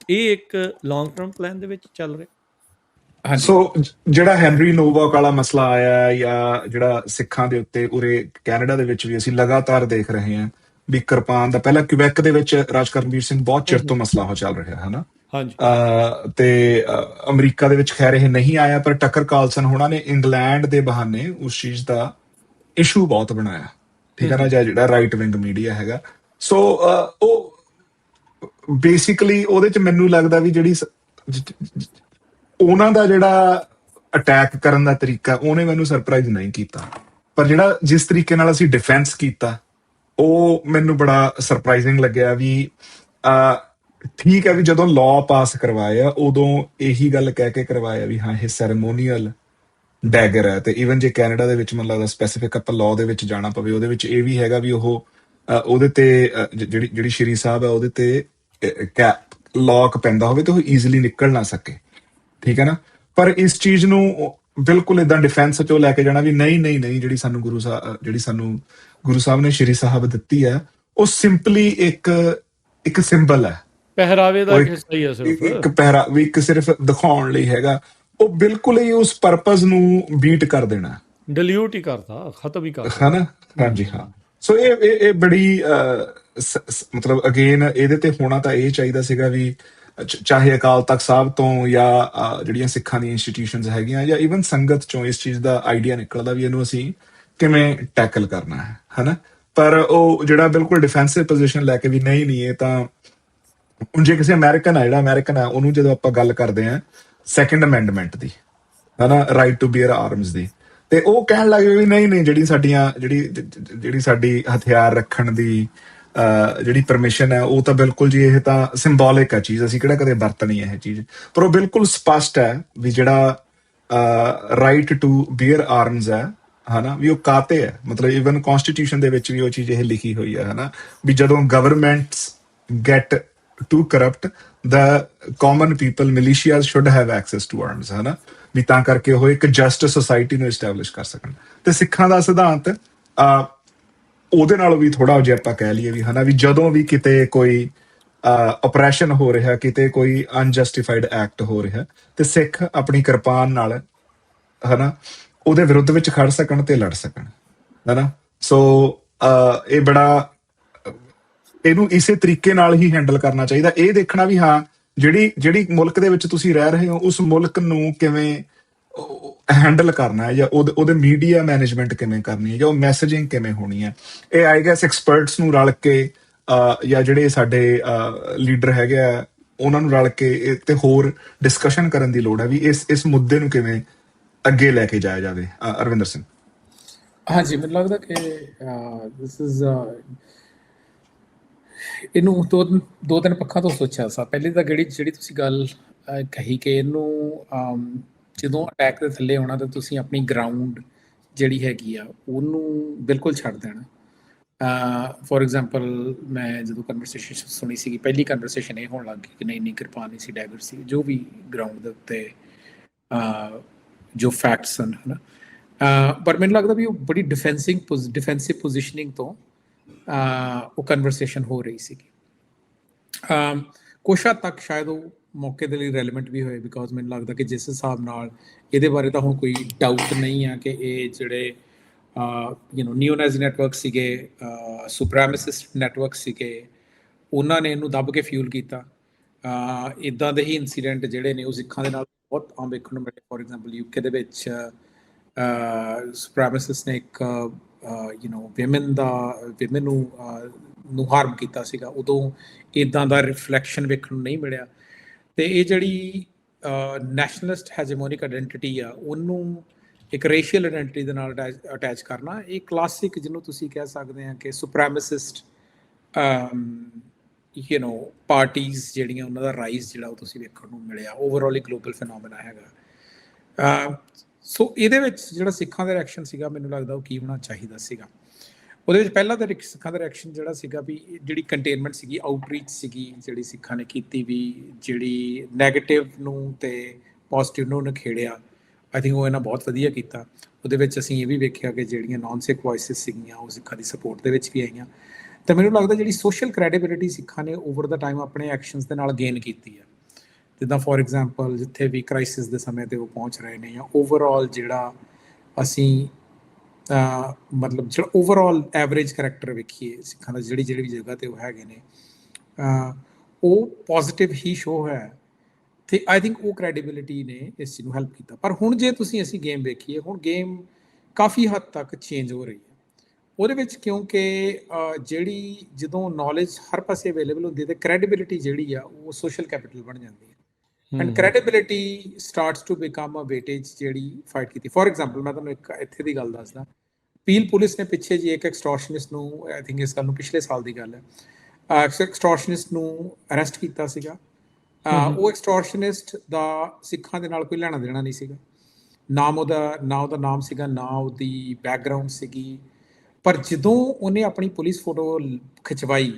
ਇਹ ਇੱਕ ਲੌਂਗ ਟਰਮ ਪਲਾਨ ਦੇ ਵਿੱਚ ਚੱਲ ਰਿਹਾ। ਸੋ ਜਿਹੜਾ ਹੈਨਰੀ ਨੋਵਾਕ ਵਾਲਾ ਮਸਲਾ ਆਇਆ ਜਾਂ ਜਿਹੜਾ ਸਿੱਖਾਂ ਦੇ ਉੱਤੇ ਉਰੇ ਕੈਨੇਡਾ ਦੇ ਵਿੱਚ ਵੀ ਅਸੀਂ ਲਗਾਤਾਰ ਦੇਖ ਰਹੇ ਹਾਂ ਵੀ ਕਿਰਪਾਨ ਦਾ, ਪਹਿਲਾਂ ਕਿਵੈਕ ਦੇ ਵਿੱਚ ਰਾਜ ਕਰਮਵੀਰ ਸਿੰਘ ਬਹੁਤ ਚਿਰ ਤੋਂ ਮਸਲਾ ਹੋ ਚੱਲ ਰਿਹਾ ਹੈ ਨਾ। ਹਾਂਜੀ। ਤੇ ਅਮਰੀਕਾ ਦੇ ਵਿੱਚ ਖੈਰ ਇਹ ਨਹੀਂ ਆਇਆ, ਪਰ ਟੱਕਰ ਕਾਲਸਨ ਹੋਣਾ ਨੇ ਇੰਗਲੈਂਡ ਦੇ ਬਹਾਨੇ ਉਸ ਚੀਜ਼ ਦਾ ਇਸ਼ੂ ਬਹੁਤ ਬਣਾਇਆ, ਠੀਕ ਹੈ ਨਾ, ਜਾਂ ਜਿਹੜਾ ਰਾਈਟ ਵਿੰਗ ਮੀਡੀਆ ਹੈਗਾ। ਸੋ ਉਹ ਬੇਸਿਕਲੀ ਉਹਦੇ ਚ ਮੈਨੂੰ ਲੱਗਦਾ ਵੀ ਜਿਹੜੀ ਉਹਨਾਂ ਦਾ ਜਿਹੜਾ ਅਟੈਕ ਕਰਨ ਦਾ ਤਰੀਕਾ ਉਹਨੇ ਮੈਨੂੰ ਸਰਪ੍ਰਾਈਜ਼ ਨਹੀਂ ਕੀਤਾ, ਪਰ ਜਿਹੜਾ ਜਿਸ ਤਰੀਕੇ ਨਾਲ ਅਸੀਂ ਡਿਫੈਂਸ ਕੀਤਾ ਉਹ ਮੈਨੂੰ ਬੜਾ ਸਰਪ੍ਰਾਈਜ਼ਿੰਗ ਲੱਗਿਆ। ਵੀ ਠੀਕ ਹੈ ਵੀ ਜਦੋਂ ਲਾਅ ਪਾਸ ਕਰਵਾਇਆ ਉਦੋਂ ਇਹੀ ਗੱਲ ਕਹਿ ਕੇ ਕਰਵਾਇਆ ਵੀ ਹਾਂ ਇਹ ਸੈਰੇਮੋਨੀਅਲ ਡੈਗਰ ਹੈ। ਤੇ ਈਵਨ ਜੇ ਕੈਨੇਡਾ ਦੇ ਵਿੱਚ ਮੈਨੂੰ ਲੱਗਦਾ ਸਪੈਸੀਫਿਕ ਆਪਾਂ ਲਾਅ ਦੇ ਵਿੱਚ ਜਾਣਾ ਪਵੇ, ਉਹਦੇ ਵਿੱਚ ਇਹ ਵੀ ਹੈਗਾ ਵੀ ਉਹ ਉਹਦੇ ਤੇ ਜਿਹੜੀ ਸ਼੍ਰੀ ਸਾਹਿਬ ਹੈ ਉਹਦੇ ਤੇ ਲੌਕ ਪੈਂਦਾ ਹੋਵੇ ਤੇ ਉਹ ਈਜ਼ੀਲੀ ਨਿਕਲ ਨਾ ਸਕੇ, ਠੀਕ ਹੈ ਨਾ। ਪਰ ਇਸ ਚੀਜ਼ ਨੂੰ ਬਿਲਕੁਲ ਏਦਾਂ ਡਿਫੈਂਸ ਚੋਂ ਲੈ ਕੇ ਜਾਣਾ ਵੀ ਨਹੀਂ ਨਹੀਂ ਨਹੀਂ, ਜਿਹੜੀ ਸਾਨੂੰ ਗੁਰੂ ਸਾਹਿਬ ਨੇ ਸ਼੍ਰੀ ਸਾਹਿਬ ਦਿੱਤੀ ਹੈ ਉਹ ਸਿੰਪਲੀ ਇੱਕ ਸਿੰਬਲ ਹੈ, ਪਹਿਰਾਵੇ ਦਾ ਹਿੱਸਾ ਹੀ ਹੈ, ਇੱਕ ਸਿਰਫ ਦਿਖਾਉਣ ਲਈ ਹੈਗਾ। ਉਹ ਬਿਲਕੁਲ ਹੀ ਉਸ ਪਰਪਸ ਨੂੰ ਬੀਟ ਕਰ ਦੇਣਾ, ਡਿਲਿਊਟ ਹੀ ਕਰਦਾ, ਖਤਮ ਹੀ ਕਰਦਾ, ਹੈ ਨਾ। ਹਾਂਜੀ ਹਾਂ। ਸੋ ਇਹ ਬੜੀ ਮਤਲਬ ਅਗੇਨ ਇਹਦੇ ਤੇ ਹੋਣਾ ਤਾਂ ਇਹ ਚਾਹੀਦਾ ਸੀਗਾ ਵੀ ਚਾਹੇ ਅਕਾਲ ਤਖਤ ਸਾਹਿਬ ਤੋਂ ਜਾਂ ਜਿਹੜੀਆਂ ਸਿੱਖਾਂ ਦੀਆਂ ਇੰਸਟੀਟਿਊਸ਼ਨਸ ਹੈਗੀਆਂ ਜਾਂ ਈਵਨ ਸੰਗਤ ਚੋਂ ਇਸ ਚੀਜ਼ ਦਾ ਆਈਡੀਆ ਨਿਕਲਦਾ ਵੀ ਇਹਨੂੰ ਅਸੀਂ ਕਿਵੇਂ ਟੈਕਲ ਕਰਨਾ ਹੈ, ਹਨਾ। ਪਰ ਉਹ ਜਿਹੜਾ ਬਿਲਕੁਲ ਡਿਫੈਂਸਿਵ ਪੋਜੀਸ਼ਨ ਲੈ ਕੇ ਵੀ ਨਹੀਂ ਇਹ ਤਾਂ ਹੁਣ ਜੇ ਕਿਸੇ ਅਮਰੀਕਨ ਹੈ ਉਹਨੂੰ ਜਦੋਂ ਆਪਾਂ ਗੱਲ ਕਰਦੇ ਹਾਂ ਸੈਕੰਡ ਅਮੈਂਡਮੈਂਟ ਦੀ, ਹਨਾ, ਰਾਈਟ ਟੂ ਬੀਅਰ ਆਰਮਸ ਦੀ, ਤੇ ਉਹ ਕਹਿਣ ਲੱਗ ਪਏ ਵੀ ਨਹੀਂ ਜਿਹੜੀ ਸਾਡੀ ਹਥਿਆਰ ਰੱਖਣ ਦੀ ਜਿਹੜੀ ਪਰਮਿਸ਼ਨ ਹੈ ਉਹ ਤਾਂ ਬਿਲਕੁਲ ਜੀ ਇਹ ਤਾਂ ਸਿੰਬੋਲਿਕ ਹੈ ਚੀਜ਼, ਅਸੀਂ ਕਿਹੜਾ ਕਦੇ ਵਰਤਣੀ ਹੈ ਇਹ ਚੀਜ਼। ਪਰ ਉਹ ਬਿਲਕੁਲ ਸਪਸ਼ਟ ਹੈ ਵੀ ਜਿਹੜਾ ਰਾਈਟ ਟੂ ਬੀਅਰ ਆਰਮਸ ਹੈ, ਹਨਾ, ਵੀ ਉਹ ਕਾਤੇ ਹੈ। ਮਤਲਬ ਈਵਨ ਕੌਨਸਟੀਟਿਊਸ਼ਨ ਦੇ ਵਿੱਚ ਵੀ ਉਹ ਚੀਜ਼ ਇਹ ਲਿਖੀ ਹੋਈ ਹੈ, ਹਨਾ, ਵੀ ਜਦੋਂ governments get to corrupt the common people, militias should have access to arms, ਹੈ ਨਾ, ਵੀ ਤਾਂ ਕਰਕੇ ਉਹ ਇੱਕ ਜਸਟ ਸੋਸਾਇਟੀ ਨੂੰ ਇਸਟੈਬਲਿਸ਼ ਕਰ ਸਕਣ। ਤੇ ਸਿੱਖਾਂ ਦਾ ਸਿਧਾਂਤ ਉਹਦੇ ਨਾਲੋਂ ਵੀ ਥੋੜਾ ਜਿਹਾ ਆਪਾਂ ਕਹਿ ਲਈਏ ਵੀ, ਹਨਾ, ਵੀ ਜਦੋਂ ਵੀ ਕਿਤੇ ਕੋਈ ਆਪਰੈਸ਼ਨ ਹੋ ਰਿਹਾ, ਕਿਤੇ ਕੋਈ ਅਨਜਸਟੀਫਾਈਡ ਐਕਟ ਹੋ ਰਿਹਾ, ਤੇ ਸਿੱਖ ਆਪਣੀ ਕਿਰਪਾਨ ਨਾਲ, ਹਨਾ, ਉਹਦੇ ਵਿਰੁੱਧ ਵਿੱਚ ਖੜ ਸਕਣ ਤੇ ਲੜ ਸਕਣ, ਹਨਾ। ਸੋ ਇਹ ਬੜਾ ਇਹਨੂੰ ਇਸੇ ਤਰੀਕੇ ਨਾਲ ਹੀ ਹੈਂਡਲ ਕਰਨਾ ਚਾਹੀਦਾ। ਇਹ ਦੇਖਣਾ ਵੀ ਹਾਂ ਜਿਹੜੀ ਮੁਲਕ ਦੇ ਵਿੱਚ ਤੁਸੀਂ ਰਹਿ ਰਹੇ ਹੋ ਉਸ ਮੁਲਕ ਨੂੰ ਕਿਵੇਂ ਹੈਂਡਲ ਕਰਨਾ ਹੈ, ਜਾਂ ਉਹਦੇ ਮੀਡੀਆ ਮੈਨੇਜਮੈਂਟ ਕਿਵੇਂ ਕਰਨੀ ਹੈ, ਜਾਂ ਉਹ ਮੈਸੇਜਿੰਗ ਕਿਵੇਂ ਹੋਣੀ ਹੈ। ਇਹ ਆਈ ਗੈਸ ਐਕਸਪਰਟਸ ਨੂੰ ਰਲ ਕੇ ਜਾਂ ਜਿਹੜੇ ਸਾਡੇ ਲੀਡਰ ਹੈਗੇ ਆ ਉਹਨਾਂ ਨੂੰ ਰਲ ਕੇ ਤੇ ਹੋਰ ਡਿਸਕਸ਼ਨ ਕਰਨ ਦੀ ਲੋੜ ਹੈ ਵੀ ਇਸ ਮੁੱਦੇ ਨੂੰ ਕਿਵੇਂ ਅੱਗੇ ਲੈ ਕੇ ਜਾਇਆ ਜਾਵੇ। ਅਰਵਿੰਦਰ ਸਿੰਘ। ਹਾਂਜੀ, ਮੈਨੂੰ ਲੱਗਦਾ ਕਿ ਦਿਸ ਇਜ਼ ਇਹਨੂੰ ਦੋ ਤਿੰਨ ਪੱਖਾਂ ਤੋਂ ਸੋਚਿਆ ਸਾ। ਪਹਿਲੀ ਤਾਂ ਜਿਹੜੀ ਤੁਸੀਂ ਗੱਲ ਕਹੀ ਕਿ ਇਹਨੂੰ ਜਦੋਂ ਅਟੈਕ ਦੇ ਥੱਲੇ ਆਉਣਾ ਤਾਂ ਤੁਸੀਂ ਆਪਣੀ ਗਰਾਊਂਡ ਜਿਹੜੀ ਹੈਗੀ ਆ ਉਹਨੂੰ ਬਿਲਕੁਲ ਛੱਡ ਦੇਣਾ। ਫੋਰ ਐਗਜ਼ਾਮਪਲ ਮੈਂ ਜਦੋਂ ਕਨਵਰਸੇਸ਼ਨ ਸੁਣੀ ਸੀਗੀ, ਪਹਿਲੀ ਕਨਵਰਸੇਸ਼ਨ ਇਹ ਹੋਣ ਲੱਗ ਗਈ ਕਿ ਨਹੀਂ ਕਿਰਪਾਨ ਨਹੀਂ ਸੀ, ਡੈਗਰ ਸੀ, ਜੋ ਵੀ ਗਰਾਊਂਡ ਦੇ ਉੱਤੇ ਜੋ ਫੈਕਟਸ ਹਨ, ਹੈ ਨਾ। ਪਰ ਮੈਨੂੰ ਲੱਗਦਾ ਵੀ ਉਹ ਬੜੀ ਡਿਫੈਂਸਿਵ ਪੋਜੀਸ਼ਨਿੰਗ ਤੋਂ ਉਹ ਕਨਵਰਸੇਸ਼ਨ ਹੋ ਰਹੀ ਸੀਗੀ। ਕੁਛ ਹੱਦ ਤੱਕ ਸ਼ਾਇਦ ਉਹ ਮੌਕੇ ਦੇ ਲਈ ਰੈਲੇਵੈਂਟ ਵੀ ਹੋਏ, ਬਿਕੋਜ਼ ਮੈਨੂੰ ਲੱਗਦਾ ਕਿ ਜਿਸ ਹਿਸਾਬ ਨਾਲ ਇਹਦੇ ਬਾਰੇ ਤਾਂ ਹੁਣ ਕੋਈ ਡਾਊਟ ਨਹੀਂ ਆ ਕਿ ਇਹ ਜਿਹੜੇ ਨਿਓਨਾਜ਼ੀ ਨੈਟਵਰਕ ਸੀਗੇ, ਸੁਪਰੈਮਿਸਿਸਟ ਨੈਟਵਰਕ ਸੀਗੇ, ਉਹਨਾਂ ਨੇ ਇਹਨੂੰ ਦੱਬ ਕੇ ਫਿਊਲ ਕੀਤਾ। ਇੱਦਾਂ ਦੇ ਹੀ ਇੰਸੀਡੈਂਟ ਜਿਹੜੇ ਨੇ ਉਹ ਸਿੱਖਾਂ ਦੇ ਨਾਲ ਬਹੁਤ ਆਮ ਵੇਖਣ ਨੂੰ ਮਿਲੇ। ਫੋਰ ਐਗਜ਼ਾਮਪਲ UK ਦੇ ਵਿੱਚ ਸੁਪਰੈਮਿਸਿਸਟ ਨੇ ਇੱਕ ਵਿਮਨ ਨੂੰ ਹਾਰਮ ਕੀਤਾ ਸੀਗਾ। ਉਦੋਂ ਇੱਦਾਂ ਦਾ ਰਿਫਲੈਕਸ਼ਨ ਵੇਖਣ ਨੂੰ ਨਹੀਂ ਮਿਲਿਆ। ਅਤੇ ਇਹ ਜਿਹੜੀ ਨੈਸ਼ਨਲਿਸਟ ਹੈਜੇਮੋਨਿਕ ਆਈਡੈਂਟਿਟੀ ਆ ਉਹਨੂੰ ਇੱਕ ਰੇਸ਼ੀਅਲ ਆਇਡੈਂਟੀਟੀ ਦੇ ਨਾਲ ਅਟੈਚ ਕਰਨਾ, ਇਹ ਕਲਾਸਿਕ ਜਿਹਨੂੰ ਤੁਸੀਂ ਕਹਿ ਸਕਦੇ ਆ ਕਿ ਸੁਪਰੈਮਿਸਿਸਟ ਪਾਰਟੀਜ਼ ਜਿਹੜੀਆਂ ਉਹਨਾਂ ਦਾ ਰਾਈਜ਼ ਜਿਹੜਾ ਉਹ ਤੁਸੀਂ ਵੇਖਣ ਨੂੰ ਮਿਲਿਆ। ਓਵਰਆਲ ਹੀ ਗਲੋਬਲ ਫਿਨੋਮੀਨਾ ਹੈਗਾ। ਸੋ ਇਹਦੇ ਵਿੱਚ ਜਿਹੜਾ ਸਿੱਖਾਂ ਦਾ ਰਿਐਕਸ਼ਨ ਸੀਗਾ, ਮੈਨੂੰ ਲੱਗਦਾ ਉਹ ਕੀ ਹੋਣਾ ਚਾਹੀਦਾ ਸੀਗਾ। ਉਹਦੇ ਵਿੱਚ ਪਹਿਲਾਂ ਤਾਂ ਸਿੱਖਾਂ ਦਾ ਰਿਐਕਸ਼ਨ ਜਿਹੜਾ ਸੀਗਾ ਵੀ ਜਿਹੜੀ ਕੰਟੇਨਮੈਂਟ ਸੀਗੀ, ਆਊਟਰੀਚ ਸੀਗੀ ਜਿਹੜੀ ਸਿੱਖਾਂ ਨੇ ਕੀਤੀ, ਵੀ ਜਿਹੜੀ ਨੈਗੇਟਿਵ ਨੂੰ ਅਤੇ ਪੋਜ਼ੀਟਿਵ ਨੂੰ ਨਿਖੇੜਿਆ, ਆਈ ਥਿੰਕ ਉਹ ਇਹਨਾਂ ਬਹੁਤ ਵਧੀਆ ਕੀਤਾ। ਉਹਦੇ ਵਿੱਚ ਅਸੀਂ ਇਹ ਵੀ ਵੇਖਿਆ ਕਿ ਜਿਹੜੀਆਂ ਨੌਨ ਸਿੱਖ ਵੋਇਸਿਸ ਸੀਗੀਆਂ ਉਹ ਸਿੱਖਾਂ ਦੀ ਸਪੋਰਟ ਦੇ ਵਿੱਚ ਵੀ ਆਈਆਂ। ਤਾਂ ਮੈਨੂੰ ਲੱਗਦਾ ਜਿਹੜੀ ਸੋਸ਼ਲ ਕ੍ਰੈਡੀਬਿਲਿਟੀ ਸਿੱਖਾਂ ਨੇ ਓਵਰ ਦਾ ਟਾਈਮ ਆਪਣੇ ਐਕਸ਼ਨਸ ਦੇ ਨਾਲ ਗੇਨ ਕੀਤੀ ਹੈ। ਜਿੱਦਾਂ ਫੋਰ ਐਗਜ਼ਾਮਪਲ ਜਿੱਥੇ ਵੀ ਕ੍ਰਾਈਸਿਸ ਦੇ ਸਮੇਂ 'ਤੇ ਉਹ ਪਹੁੰਚ ਰਹੇ ਨੇ, ਜਾਂ ਓਵਰਆਲ ਜਿਹੜਾ ਅਸੀਂ ਮਤਲਬ ਜਿਹੜਾ ਓਵਰਆਲ ਐਵਰੇਜ ਕਰੈਕਟਰ ਵੇਖੀਏ ਸਿੱਖਾਂ ਦਾ, ਜਿਹੜੀ ਵੀ ਜਗ੍ਹਾ 'ਤੇ ਉਹ ਹੈਗੇ ਨੇ, ਉਹ ਪੋਜ਼ੀਟਿਵ ਹੀ ਸ਼ੋ ਹੈ। ਅਤੇ ਆਈ ਥਿੰਕ ਉਹ ਕ੍ਰੈਡੀਬਿਲਿਟੀ ਨੇ ਇਸ ਚੀਜ਼ ਨੂੰ ਹੈਲਪ ਕੀਤਾ। ਪਰ ਹੁਣ ਜੇ ਅਸੀਂ ਗੇਮ ਵੇਖੀਏ, ਹੁਣ ਗੇਮ ਕਾਫੀ ਹੱਦ ਤੱਕ ਚੇਂਜ ਹੋ ਰਹੀ ਹੈ। ਉਹਦੇ ਵਿੱਚ ਕਿਉਂਕਿ ਜਿਹੜੀ ਜਦੋਂ ਨੌਲੇਜ ਹਰ ਪਾਸੇ ਅਵੇਲੇਬਲ ਹੁੰਦੀ ਹੈ ਤਾਂ ਕ੍ਰੈਡੀਬਿਲਿਟੀ ਜਿਹੜੀ ਆ ਉਹ ਸੋਸ਼ਲ ਕੈਪੀਟਲ ਬਣ ਜਾਂਦੀ ਹੈ। And credibility starts to become a weightage ਜਿਹੜੀ ਫਾਈਟ ਕੀਤੀ। ਫੋਰ ਐਗਜ਼ਾਮਪਲ ਮੈਂ ਤੁਹਾਨੂੰ ਇੱਕ ਇੱਥੇ ਦੀ ਗੱਲ ਦੱਸਦਾ। ਪੀਲ ਪੁਲਿਸ ਨੇ ਪਿੱਛੇ ਜੀ ਇੱਕ ਐਕਸਟੋਰਸ਼ਨਿਸਟ ਨੂੰ, ਆਈ ਥਿੰਕ ਇਸ ਗੱਲ ਨੂੰ ਪਿਛਲੇ ਸਾਲ ਦੀ ਗੱਲ ਹੈ, ਐਕਸਟੋਰਸ਼ਨਿਸਟ ਨੂੰ ਅਰੈਸਟ ਕੀਤਾ ਸੀਗਾ। ਉਹ ਐਕਸਟੋਰਸ਼ਨਿਸਟ ਦਾ ਸਿੱਖਾਂ ਦੇ ਨਾਲ ਕੋਈ ਲੈਣਾ ਦੇਣਾ ਨਹੀਂ ਸੀਗਾ। ਨਾ ਉਹਦਾ ਨਾਮ ਸੀਗਾ, ਨਾ ਉਹਦੀ ਬੈਕਗਰਾਊਂਡ ਸੀਗੀ। ਪਰ ਜਦੋਂ ਉਹਨੇ ਆਪਣੀ ਪੁਲਿਸ ਫੋਟੋ ਖਿਚਵਾਈ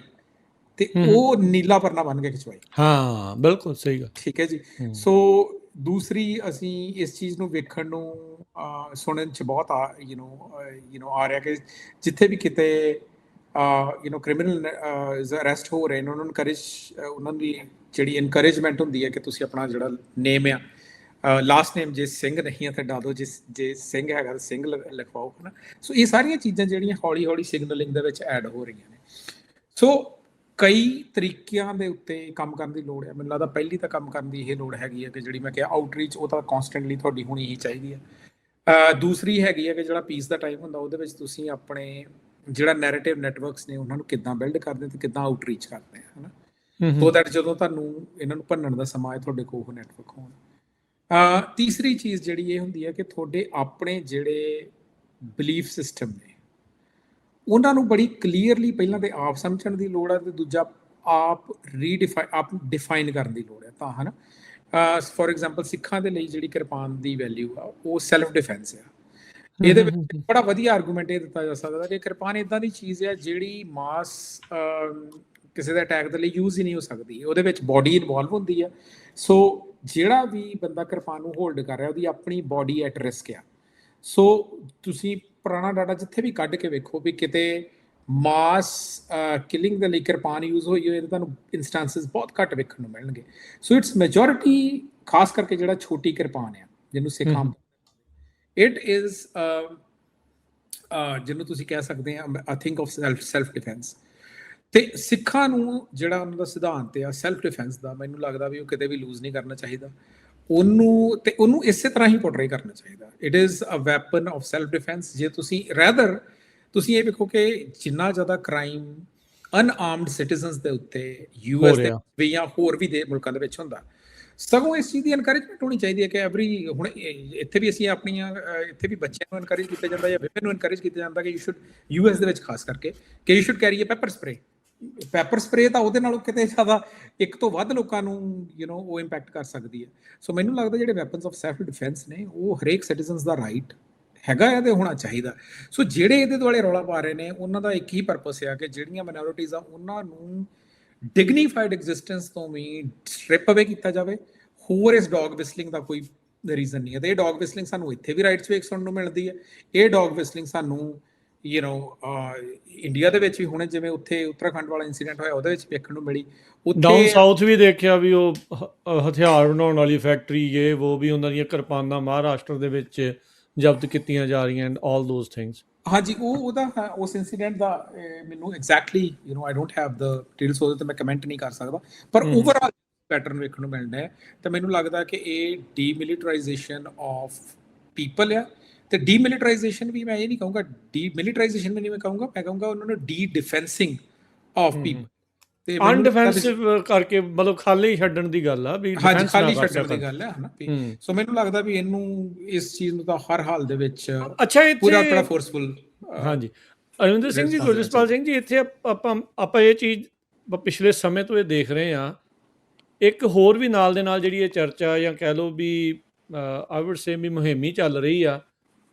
ਤੇ ਉਹ ਨੀਲਾ ਪਰਨਾ ਬੰਨ ਕੇ ਖਿਚਵਾਈ। ਹਾਂ, ਬਿਲਕੁਲ ਸਹੀ ਗੱਲ। ਠੀਕ ਹੈ ਜੀ। ਸੋ ਦੂਸਰੀ ਅਸੀਂ ਇਸ ਚੀਜ਼ ਨੂੰ ਵੇਖਣ ਨੂੰ ਸੁਣਨ 'ਚ ਬਹੁਤ ਆ ਰਿਹਾ ਕਿ ਜਿੱਥੇ ਵੀ ਕਿਤੇ ਕ੍ਰਿਮੀਨਲ ਅਰੈਸਟ ਹੋ ਰਹੇ ਨੇ, ਉਹਨਾਂ ਦੀ ਜਿਹੜੀ ਇਨਕਰੇਜਮੈਂਟ ਹੁੰਦੀ ਹੈ ਕਿ ਤੁਸੀਂ ਆਪਣਾ ਜਿਹੜਾ ਨੇਮ ਆ, ਲਾਸਟ ਨੇਮ ਜੇ ਸਿੰਘ ਨਹੀਂ ਹੈ ਤਾਂ ਡਾ ਦਿਓ, ਜੇ ਸਿੰਘ ਹੈਗਾ ਤਾਂ ਸਿੰਘ ਲਿਖਵਾਓ, ਹੈ ਨਾ। ਸੋ ਇਹ ਸਾਰੀਆਂ ਚੀਜ਼ਾਂ ਜਿਹੜੀਆਂ ਹੌਲੀ ਹੌਲੀ ਸਿਗਨਲਿੰਗ ਦੇ ਵਿੱਚ ਐਡ ਹੋ ਰਹੀਆਂ ਨੇ। ਸੋ ਕਈ ਤਰੀਕਿਆਂ ਦੇ ਉੱਤੇ ਕੰਮ ਕਰਨ ਦੀ ਲੋੜ ਹੈ। ਮੈਨੂੰ ਲੱਗਦਾ ਪਹਿਲੀ ਤਾਂ ਕੰਮ ਕਰਨ ਦੀ ਇਹ ਲੋੜ ਹੈਗੀ ਹੈ ਕਿ ਜਿਹੜੀ ਮੈਂ ਕਿਹਾ ਆਊਟਰੀਚ, ਉਹ ਤਾਂ ਕੌਨਸਟੈਂਟਲੀ ਤੁਹਾਡੀ ਹੋਣੀ ਹੀ ਚਾਹੀਦੀ ਹੈ। ਦੂਸਰੀ ਹੈਗੀ ਹੈ ਕਿ ਜਿਹੜਾ ਪੀਸ ਦਾ ਟਾਈਮ ਹੁੰਦਾ ਉਹਦੇ ਵਿੱਚ ਤੁਸੀਂ ਆਪਣੇ ਜਿਹੜਾ ਨੈਰੇਟਿਵ ਨੈਟਵਰਕਸ ਨੇ ਉਹਨਾਂ ਨੂੰ ਕਿੱਦਾਂ ਬਿਲਡ ਕਰਦੇ ਅਤੇ ਕਿੱਦਾਂ ਆਊਟਰੀਚ ਕਰਦੇ ਆ, ਹੈ ਨਾ। ਸੋ ਦੈਟ ਜਦੋਂ ਤੁਹਾਨੂੰ ਇਹਨਾਂ ਨੂੰ ਭੰਨਣ ਦਾ ਸਮਾਂ ਹੈ ਤੁਹਾਡੇ ਕੋਲ ਉਹ ਨੈਟਵਰਕ ਹੋਣ। ਤੀਸਰੀ ਚੀਜ਼ ਜਿਹੜੀ ਇਹ ਹੁੰਦੀ ਹੈ ਕਿ ਤੁਹਾਡੇ ਆਪਣੇ ਜਿਹੜੇ ਬਿਲੀਫ ਸਿਸਟਮ ਨੇ ਉਹਨਾਂ ਨੂੰ ਬੜੀ ਕਲੀਅਰਲੀ ਪਹਿਲਾਂ ਤਾਂ ਆਪ ਸਮਝਣ ਦੀ ਲੋੜ ਹੈ, ਅਤੇ ਦੂਜਾ ਆਪ ਡਿਫਾਈਨ ਕਰਨ ਦੀ ਲੋੜ ਹੈ। ਤਾਂ ਹੈ ਨਾ, ਫੋਰ ਐਗਜ਼ਾਮਪਲ ਸਿੱਖਾਂ ਦੇ ਲਈ ਜਿਹੜੀ ਕਿਰਪਾਨ ਦੀ ਵੈਲਿਊ ਆ ਉਹ ਸੈਲਫ ਡਿਫੈਂਸ ਆ। ਇਹਦੇ ਵਿੱਚ ਬੜਾ ਵਧੀਆ ਆਰਗੂਮੈਂਟ ਇਹ ਦਿੱਤਾ ਜਾ ਸਕਦਾ ਕਿ ਕਿਰਪਾਨ ਇੱਦਾਂ ਦੀ ਚੀਜ਼ ਹੈ ਜਿਹੜੀ ਮਾਸ ਕਿਸੇ ਦੇ ਅਟੈਕ ਦੇ ਲਈ ਯੂਜ਼ ਹੀ ਨਹੀਂ ਹੋ ਸਕਦੀ। ਉਹਦੇ ਵਿੱਚ ਬੋਡੀ ਇਨਵੋਲਵ ਹੁੰਦੀ ਹੈ। ਸੋ ਜਿਹੜਾ ਵੀ ਬੰਦਾ ਕਿਰਪਾਨ ਨੂੰ ਹੋਲਡ ਕਰ ਰਿਹਾ ਉਹਦੀ ਆਪਣੀ ਬੋਡੀ ਐਟ ਰਿਸਕ ਆ। ਸੋ ਤੁਸੀਂ ਪੁਰਾਣਾ ਡਾਟਾ ਜਿੱਥੇ ਵੀ ਕੱਢ ਕੇ ਵੇਖੋ ਵੀ ਕਿਤੇ ਮਾਸ ਕਿਲਿੰਗ ਦੇ ਲਈ ਕਿਰਪਾਨ ਯੂਜ਼ ਹੋਈ ਹੋਏ ਤਾਂ ਤੁਹਾਨੂੰ ਇੰਸਟੈਂਸਿਸ ਬਹੁਤ ਘੱਟ ਵੇਖਣ ਨੂੰ ਮਿਲਣਗੇ। ਸੋ ਇਟਸ ਮੈਜੋਰਿਟੀ, ਖਾਸ ਕਰਕੇ ਜਿਹੜਾ ਛੋਟੀ ਕਿਰਪਾਨ ਆ ਜਿਹਨੂੰ ਸਿੱਖਾਂ, ਇਟ ਇਜ਼ ਜਿਹਨੂੰ ਤੁਸੀਂ ਕਹਿ ਸਕਦੇ ਆ I think of self defence. ਅਤੇ ਸਿੱਖਾਂ ਨੂੰ ਜਿਹੜਾ ਉਹਨਾਂ ਦਾ ਸਿਧਾਂਤ ਆ ਸੈਲਫ ਡਿਫੈਂਸ ਦਾ, ਮੈਨੂੰ ਲੱਗਦਾ ਵੀ ਉਹ ਕਿਤੇ ਵੀ ਲੂਜ਼ ਨਹੀਂ ਕਰਨਾ ਚਾਹੀਦਾ ਉਹਨੂੰ ਇਸੇ ਤਰ੍ਹਾਂ ਹੀ ਪੋਰਟਰੇ ਕਰਨਾ ਚਾਹੀਦਾ। It is a weapon of self defence. ਜੇ ਤੁਸੀਂ ਰੈਦਰ ਤੁਸੀਂ ਇਹ ਵੇਖੋ ਕਿ ਜਿੰਨਾ ਜ਼ਿਆਦਾ ਕ੍ਰਾਈਮ ਅਨਆਰਮਡ ਸਿਟੀਜ਼ਨਸ ਦੇ ਉੱਤੇ US ਦੇ ਜਾਂ ਹੋਰ ਵੀ ਦੇ ਮੁਲਕਾਂ ਦੇ ਵਿੱਚ ਹੁੰਦਾ, ਸਗੋਂ ਇਸ ਚੀਜ਼ ਦੀ ਐਨਕਰੇਜਮੈਂਟ ਹੋਣੀ ਚਾਹੀਦੀ ਹੈ ਕਿ ਹੁਣ ਇੱਥੇ ਵੀ ਅਸੀਂ ਆਪਣੀਆਂ ਇੱਥੇ ਵੀ ਬੱਚਿਆਂ ਨੂੰ ਐਨਕਰੇਜ ਕੀਤਾ ਜਾਂਦਾ ਜਾਂ ਵਿਮਨ ਨੂੰ ਐਨਕਰੇਜ ਕੀਤਾ ਜਾਂਦਾ ਕਿ US ਦੇ ਵਿੱਚ ਖਾਸ ਕਰਕੇ ਕਿ you should carry a pepper spray ਤਾਂ ਉਹਦੇ ਨਾਲੋਂ ਕਿਤੇ ਜ਼ਿਆਦਾ ਇੱਕ ਤੋਂ ਵੱਧ ਲੋਕਾਂ ਨੂੰ ਉਹ ਇੰਪੈਕਟ ਕਰ ਸਕਦੀ ਹੈ। ਸੋ ਮੈਨੂੰ ਲੱਗਦਾ ਜਿਹੜੇ ਵੈਪਨਸ ਆਫ ਸੈਲਫ ਡਿਫੈਂਸ ਨੇ ਉਹ ਹਰੇਕ ਸਿਟੀਜ਼ਨਸ ਦਾ ਰਾਈਟ ਹੈਗਾ ਹੈ ਅਤੇ ਹੋਣਾ ਚਾਹੀਦਾ। ਸੋ ਜਿਹੜੇ ਇਹਦੇ ਦੁਆਲੇ ਰੌਲਾ ਪਾ ਰਹੇ ਨੇ ਉਹਨਾਂ ਦਾ ਇੱਕ ਹੀ ਪਰਪਸ ਆ ਕਿ ਜਿਹੜੀਆਂ ਮਾਈਨੋਰਿਟੀਜ਼ ਆ ਉਹਨਾਂ ਨੂੰ ਡਿਗਨੀਫਾਈਡ ਐਗਜ਼ਿਸਟੈਂਸ ਤੋਂ ਵੀ ਸਟ੍ਰਿਪ ਅਵੇ ਕੀਤਾ ਜਾਵੇ। ਹੋਰ ਇਸ ਡੌਗ ਵਿਸਲਿੰਗ ਦਾ ਕੋਈ ਰੀਜ਼ਨ ਨਹੀਂ ਹੈ। ਅਤੇ ਇਹ ਡੌਗ ਵਿਸਲਿੰਗ ਸਾਨੂੰ ਇੱਥੇ ਵੀ ਰਾਈਟਸ ਵੇਖ ਸੁਣਨ ਨੂੰ ਮਿਲਦੀ ਹੈ। ਇਹ ਡੌਗ ਵਿਸਲਿੰਗ ਸਾਨੂੰ ਇੰਡੀਆ ਦੇ ਵਿੱਚ ਵੀ ਹੁਣ ਜਿਵੇਂ ਉੱਥੇ ਉੱਤਰਾਖੰਡ ਵਾਲਾ ਇੰਸੀਡੈਂਟ ਹੋਇਆ ਉਹਦੇ ਵਿੱਚ ਵੇਖਣ ਨੂੰ ਮਿਲੀ। ਡਾਊਨ ਸਾਊਥ ਵੀ ਦੇਖਿਆ ਵੀ ਉਹ ਹਥਿਆਰ ਬਣਾਉਣ ਵਾਲੀ ਫੈਕਟਰੀ ਇਹ ਉਹ ਵੀ ਉਹਨਾਂ ਦੀਆਂ ਕਿਰਪਾਨਾਂ ਮਹਾਰਾਸ਼ਟਰ ਦੇ ਵਿੱਚ ਜ਼ਬਤ ਕੀਤੀਆਂ ਜਾ ਰਹੀਆਂ ਐਂਡ ਆਲ ਦੋਜ਼ ਥਿੰਗਸ। ਹਾਂਜੀ, ਉਹਦਾ ਉਸ ਇੰਸੀਡੈਂਟ ਦਾ ਮੈਨੂੰ exactly I don't have the details, ਉਹਦੇ 'ਤੇ ਮੈਂ ਕਮੈਂਟ ਨਹੀਂ ਕਰ ਸਕਦਾ। ਪਰ ਓਵਰਆਲ ਪੈਟਰਨ ਵੇਖਣ ਨੂੰ ਮਿਲਦਾ ਹੈ। ਤਾਂ ਮੈਨੂੰ ਲੱਗਦਾ ਕਿ ਇਹ ਡੀਮਿਲੀਟਰਾਈਜੇਸ਼ਨ ਆਫ ਪੀਪਲ ਆ। ਅਤੇ ਡੀਮਿਲੀਟਰਾਈਜੇਸ਼ਨ ਵੀ ਮੈਂ ਇਹ ਨਹੀਂ ਕਹੂੰਗਾ, ਡੀਮਿਲੀਟਰਾਈਜੇਸ਼ਨ ਵੀ ਨਹੀਂ ਮੈਂ ਕਹੂੰਗਾ ਉਹਨਾਂ ਨੂੰ ਡੀ ਡਿਫੈਂਸਿੰਗ ਆਫ ਪੀਪਲ। ਤੇ ਅਨਡਿਫੈਂਸਿਵ ਕਰਕੇ ਮਤਲਬ ਖਾਲੀ ਛੱਡਣ ਦੀ ਗੱਲ ਆ ਵੀ ਹਾਂਜੀ ਖਾਲੀ ਛੱਡਣ ਦੀ ਗੱਲ ਹੈ ਹਨਾ ਵੀ। ਸੋ ਮੈਨੂੰ ਲੱਗਦਾ ਵੀ ਇਹਨੂੰ ਇਸ ਚੀਜ਼ ਨੂੰ ਤਾਂ ਹਰ ਹਾਲ ਦੇ ਵਿੱਚ ਅੱਛਾ ਪੂਰਾ ਇੱਥੇ ਫੋਰਸਫੁਲ। ਹਾਂਜੀ ਅਰਵਿੰਦਰ ਸਿੰਘ ਜੀ, ਗੁਰਜਸਪਾਲ ਸਿੰਘ ਜੀ, ਇੱਥੇ ਆਪਾਂ ਇਹ ਚੀਜ਼ ਪਿਛਲੇ ਸਮੇਂ ਤੋਂ ਇਹ ਦੇਖ ਰਹੇ ਹਾਂ। ਇੱਕ ਹੋਰ ਵੀ ਨਾਲ ਦੇ ਨਾਲ ਜਿਹੜੀ ਇਹ ਚਰਚਾ ਜਾਂ ਕਹਿ ਲਓ ਵੀ ਆਈ ਵੁੱਡ ਸੇ ਵੀ ਮੁਹਿੰਮ ਚੱਲ ਰਹੀ ਆ,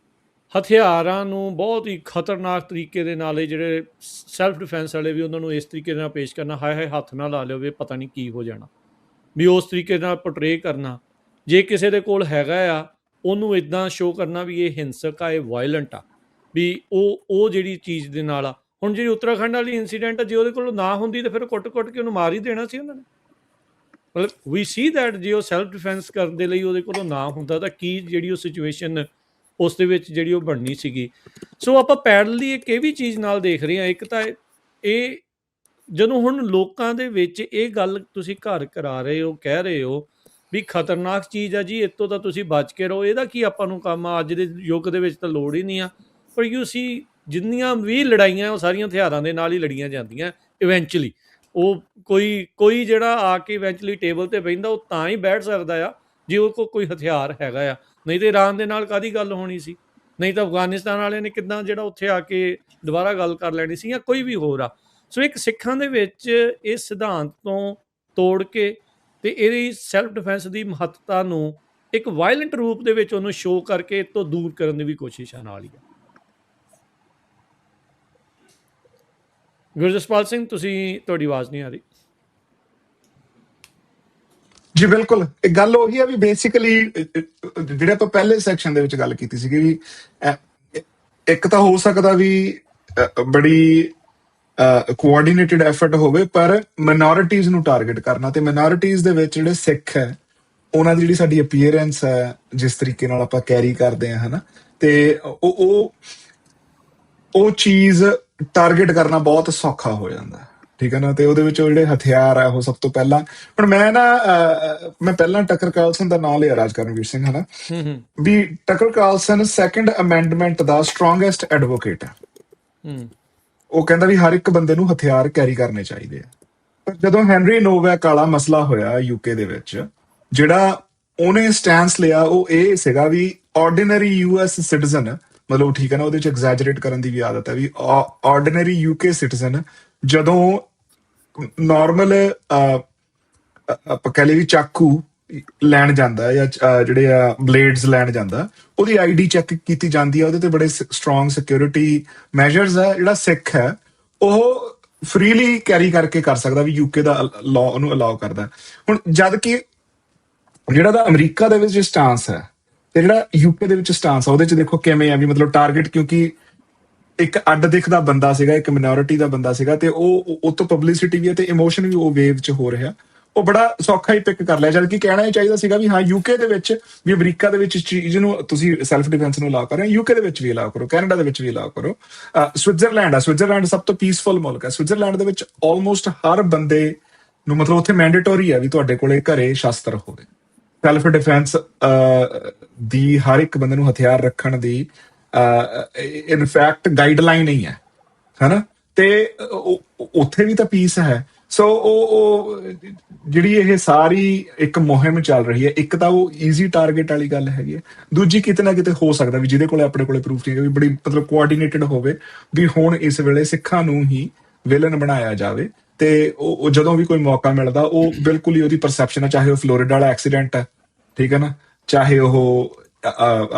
ਹਥਿਆਰਾਂ ਨੂੰ ਬਹੁਤ ਹੀ ਖਤਰਨਾਕ ਤਰੀਕੇ ਦੇ ਨਾਲ ਇਹ ਜਿਹੜੇ ਸੈਲਫ ਡਿਫੈਂਸ ਵਾਲੇ ਵੀ ਉਹਨਾਂ ਨੂੰ ਇਸ ਤਰੀਕੇ ਨਾਲ ਪੇਸ਼ ਕਰਨਾ, ਹਾਏ ਹਾਏ ਹੱਥ ਨਾ ਲਾ ਲਿਓ ਵੀ ਪਤਾ ਨਹੀਂ ਕੀ ਹੋ ਜਾਣਾ, ਵੀ ਉਸ ਤਰੀਕੇ ਨਾਲ ਪੋਰਟਰੇ ਕਰਨਾ। ਜੇ ਕਿਸੇ ਦੇ ਕੋਲ ਹੈਗਾ ਆ ਉਹਨੂੰ ਇੱਦਾਂ ਸ਼ੋਅ ਕਰਨਾ ਵੀ ਇਹ ਹਿੰਸਕ ਆ, ਇਹ ਵਾਇਲੈਂਟ ਆ, ਵੀ ਉਹ ਜਿਹੜੀ ਚੀਜ਼ ਦੇ ਨਾਲ ਆ। ਹੁਣ ਜਿਹੜੀ ਉੱਤਰਾਖੰਡ ਵਾਲੀ ਇੰਸੀਡੈਂਟ ਆ, ਜੇ ਉਹਦੇ ਕੋਲ ਨਾ ਹੁੰਦੀ ਤਾਂ ਫਿਰ ਕੁੱਟ-ਕੁੱਟ ਕੇ ਉਹਨੂੰ ਮਾਰ ਹੀ ਦੇਣਾ ਸੀ ਉਹਨਾਂ ਨੇ। ਮਤਲਬ ਵੀ ਸੀ ਦੈਟ ਜੇ ਉਹ ਸੈਲਫ ਡਿਫੈਂਸ ਕਰਨ ਦੇ ਲਈ ਉਹਦੇ ਕੋਲੋਂ ਨਾ ਹੁੰਦਾ ਤਾਂ ਕੀ ਜਿਹੜੀ ਉਹ ਸਿਚੁਏਸ਼ਨ ਉਸ ਦੇ ਵਿੱਚ ਜਿਹੜੀ ਉਹ ਬਣਨੀ ਸੀਗੀ। ਸੋ ਆਪਾਂ ਪੈਰਲਲੀ ਇੱਕ ਇਹ ਵੀ ਚੀਜ਼ ਨਾਲ ਦੇਖ ਰਹੇ ਹਾਂ। ਇੱਕ ਤਾਂ ਇਹ ਜਦੋਂ ਹੁਣ ਲੋਕਾਂ ਦੇ ਵਿੱਚ ਇਹ ਗੱਲ ਤੁਸੀਂ ਘਰ ਕਰਾ ਰਹੇ ਹੋ, ਕਹਿ ਰਹੇ ਹੋ ਵੀ ਖਤਰਨਾਕ ਚੀਜ਼ ਆ ਜੀ, ਇੱਥੋਂ ਤਾਂ ਤੁਸੀਂ ਬਚ ਕੇ ਰਹੋ, ਇਹਦਾ ਕੀ ਆਪਾਂ ਨੂੰ ਕੰਮ ਆ, ਅੱਜ ਦੇ ਯੁੱਗ ਦੇ ਵਿੱਚ ਤਾਂ ਲੋੜ ਹੀ ਨਹੀਂ ਆ। ਪਰ ਯੂ ਸੀ ਜਿੰਨੀਆਂ ਵੀ ਲੜਾਈਆਂ ਉਹ ਸਾਰੀਆਂ ਹਥਿਆਰਾਂ ਦੇ ਨਾਲ ਹੀ ਲੜੀਆਂ ਜਾਂਦੀਆਂ ਇਵੈਂਚੁਅਲੀ। ਉਹ ਕੋਈ ਜਿਹੜਾ ਆ ਕੇ ਇਵੈਂਚੁਅਲੀ ਟੇਬਲ 'ਤੇ ਬਹਿੰਦਾ ਉਹ ਤਾਂ ਹੀ ਬੈਠ ਸਕਦਾ ਆ ਜੇ ਉਹ ਕੋਲ ਕੋਈ ਹਥਿਆਰ ਹੈਗਾ ਆ, ਨਹੀਂ ਤਾਂ ਇਰਾਨ ਦੇ ਨਾਲ ਕਾਹਦੀ ਗੱਲ ਹੋਣੀ ਸੀ, ਨਹੀਂ ਤਾਂ ਅਫਗਾਨਿਸਤਾਨ ਵਾਲਿਆਂ ਨੇ ਕਿੱਦਾਂ ਜਿਹੜਾ ਉੱਥੇ ਆ ਕੇ ਦੁਬਾਰਾ ਗੱਲ ਕਰ ਲੈਣੀ ਸੀ, ਜਾਂ ਕੋਈ ਵੀ ਹੋਰ ਆ। ਸੋ ਇੱਕ ਸਿੱਖਾਂ ਦੇ ਵਿੱਚ ਇਸ ਸਿਧਾਂਤ ਤੋਂ ਤੋੜ ਕੇ ਅਤੇ ਇਹਦੀ ਸੈਲਫ ਡਿਫੈਂਸ ਦੀ ਮਹੱਤਤਾ ਨੂੰ ਇੱਕ ਵਾਇਲੈਂਟ ਰੂਪ ਦੇ ਵਿੱਚ ਉਹਨੂੰ ਸ਼ੋਅ ਕਰਕੇ ਇਹ ਤੋਂ ਦੂਰ ਕਰਨ ਦੀ ਵੀ ਕੋਸ਼ਿਸ਼ ਆ ਨਾਲ ਹੀ ਆ। ਗੁਰਜਸਪਾਲ ਸਿੰਘ, ਤੁਹਾਡੀ ਆਵਾਜ਼ ਨਹੀਂ ਆ ਰਹੀ ਜੀ। ਬਿਲਕੁਲ ਇਹ ਗੱਲ ਉਹੀ ਆ ਵੀ ਬੇਸਿਕਲੀ ਜਿਹੜੇ ਆਪਾਂ ਪਹਿਲੇ ਸੈਕਸ਼ਨ ਦੇ ਵਿੱਚ ਗੱਲ ਕੀਤੀ ਸੀਗੀ ਵੀ ਇੱਕ ਤਾਂ ਹੋ ਸਕਦਾ ਵੀ ਬੜੀ ਕੋਆਰਡੀਨੇਟਡ ਐਫਰਟ ਹੋਵੇ, ਪਰ ਮਾਈਨੋਰਿਟੀਜ਼ ਨੂੰ ਟਾਰਗੇਟ ਕਰਨਾ, ਤੇ ਮਾਈਨੋਰਿਟੀਜ਼ ਦੇ ਵਿੱਚ ਜਿਹੜੇ ਸਿੱਖ ਹੈ ਉਹਨਾਂ ਦੀ ਜਿਹੜੀ ਸਾਡੀ ਅਪੀਅਰੈਂਸ ਹੈ, ਜਿਸ ਤਰੀਕੇ ਨਾਲ ਆਪਾਂ ਕੈਰੀ ਕਰਦੇ ਹਾਂ ਹਨਾ, ਤੇ ਉਹ ਚੀਜ਼ ਟਾਰਗੇਟ ਕਰਨਾ ਬਹੁਤ ਸੌਖਾ ਹੋ ਜਾਂਦਾ, ਠੀਕ ਹੈ ਨਾ। ਤੇ ਉਹਦੇ ਵਿੱਚ ਜਿਹੜੇ ਹਥਿਆਰ ਆ ਉਹ ਸਭ ਤੋਂ ਪਹਿਲਾਂ, ਹੁਣ ਮੈਂ ਪਹਿਲਾਂ ਟਕਰ ਕਾਰਲਸਨ ਦਾ ਨਾਂ ਲਿਆ, ਰਾਜ ਕਰਨਵੀਰ ਸਿੰਘ ਹਨਾ, ਵੀ ਟਕਰ ਕਾਰਲਸਨ ਸੈਕੰਡ ਅਮੈਂਡਮੈਂਟ ਦਾ ਸਟਰੋਂਗੈਸਟ ਐਡਵੋਕੇਟ ਹੈ। ਉਹ ਕਹਿੰਦਾ ਵੀ ਹਰ ਇੱਕ ਬੰਦੇ ਨੂੰ ਹਥਿਆਰ ਕੈਰੀ ਕਰਨੇ ਚਾਹੀਦੇ ਆ। ਪਰ ਜਦੋਂ ਹੈਨਰੀ ਨੋਵੈਕ ਵਾਲਾ ਮਸਲਾ ਹੋਇਆ ਯੂਕੇ ਦੇ ਵਿੱਚ, ਜਿਹੜਾ ਉਹਨੇ ਸਟੈਂਸ ਲਿਆ ਉਹ ਇਹ ਸੀਗਾ ਵੀ ਆਰਡੀਨਰੀ ਯੂਐਸ ਸਿਟੀਜ਼ਨ, ਮਤਲਬ ਠੀਕ ਹੈ ਨਾ, ਉਹਦੇ ਚ ਐਗਜ਼ੈਜਰੇਟ ਕਰਨ ਦੀ ਵੀ ਆਦਤ ਹੈ, ਵੀ ਆਰਡੀਨਰੀ ਯੂਕੇ ਸਿਟੀਜ਼ਨ ਜਦੋਂ ਨਾਰਮਲ ਆਪਾਂ ਕਹਿ ਲਈਏ ਵੀ ਚਾਕੂ ਲੈਣ ਜਾਂਦਾ ਜਾਂ ਜਿਹੜੇ ਆ ਬਲੇਡਸ ਲੈਣ ਜਾਂਦਾ, ਉਹਦੀ ਆਈਡੀ ਚੈੱਕ ਕੀਤੀ ਜਾਂਦੀ ਆ, ਉਹਦੇ ਤੇ ਬੜੇ ਸਟਰੋਂਗ ਸਿਕਿਉਰਿਟੀ ਮੈਜਰਸ ਆ। ਜਿਹੜਾ ਸਿੱਖ ਹੈ ਉਹ ਫ੍ਰੀਲੀ ਕੈਰੀ ਕਰਕੇ ਕਰ ਸਕਦਾ, ਵੀ ਯੂਕੇ ਦਾ ਲਾਅ ਉਹਨੂੰ ਅਲਾਓ ਕਰਦਾ। ਹੁਣ ਜਦ ਕਿ ਜਿਹੜਾ ਦਾ ਅਮਰੀਕਾ ਦੇ ਵਿੱਚ ਸਟਾਂਸ ਹੈ ਤੇ ਜਿਹੜਾ ਯੂਕੇ ਦੇ ਵਿੱਚ ਸਟਾਂਸ ਆ, ਉਹਦੇ ਚ ਦੇਖੋ ਕਿਵੇਂ ਆ ਵੀ ਮਤਲਬ ਟਾਰਗੇਟ, ਕਿਉਂਕਿ ਇੱਕ ਅੱਡ ਦਿਖਦਾ ਬੰਦਾ ਸੀਗਾ, ਇੱਕ ਮਿਨੋਰਿਟੀ ਦਾ ਬੰਦਾ ਸੀਗਾ, ਤੇ ਉਹ ਤੋਂ ਪਬਲਿਸਿਟੀ ਵੀ ਹੈ ਤੇ ਇਮੋਸ਼ਨ ਵੀ ਉਹ ਵੇਵ ਚ ਹੋ ਰਿਹਾ, ਉਹ ਬੜਾ ਸੌਖਾ ਹੀ ਪਿਕ ਕਰ ਲਿਆ। ਜਦ ਕਿ ਕਹਿਣਾ ਇਹ ਚਾਹੀਦਾ ਸੀਗਾ ਵੀ ਹਾਂ ਯੂਕੇ ਦੇ ਵਿੱਚ ਵੀ, ਅਮਰੀਕਾ ਦੇ ਵਿੱਚ ਚੀਜ਼ ਨੂੰ ਤੁਸੀਂ ਸੈਲਫ ਡਿਫੈਂਸ ਨੂੰ ਅਲਾਓ ਕਰ ਰਹੇ ਹੋ, ਯੂਕੇ ਦੇ ਵਿੱਚ ਵੀ ਅਲਾਓ ਕਰੋ, ਕੈਨੇਡਾ ਦੇ ਵਿੱਚ ਵੀ ਅਲਾਓ ਕਰੋ। ਸਵਿਟਜ਼ਰਲੈਂਡ ਸਭ ਤੋਂ ਪੀਸਫੁਲ ਮੁਲਕ ਹੈ। ਸਵਿਟਜ਼ਰਲੈਂਡ ਦੇ ਵਿੱਚ ਆਲਮੋਸਟ ਹਰ ਬੰਦੇ ਨੂੰ ਮਤਲਬ ਉੱਥੇ ਮੈਂਡੇਟੋਰੀ ਹੈ ਵੀ ਤੁਹਾਡੇ ਕੋਲੇ ਘਰੇ ਸ਼ਸਤਰ ਹੋਵੇ। ਸੈਲਫ ਡਿਫੈਂਸ ਦੀ ਹਰ ਇੱਕ ਬੰਦੇ ਨੂੰ ਹਥਿਆਰ ਰੱਖਣ ਦੀ ਇਨਫੈਕਟ ਗਾਈਡਲਾਈਨ ਨਹੀਂ ਹੈ ਹਨਾ, ਤੇ ਉੱਥੇ ਵੀ ਤਾਂ ਪੀਸ ਹੈ। ਸੋ ਉਹ ਜਿਹੜੀ ਇਹ ਸਾਰੀ ਇੱਕ ਮੁਹਿੰਮ ਚੱਲ ਰਹੀ ਹੈ, ਇੱਕ ਤਾਂ ਉਹ ਈਜ਼ੀ ਟਾਰਗੇਟ ਵਾਲੀ ਗੱਲ ਹੈਗੀ ਹੈ, ਦੂਜੀ ਕਿਤੇ ਨਾ ਕਿਤੇ ਹੋ ਸਕਦਾ ਵੀ ਜਿਹਦੇ ਕੋਲੇ ਆਪਣੇ ਕੋਲੇ ਪ੍ਰੂਫ ਨਹੀਂ ਹੈ, ਵੀ ਬੜੀ ਮਤਲਬ ਕੋਆਰਡੀਨੇਟਡ ਹੋਵੇ ਵੀ ਹੁਣ ਇਸ ਵੇਲੇ ਸਿੱਖਾਂ ਨੂੰ ਹੀ ਵਿਲਨ ਬਣਾਇਆ ਜਾਵੇ, ਤੇ ਉਹ ਜਦੋਂ ਵੀ ਕੋਈ ਮੌਕਾ ਮਿਲਦਾ ਉਹ ਬਿਲਕੁਲ ਹੀ ਉਹਦੀ ਪਰਸੈਪਸ਼ਨ ਹੈ, ਚਾਹੇ ਉਹ ਫਲੋਰੀਡਾ ਵਾਲਾ ਐਕਸੀਡੈਂਟ ਹੈ, ਠੀਕ ਹੈ ਨਾ, ਚਾਹੇ ਉਹ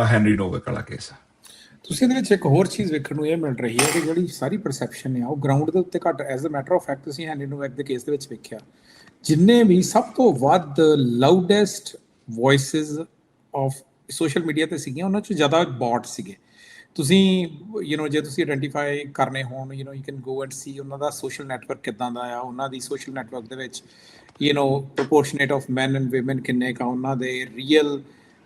ਹੈਨਰੀ ਨੋਵੈਕ ਵਾਲਾ ਕੇਸ ਹੈ। ਤੁਸੀਂ ਇਹਦੇ ਵਿੱਚ ਇੱਕ ਹੋਰ ਚੀਜ਼ ਵੇਖਣ ਨੂੰ ਇਹ ਮਿਲ ਰਹੀ ਹੈ ਕਿ ਜਿਹੜੀ ਸਾਰੀ ਪਰਸੈਪਸ਼ਨ ਆ ਉਹ ਗਰਾਊਂਡ ਦੇ ਉੱਤੇ ਘੱਟ, as a matter of fact ਤੁਸੀਂ ਹੈਨਰੀ ਨੋਵੈਕ ਦੇ ਕੇਸ ਦੇ ਵਿੱਚ ਵੇਖਿਆ, ਜਿੰਨੇ ਵੀ ਸਭ ਤੋਂ ਵੱਧ ਲਾਊਡੈਸਟ ਵੌਇਸਿਸ ਆਫ ਸੋਸ਼ਲ ਮੀਡੀਆ ਤੇ ਸੀਗੀਆਂ, ਉਹਨਾਂ 'ਚ ਜ਼ਿਆਦਾ ਬੌਟ ਸੀਗੇ। ਤੁਸੀਂ ਜੇ ਤੁਸੀਂ ਆਇਡੈਂਟੀਫਾਈ ਕਰਨੇ ਹੋਣ, ਯੂ ਕੈਨ ਗੋ ਐਂਡ ਸੀ ਉਹਨਾਂ ਦਾ ਸੋਸ਼ਲ ਨੈਟਵਰਕ ਕਿੱਦਾਂ ਦਾ ਆ, ਉਹਨਾਂ ਦੀ ਸੋਸ਼ਲ ਨੈਟਵਰਕ ਦੇ ਵਿੱਚ ਪ੍ਰੋਪੋਰਸ਼ਨੇਟ ਆਫ ਮੈਨ ਐਂਡ ਵੀਮਨ ਕਿੰਨੇ ਕਾ, ਉਹਨਾਂ ਦੇ ਰੀਅਲ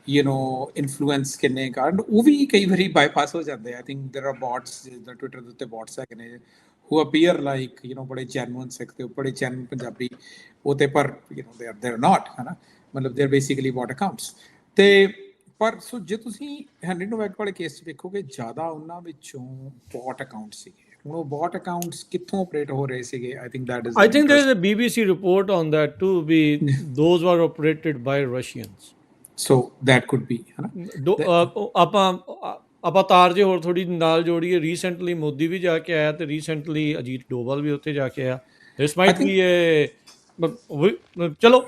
ਇਨਫਲੂਐਂਸ ਕਿੰਨੇ ਕਾਰਨ, ਉਹ ਵੀ ਕਈ ਵਾਰੀ ਬਾਈਪਾਸ ਹੋ ਜਾਂਦੇ। ਆਈ ਥਿੰਕ ਦੇਰ ਆਰ ਬੌਟਸ, ਜਿੱਦਾਂ ਟਵਿੱਟਰ ਦੇ ਉੱਤੇ ਬੌਟਸ ਹੈਗੇ ਨੇ who appear like ਬੜੇ ਜੈਨੂਅਨ ਸਿੱਖ ਤੇ ਬੜੇ ਜੈਨੂਅਨ ਪੰਜਾਬੀ ਉਹ ਤੇ, ਪਰ they are not ਹੈ ਨਾ, ਮਤਲਬ they are basically bot accounts। ਤੇ ਪਰ ਸੋ ਜੇ ਤੁਸੀਂ ਹੈਨਰੀ ਨੋਵੈਕ ਵਾਲੇ ਕੇਸ 'ਚ ਵੇਖੋਗੇ, ਜ਼ਿਆਦਾ ਉਹਨਾਂ ਵਿੱਚੋਂ ਬੌਟ ਅਕਾਊਂਟ ਸੀਗੇ, ਹੁਣ ਉਹ ਬੌਟ ਅਕਾਊਂਟਸ ਕਿੱਥੋਂ ਆਪਰੇਟ ਹੋ ਰਹੇ ਸੀਗੇ, I think that is I think there is a BBC report on that too. Those were operated by Russians. So that could B, ਹੈ ਨਾ। ਆਪਾਂ ਤਾਰ ਜੇ ਹੋਰ ਥੋੜੀ ਨਾਲ ਜੋੜੀਏ, ਰੀਸੈਂਟਲੀ ਮੋਦੀ ਵੀ ਜਾ ਕੇ ਆਇਆ ਤੇ ਰੀਸੈਂਟਲੀ ਅਜੀਤ ਡੋਵਾਲ ਵੀ ਉੱਥੇ ਜਾ ਕੇ ਆਇਆ। ਦਿਸ ਮਾਈਟ ਬੀ ਚਲੋ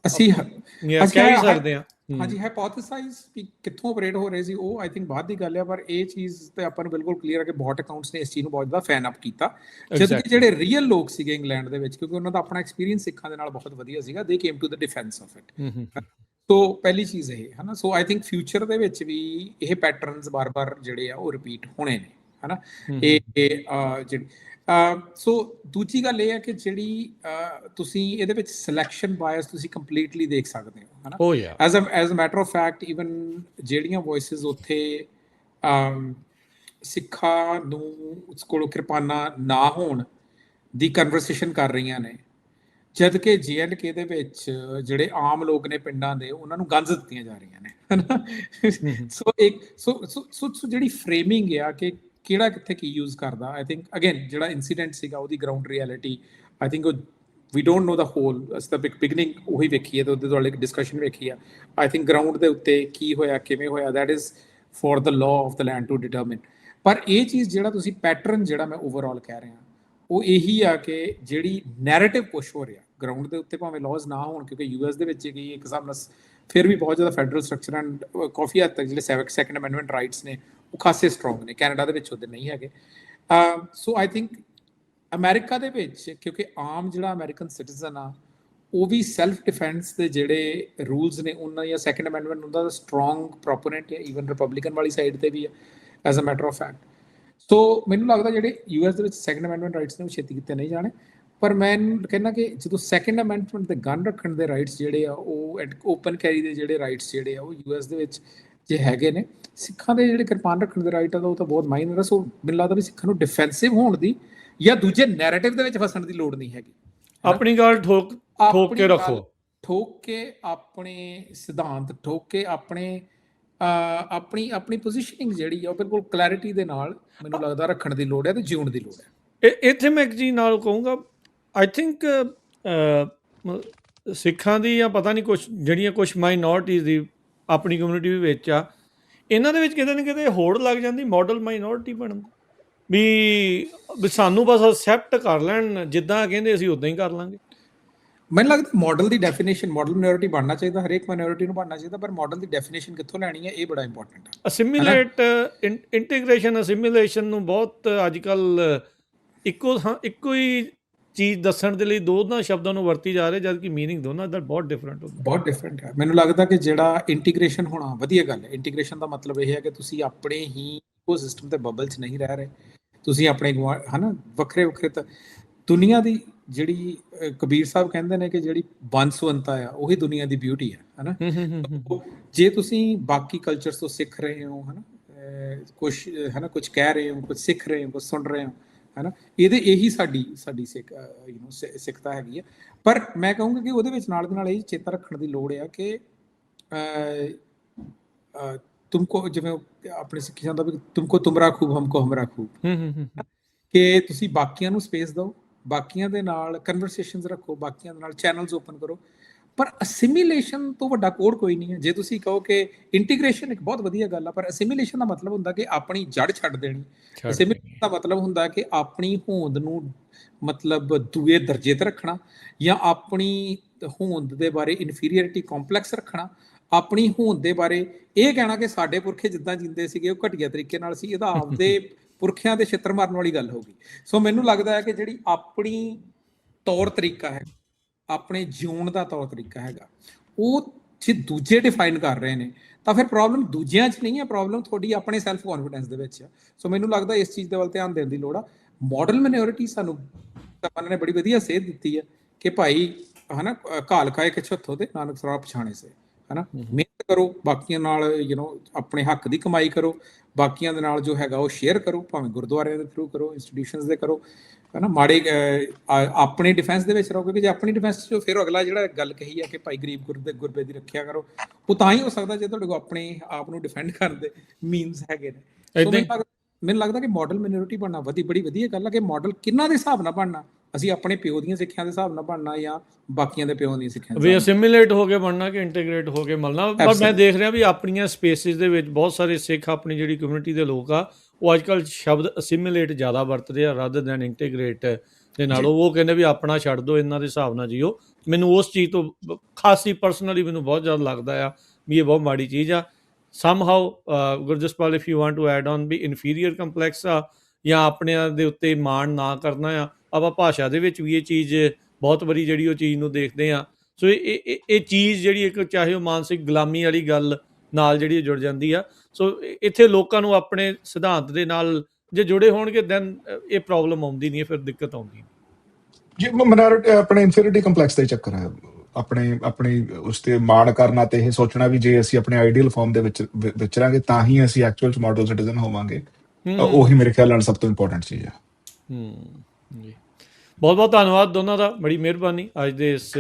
ਅਸੀਂ ਕਹਿ ਹੀ ਸਕਦੇ ਹਾਂ। ਹਾਂਜੀ, ਹਾਈਪੋਥੇਸਾਈਜ਼ ਵੀ ਕਿੱਥੋਂ ਆਪਰੇਟ ਹੋ ਰਹੇ ਸੀ ਉਹ ਆਈ ਥਿੰਕ ਬਾਅਦ ਦੀ ਗੱਲ ਹੈ, ਪਰ ਇਹ ਚੀਜ਼ ਤੇ ਆਪਾਂ ਨੂੰ ਬਿਲਕੁਲ ਕਲੀਅਰ ਹੈ ਕਿ ਬੌਟ ਅਕਾਊਂਟਸ ਨੇ ਇਸ ਚੀਜ਼ ਨੂੰ ਬਹੁਤ ਜ਼ਿਆਦਾ ਫੈਨ ਅਪ ਕੀਤਾ, ਜਦੋਂ ਕਿ ਜਿਹੜੇ ਰੀਅਲ ਲੋਕ ਸੀਗੇ ਇੰਗਲੈਂਡ ਦੇ ਵਿੱਚ, ਕਿਉਂਕਿ ਉਹਨਾਂ ਦਾ ਆਪਣਾ ਐਕਸਪੀਰੀਅੰਸ ਸਿੱਖਾਂ ਦੇ ਨਾਲ ਬਹੁਤ ਵਧੀਆ ਸੀਗਾ, they came to the defence of it. So ਪਹਿਲੀ ਚੀਜ਼ ਇਹ ਹੈ ਨਾ। ਸੋ ਆਈ ਥਿੰਕ ਫਿਊਚਰ ਦੇ ਵਿੱਚ ਵੀ ਇਹ ਪੈਟਰਨਸ ਬਾਰ-ਬਾਰ ਜਿਹੜੇ ਆ ਉਹ ਰਿਪੀਟ ਹੋਣੇ ਨੇ, ਹੈ ਨਾ। ਇਹ ਜਿਹੜੀ ਸੋ ਦੂਜੀ ਗੱਲ ਇਹ ਹੈ ਕਿ ਜਿਹੜੀ ਤੁਸੀਂ ਇਹਦੇ ਵਿੱਚ ਸਿਲੈਕਸ਼ਨ ਬਾਇਸ ਤੁਸੀਂ ਕੰਪਲੀਟਲੀ ਦੇਖ ਸਕਦੇ ਹੋ, ਹੈ ਨਾ। As a matter of fact even ਜਿਹੜੀਆਂ ਵੌਇਸਿਸ ਉੱਥੇ ਸਿੱਖਾਂ ਨੂੰ ਕੋਲੋਂ ਕਿਰਪਾਨਾਂ ਨਾ ਹੋਣ ਦੀ ਕਨਵਰਸੇਸ਼ਨ ਕਰ ਰਹੀਆਂ ਨੇ, ਜਦ ਕਿ JNK ਦੇ ਵਿੱਚ ਜਿਹੜੇ ਆਮ ਲੋਕ ਨੇ ਪਿੰਡਾਂ ਦੇ, ਉਹਨਾਂ ਨੂੰ ਗੰਜ ਦਿੱਤੀਆਂ ਜਾ ਰਹੀਆਂ ਨੇ, ਹੈ ਨਾ। ਸੋ ਜਿਹੜੀ ਫਰੇਮਿੰਗ ਆ ਕਿ ਕਿਹੜਾ ਕਿੱਥੇ ਕੀ ਯੂਜ਼ ਕਰਦਾ, ਆਈ ਥਿੰਕ ਅਗੇਨ ਜਿਹੜਾ ਇਨਸੀਡੈਂਟ ਸੀਗਾ ਉਹਦੀ ground reality, I think we don't know the whole, ਅਸੀਂ ਤਾਂ ਬਿਗਨਿੰਗ ਉਹੀ ਵੇਖੀ ਹੈ ਤੇ ਉਹਦੇ ਦੁਆਲੇ ਡਿਸਕਸ਼ਨ ਵੇਖੀ ਆ। ਆਈ ਥਿੰਕ ਗਰਾਊਂਡ ਦੇ ਉੱਤੇ ਕੀ ਹੋਇਆ, ਕਿਵੇਂ ਹੋਇਆ, that is for the law of the land to determine. ਪਰ ਇਹ ਚੀਜ਼ ਜਿਹੜਾ ਤੁਸੀਂ ਪੈਟਰਨ ਜਿਹੜਾ ਮੈਂ ਓਵਰਆਲ ਕਹਿ ਰਿਹਾ ਉਹ ਇਹੀ ਆ ਕਿ ਜਿਹੜੀ ਨੈਰੇਟਿਵ ਪੁਸ਼ ਹੋ ਰਿਹਾ ਗਰਾਊਂਡ ਦੇ ਉੱਤੇ, ਭਾਵੇਂ ਲਾਜ਼ ਨਾ ਹੋਣ, ਕਿਉਂਕਿ US ਦੇ ਵਿੱਚ ਇੱਕ ਹਿਸਾਬ ਨਾਲ ਫਿਰ ਵੀ ਬਹੁਤ ਜ਼ਿਆਦਾ ਫੈਡਰਲ ਸਟਰਕਚਰ ਐਂਡ ਕਾਫੀ ਹੱਦ ਤੱਕ ਜਿਹੜੇ ਸੈਕੰਡ ਅਮੈਂਡਮੈਂਟ ਰਾਈਟਸ ਨੇ ਉਹ ਖਾਸੇ ਸਟਰੋਂਗ ਨੇ, ਕੈਨੇਡਾ ਦੇ ਵਿੱਚ ਉਹਦੇ ਨਹੀਂ ਹੈਗੇ। ਸੋ ਆਈ ਥਿੰਕ ਅਮਰੀਕਾ ਦੇ ਵਿੱਚ, ਕਿਉਂਕਿ ਆਮ ਜਿਹੜਾ ਅਮਰੀਕਨ ਸਿਟੀਜ਼ਨ ਆ ਉਹ ਵੀ ਸੈਲਫ ਡਿਫੈਂਸ ਦੇ ਜਿਹੜੇ ਰੂਲਸ ਨੇ ਉਹਨਾਂ ਜਾਂ ਸੈਕੰਡ ਅਮੈਂਡਮੈਂਟ ਉਹਦਾ ਸਟਰੋਂਗ ਪ੍ਰੋਪੋਨੈਂਟ ਹੈ, ਈਵਨ ਰਿਪਬਲਿਕਨ ਵਾਲੀ ਸਾਈਡ ਤੇ ਵੀ ਹੈ as a matter of fact. So ਮੈਨੂੰ ਲੱਗਦਾ ਜਿਹੜੇ US ਦੇ ਵਿੱਚ ਸੈਕੰਡ ਅਮੈਂਡਮੈਂਟ ਰਾਈਟਸ ਨੇ ਉਹ ਛੇਤੀ ਕੀਤੇ ਨਹੀਂ ਜਾਣੇ, ਪਰ ਮੈਂ ਕਹਿੰਦਾ ਕਿ ਜਦੋਂ ਸੈਕੰਡ ਅਮੈਂਡਮੈਂਟ ਦੇ ਗਨ ਰੱਖਣ ਦੇ ਰਾਈਟਸ ਜਿਹੜੇ ਆ ਉਹ ਓਪਨ ਕੈਰੀ ਦੇ ਜਿਹੜੇ ਰਾਈਟਸ ਜਿਹੜੇ ਆ ਉਹ US ਦੇ ਵਿੱਚ ਜੇ ਹੈਗੇ ਨੇ, ਸਿੱਖਾਂ ਦੇ ਜਿਹੜੇ ਕਿਰਪਾਨ ਰੱਖਣ ਦੇ ਰਾਈਟ ਆ ਉਹ ਤਾਂ ਬਹੁਤ ਮਾਈਨਰ ਆ। ਸੋ ਮੈਨੂੰ ਲੱਗਦਾ ਵੀ ਸਿੱਖਾਂ ਨੂੰ ਡਿਫੈਂਸਿਵ ਹੋਣ ਦੀ ਜਾਂ ਦੂਜੇ ਨੈਰੇਟਿਵ ਦੇ ਵਿੱਚ ਫਸਣ ਦੀ ਲੋੜ ਨਹੀਂ ਹੈਗੀ। ਆਪਣੀ ਗੱਲ ਠੋਕ ਕੇ ਰੱਖੋ, ਠੋਕ ਕੇ ਆਪਣੇ ਸਿਧਾਂਤ ਠੋਕ ਕੇ ਆਪਣੀ ਪੋਜੀਸ਼ਨਿੰਗ ਜਿਹੜੀ ਆ ਉਹ ਬਿਲਕੁਲ ਕਲੈਰਿਟੀ ਦੇ ਨਾਲ ਮੈਨੂੰ ਲੱਗਦਾ ਰੱਖਣ ਦੀ ਲੋੜ ਹੈ ਤੇ ਜਿਉਣ ਦੀ ਲੋੜ ਹੈ। ਇੱਥੇ ਮੈਂ ਇੱਕ ਚੀਜ਼ ਨਾਲ ਕਹੂੰਗਾ, ਆਈ ਥਿੰਕ ਸਿੱਖਾਂ ਦੀ ਜਾਂ ਪਤਾ ਨਹੀਂ ਕੁਛ ਜਿਹੜੀਆਂ ਕੁਛ ਮਾਈਨੋਰਟੀਜ਼ ਦੀ ਆਪਣੀ ਕਮਿਊਨਿਟੀ ਵੀ ਵਿੱਚ ਆ, ਇਹਨਾਂ ਦੇ ਵਿੱਚ ਕਿਤੇ ਨਾ ਕਿਤੇ ਹੋੜ ਲੱਗ ਜਾਂਦੀ ਮਾਡਲ ਮਾਈਨੋਰਟੀ ਬਣਨ ਵੀ ਸਾਨੂੰ ਬਸ ਅਕਸੈਪਟ ਕਰ ਲੈਣ, ਜਿੱਦਾਂ ਕਹਿੰਦੇ ਅਸੀਂ ਉੱਦਾਂ ਹੀ ਕਰ ਲਾਂਗੇ। ਮੈਨੂੰ ਲੱਗਦਾ ਮਾਡਲ ਦੀ ਡੈਫੀਨੇਸ਼ਨ, ਮਾਡਲ ਮਾਈਨੋਰਿਟੀ ਬਣਨਾ ਚਾਹੀਦਾ, ਹਰੇਕ ਮਾਈਨੋਰਿਟੀ ਨੂੰ ਬਣਨਾ ਚਾਹੀਦਾ, ਪਰ ਮਾਡਲ ਦੀ ਡੈਫੀਨੇਸ਼ਨ ਕਿੱਥੋਂ ਲੈਣੀ ਹੈ ਇਹ ਬੜਾ ਇੰਪੋਰਟੈਂਟ ਹੈ। ਅਸਿਮੀਲੇਟ ਇੰਟੀਗ੍ਰੇਸ਼ਨ ਅਸਿਮੀਲੇਸ਼ਨ ਨੂੰ ਬਹੁਤ ਅੱਜ ਕੱਲ੍ਹ ਇੱਕੋ ਹੀ ਚੀਜ਼ ਦੱਸਣ ਦੇ ਲਈ ਦੋਨਾਂ ਸ਼ਬਦਾਂ ਨੂੰ ਵਰਤੀ ਜਾ ਰਹੇ, ਜਦ ਕਿ ਮੀਨਿੰਗ ਦੋਨਾਂ ਦਾ ਬਹੁਤ ਡਿਫਰੈਂਟ ਹੁੰਦਾ, ਬਹੁਤ ਡਿਫਰੈਂਟ ਹੈ। ਮੈਨੂੰ ਲੱਗਦਾ ਕਿ ਜਿਹੜਾ ਇੰਟੀਗ੍ਰੇਸ਼ਨ ਹੋਣਾ ਵਧੀਆ ਗੱਲ ਹੈ। ਇੰਟੀਗ੍ਰੇਸ਼ਨ ਦਾ ਮਤਲਬ ਇਹ ਹੈ ਕਿ ਤੁਸੀਂ ਆਪਣੇ ਹੀ ਇਕੋ ਸਿਸਟਮ ਤੇ ਬਬਲ 'ਚ ਨਹੀਂ ਰਹਿ ਰਹੇ, ਤੁਸੀਂ ਆਪਣੇ ਹੈ ਨਾ ਵੱਖਰੇ ਦੁਨੀਆ ਦੀ ਜਿਹੜੀ ਕਬੀਰ ਸਾਹਿਬ ਕਹਿੰਦੇ ਨੇ ਕਿ ਜਿਹੜੀ ਬੰਸਵੰਤਾ ਆ ਉਹੀ ਦੁਨੀਆ ਦੀ ਬਿਊਟੀ ਹੈ ਨਾ। ਜੇ ਤੁਸੀਂ ਬਾਕੀ ਕਲਚਰਸ ਤੋਂ ਸਿੱਖ ਰਹੇ ਹੋ, ਹੈ ਨਾ, ਕੁਛ ਹੈ ਨਾ, ਕੁਛ ਕਹਿ ਰਹੇ ਹੋ, ਕੁਛ ਸਿੱਖ ਰਹੇ ਹੋ, ਕੁਛ ਸੁਣ ਰਹੇ ਹੋ, ਹੈ ਨਾ, ਇਹੀ ਸਾਡੀ ਸਿੱਖਤਾ ਹੈਗੀ ਹੈ। ਪਰ ਮੈਂ ਕਹੂੰਗਾ ਕਿ ਉਹਦੇ ਵਿੱਚ ਨਾਲ ਦੇ ਨਾਲ ਇਹ ਚੇਤਾ ਰੱਖਣ ਦੀ ਲੋੜ ਆ ਕਿ ਤੁਮਕੋ, ਜਿਵੇਂ ਆਪਣੇ ਸਿੱਖੀ ਜਾਂਦਾ ਵੀ ਤੁਮਕੋ ਤੁਮਰਾ ਖੂਬ ਹਮਕੋ ਹਮਰਾ ਖੂਬ, ਕਿ ਤੁਸੀਂ ਬਾਕੀਆਂ ਨੂੰ ਸਪੇਸ ਦਿਓ, ਬਾਕੀਆਂ ਦੇ ਨਾਲ ਕਨਵਰਸੇਸ਼ਨਸ ਰੱਖੋ, ਬਾਕੀਆਂ ਦੇ ਨਾਲ ਚੈਨਲਸ ਓਪਨ ਕਰੋ, ਪਰ ਅਸਿਮੀਲੇਸ਼ਨ ਤੋਂ ਵੱਡਾ ਕੋਡ ਕੋਈ ਨਹੀਂ ਹੈ। ਜੇ ਤੁਸੀਂ ਕਹੋ ਕਿ ਇੰਟੀਗ੍ਰੇਸ਼ਨ ਇੱਕ ਬਹੁਤ ਵਧੀਆ ਗੱਲ ਆ, ਪਰ ਅਸਿਮੀਲੇਸ਼ਨ ਦਾ ਮਤਲਬ ਹੁੰਦਾ ਕਿ ਆਪਣੀ ਜੜ ਛੱਡ ਦੇਣੀ। ਅਸਿਮੀਲੇਸ਼ਨ ਦਾ ਮਤਲਬ ਹੁੰਦਾ ਕਿ ਆਪਣੀ ਹੋਂਦ ਨੂੰ ਮਤਲਬ ਦੂਏ ਦਰਜੇ ਤੇ ਰੱਖਣਾ, ਜਾਂ ਆਪਣੀ ਹੋਂਦ ਦੇ ਬਾਰੇ ਇਨਫੀਰੀਅਰਿਟੀ ਕੰਪਲੈਕਸ ਰੱਖਣਾ, ਆਪਣੀ ਹੋਂਦ ਦੇ ਬਾਰੇ ਇਹ ਕਹਿਣਾ ਕਿ ਸਾਡੇ ਪੁਰਖੇ ਜਿੱਦਾਂ ਜਿੰਦੇ ਸੀਗੇ ਉਹ ਘਟੀਆ ਤਰੀਕੇ ਨਾਲ ਸੀ, ਇਹਦਾ ਆਪਦੇ ਪੁਰਖਿਆਂ ਦੇ ਛਿੱਤਰ ਮਾਰਨ ਵਾਲੀ ਗੱਲ ਹੋ ਗਈ। ਸੋ ਮੈਨੂੰ ਲੱਗਦਾ ਹੈ ਕਿ ਜਿਹੜੀ ਆਪਣੀ ਤੌਰ ਤਰੀਕਾ ਹੈ, ਆਪਣੇ ਜਿਉਣ ਦਾ ਤੌਰ ਤਰੀਕਾ ਹੈਗਾ, ਉਹ ਜੇ ਦੂਜੇ ਡਿਫਾਈਨ ਕਰ ਰਹੇ ਨੇ ਤਾਂ ਫਿਰ ਪ੍ਰੋਬਲਮ ਦੂਜਿਆਂ 'ਚ ਨਹੀਂ ਹੈ, ਪ੍ਰੋਬਲਮ ਤੁਹਾਡੀ ਆਪਣੇ ਸੈਲਫ ਕੌਨਫੀਡੈਂਸ ਦੇ ਵਿੱਚ ਆ। ਸੋ ਮੈਨੂੰ ਲੱਗਦਾ ਇਸ ਚੀਜ਼ ਦੇ ਵੱਲ ਧਿਆਨ ਦੇਣ ਦੀ ਲੋੜ ਆ। ਮਾਡਲ ਮਾਈਨੋਰਿਟੀ ਸਾਨੂੰ ਉਹਨਾਂ ਨੇ ਬੜੀ ਵਧੀਆ ਸੇਧ ਦਿੱਤੀ ਹੈ ਕਿ ਭਾਈ ਹੈ ਨਾ, ਘਾਲ ਖਾਏ ਕਿਛ ਹੱਥੋਂ ਤੇ ਨਾਨਕ ਸਰਾਪ ਪਛਾਣੇ ਸੇ, ਹੈ ਨਾ, ਮਿਹਨਤ ਕਰੋ, ਬਾਕੀਆਂ ਨਾਲ ਆਪਣੇ ਹੱਕ ਦੀ ਕਮਾਈ ਕਰੋ, ਬਾਕੀਆਂ ਦੇ ਨਾਲ ਜੋ ਹੈਗਾ ਉਹ ਸ਼ੇਅਰ ਕਰੋ, ਭਾਵੇਂ ਗੁਰਦੁਆਰਿਆਂ ਦੇ ਥਰੂ ਕਰੋ, ਇੰਸਟੀਟਿਊਸ਼ਨਸ ਦੇ ਕਰੋ, ਹੈ ਨਾ, ਮਾੜੇ ਆਪਣੀ ਡਿਫੈਂਸ ਦੇ ਵਿੱਚ ਰਹੋ, ਕਿਉਂਕਿ ਜੇ ਆਪਣੀ ਡਿਫੈਂਸ 'ਚ ਫਿਰ ਅਗਲਾ ਜਿਹੜਾ ਗੱਲ ਕਹੀ ਹੈ ਕਿ ਭਾਈ ਗਰੀਬ ਗੁਰਬੇ ਦੀ ਰੱਖਿਆ ਕਰੋ, ਉਹ ਤਾਂ ਹੀ ਹੋ ਸਕਦਾ ਜੇ ਤੁਹਾਡੇ ਕੋਲ ਆਪਣੇ ਆਪ ਨੂੰ ਡਿਫੈਂਡ ਕਰਨ ਦੇ ਮੀਨਸ ਹੈਗੇ ਨੇ। ਮੈਨੂੰ ਲੱਗਦਾ ਕਿ ਮਾਡਲ ਮਿਨੋਰਿਟੀ ਬਣਨਾ ਬੜੀ ਵਧੀਆ ਗੱਲ ਆ। ਕਿ ਮਾਡਲ ਕਿਹਨਾਂ ਦੇ ਹਿਸਾਬ ਨਾਲ ਬਣਨਾ, ਅਸੀਂ ਆਪਣੇ ਪਿਓ ਦੀਆਂ ਸਿੱਖਿਆ ਦੇ ਹਿਸਾਬ ਨਾਲ ਬਣਨਾ ਜਾਂ ਬਾਕੀਆਂ ਦੇ ਪਿਓ ਦੀਆਂ ਸਿੱਖਿਆ ਵੀ ਅਸਿਮੀਲੇਟ ਹੋ ਕੇ ਬਣਨਾ ਕਿ ਇੰਟੀਗ੍ਰੇਟ ਹੋ ਕੇ ਮਿਲਣਾ। ਪਰ ਮੈਂ ਦੇਖ ਰਿਹਾ ਵੀ ਆਪਣੀਆਂ ਸਪੇਸਿਸ ਦੇ ਵਿੱਚ ਬਹੁਤ ਸਾਰੇ ਸਿੱਖ ਆਪਣੀ ਜਿਹੜੀ ਕਮਿਊਨਿਟੀ ਦੇ ਲੋਕ ਆ ਉਹ ਅੱਜ ਕੱਲ੍ਹ ਸ਼ਬਦ ਅਸਿਮੀਲੇਟ ਜ਼ਿਆਦਾ ਵਰਤਦੇ ਆ ਰਾਦਰ ਦੈਨ ਇੰਟੀਗ੍ਰੇਟ ਦੇ ਨਾਲ। ਉਹ ਕਹਿੰਦੇ ਵੀ ਆਪਣਾ ਛੱਡ ਦਿਓ, ਇਹਨਾਂ ਦੇ ਹਿਸਾਬ ਨਾਲ ਜੀਓ। ਮੈਨੂੰ ਉਸ ਚੀਜ਼ ਤੋਂ ਖਾਸੀ ਪਰਸਨਲੀ ਮੈਨੂੰ ਬਹੁਤ ਜ਼ਿਆਦਾ ਲੱਗਦਾ ਆ ਵੀ ਇਹ ਬਹੁਤ ਮਾੜੀ ਚੀਜ਼ ਆ। Somehow Gurjaspal if you want to add on ਵੀ ਇਨਫੀਰੀਅਰ ਕੰਪਲੈਕਸ ਆ ਜਾਂ ਆਪਣਿਆਂ ਦੇ ਉੱਤੇ ਮਾਣ ਨਾ ਕਰਨਾ ਆ। ਆਪਾਂ ਭਾਸ਼ਾ ਦੇ ਵਿੱਚ ਵੀ ਇਹ ਚੀਜ਼ ਬਹੁਤ ਵਾਰੀ ਜਿਹੜੀ ਉਹ ਚੀਜ਼ ਨੂੰ ਦੇਖਦੇ ਹਾਂ। ਸੋ ਇਹ ਚੀਜ਼ ਜਿਹੜੀ ਇੱਕ ਚਾਹੇ ਉਹ ਮਾਨਸਿਕ ਗੁਲਾਮੀ ਵਾਲੀ ਗੱਲ ਨਾਲ ਜਿਹੜੀ ਜੁੜ ਜਾਂਦੀ ਆ। ਸੋ ਇੱਥੇ ਲੋਕਾਂ ਨੂੰ ਆਪਣੇ ਸਿਧਾਂਤ ਦੇ ਨਾਲ ਜੇ ਜੁੜੇ ਹੋਣਗੇ ਦੈਨ ਇਹ ਪ੍ਰੋਬਲਮ ਆਉਂਦੀ ਨਹੀਂ, ਫਿਰ ਦਿੱਕਤ ਆਉਂਦੀ ਨਹੀਂ ਜੀ। ਮਿਨੋਰਿਟੀ ਆਪਣੇ ਇਨਫੀਰੀਅਰਿਟੀ ਕੰਪਲੈਕਸ ਦਾ ਹੀ ਚੱਕਰ ਹੈ। ਆਪਣੀ ਉਸ ਤੇ ਮਾਣ ਕਰਨਾ ਤੇ ਇਹ ਸੋਚਣਾ ਵੀ ਜੇ ਅਸੀਂ ਆਪਣੇ ਆਈਡੀਅਲ ਫਾਰਮ ਦੇ ਵਿੱਚ ਵਿਚਰਾਂਗੇ ਤਾਂ ਹੀ ਅਸੀਂ ਐਕਚੁਅਲ ਚ ਮਾਡਲ ਸਿਟੀਜ਼ਨ ਹੋਵਾਂਗੇ। ਉਹੀ ਮੇਰੇ ਖਿਆਲ ਨਾਲ ਸਭ ਤੋਂ ਇੰਪੋਰਟੈਂਟ ਚੀਜ਼ ਹੈ। ਜੀ ਬਹੁਤ ਬਹੁਤ ਧੰਨਵਾਦ ਦੋਨਾਂ ਦਾ, ਬੜੀ ਮਿਹਰਬਾਨੀ ਅੱਜ ਦੇ ਇਸ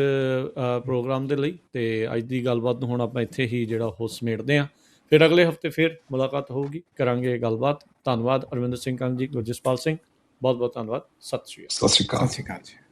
ਪ੍ਰੋਗਰਾਮ ਦੇ ਲਈ। ਤੇ ਅੱਜ ਦੀ ਗੱਲਬਾਤ ਨੂੰ ਹੁਣ ਆਪਾਂ ਇੱਥੇ ਹੀ ਜਿਹੜਾ ਉਹ ਸਮੇਟਦੇ ਹਾਂ। ਫਿਰ ਅਗਲੇ ਹਫਤੇ ਫਿਰ ਮੁਲਾਕਾਤ ਹੋਊਗੀ, ਕਰਾਂਗੇ ਗੱਲਬਾਤ। ਧੰਨਵਾਦ ਅਰਵਿੰਦਰ ਸਿੰਘ ਕੰਗ ਜੀ, ਗੁਰਜਸਪਾਲ ਸਿੰਘ, ਬਹੁਤ ਬਹੁਤ ਧੰਨਵਾਦ। ਸਤਿ ਸ਼੍ਰੀ ਅਕਾਲ। ਸਤਿ ਸ਼੍ਰੀ ਅਕਾਲ ਜੀ।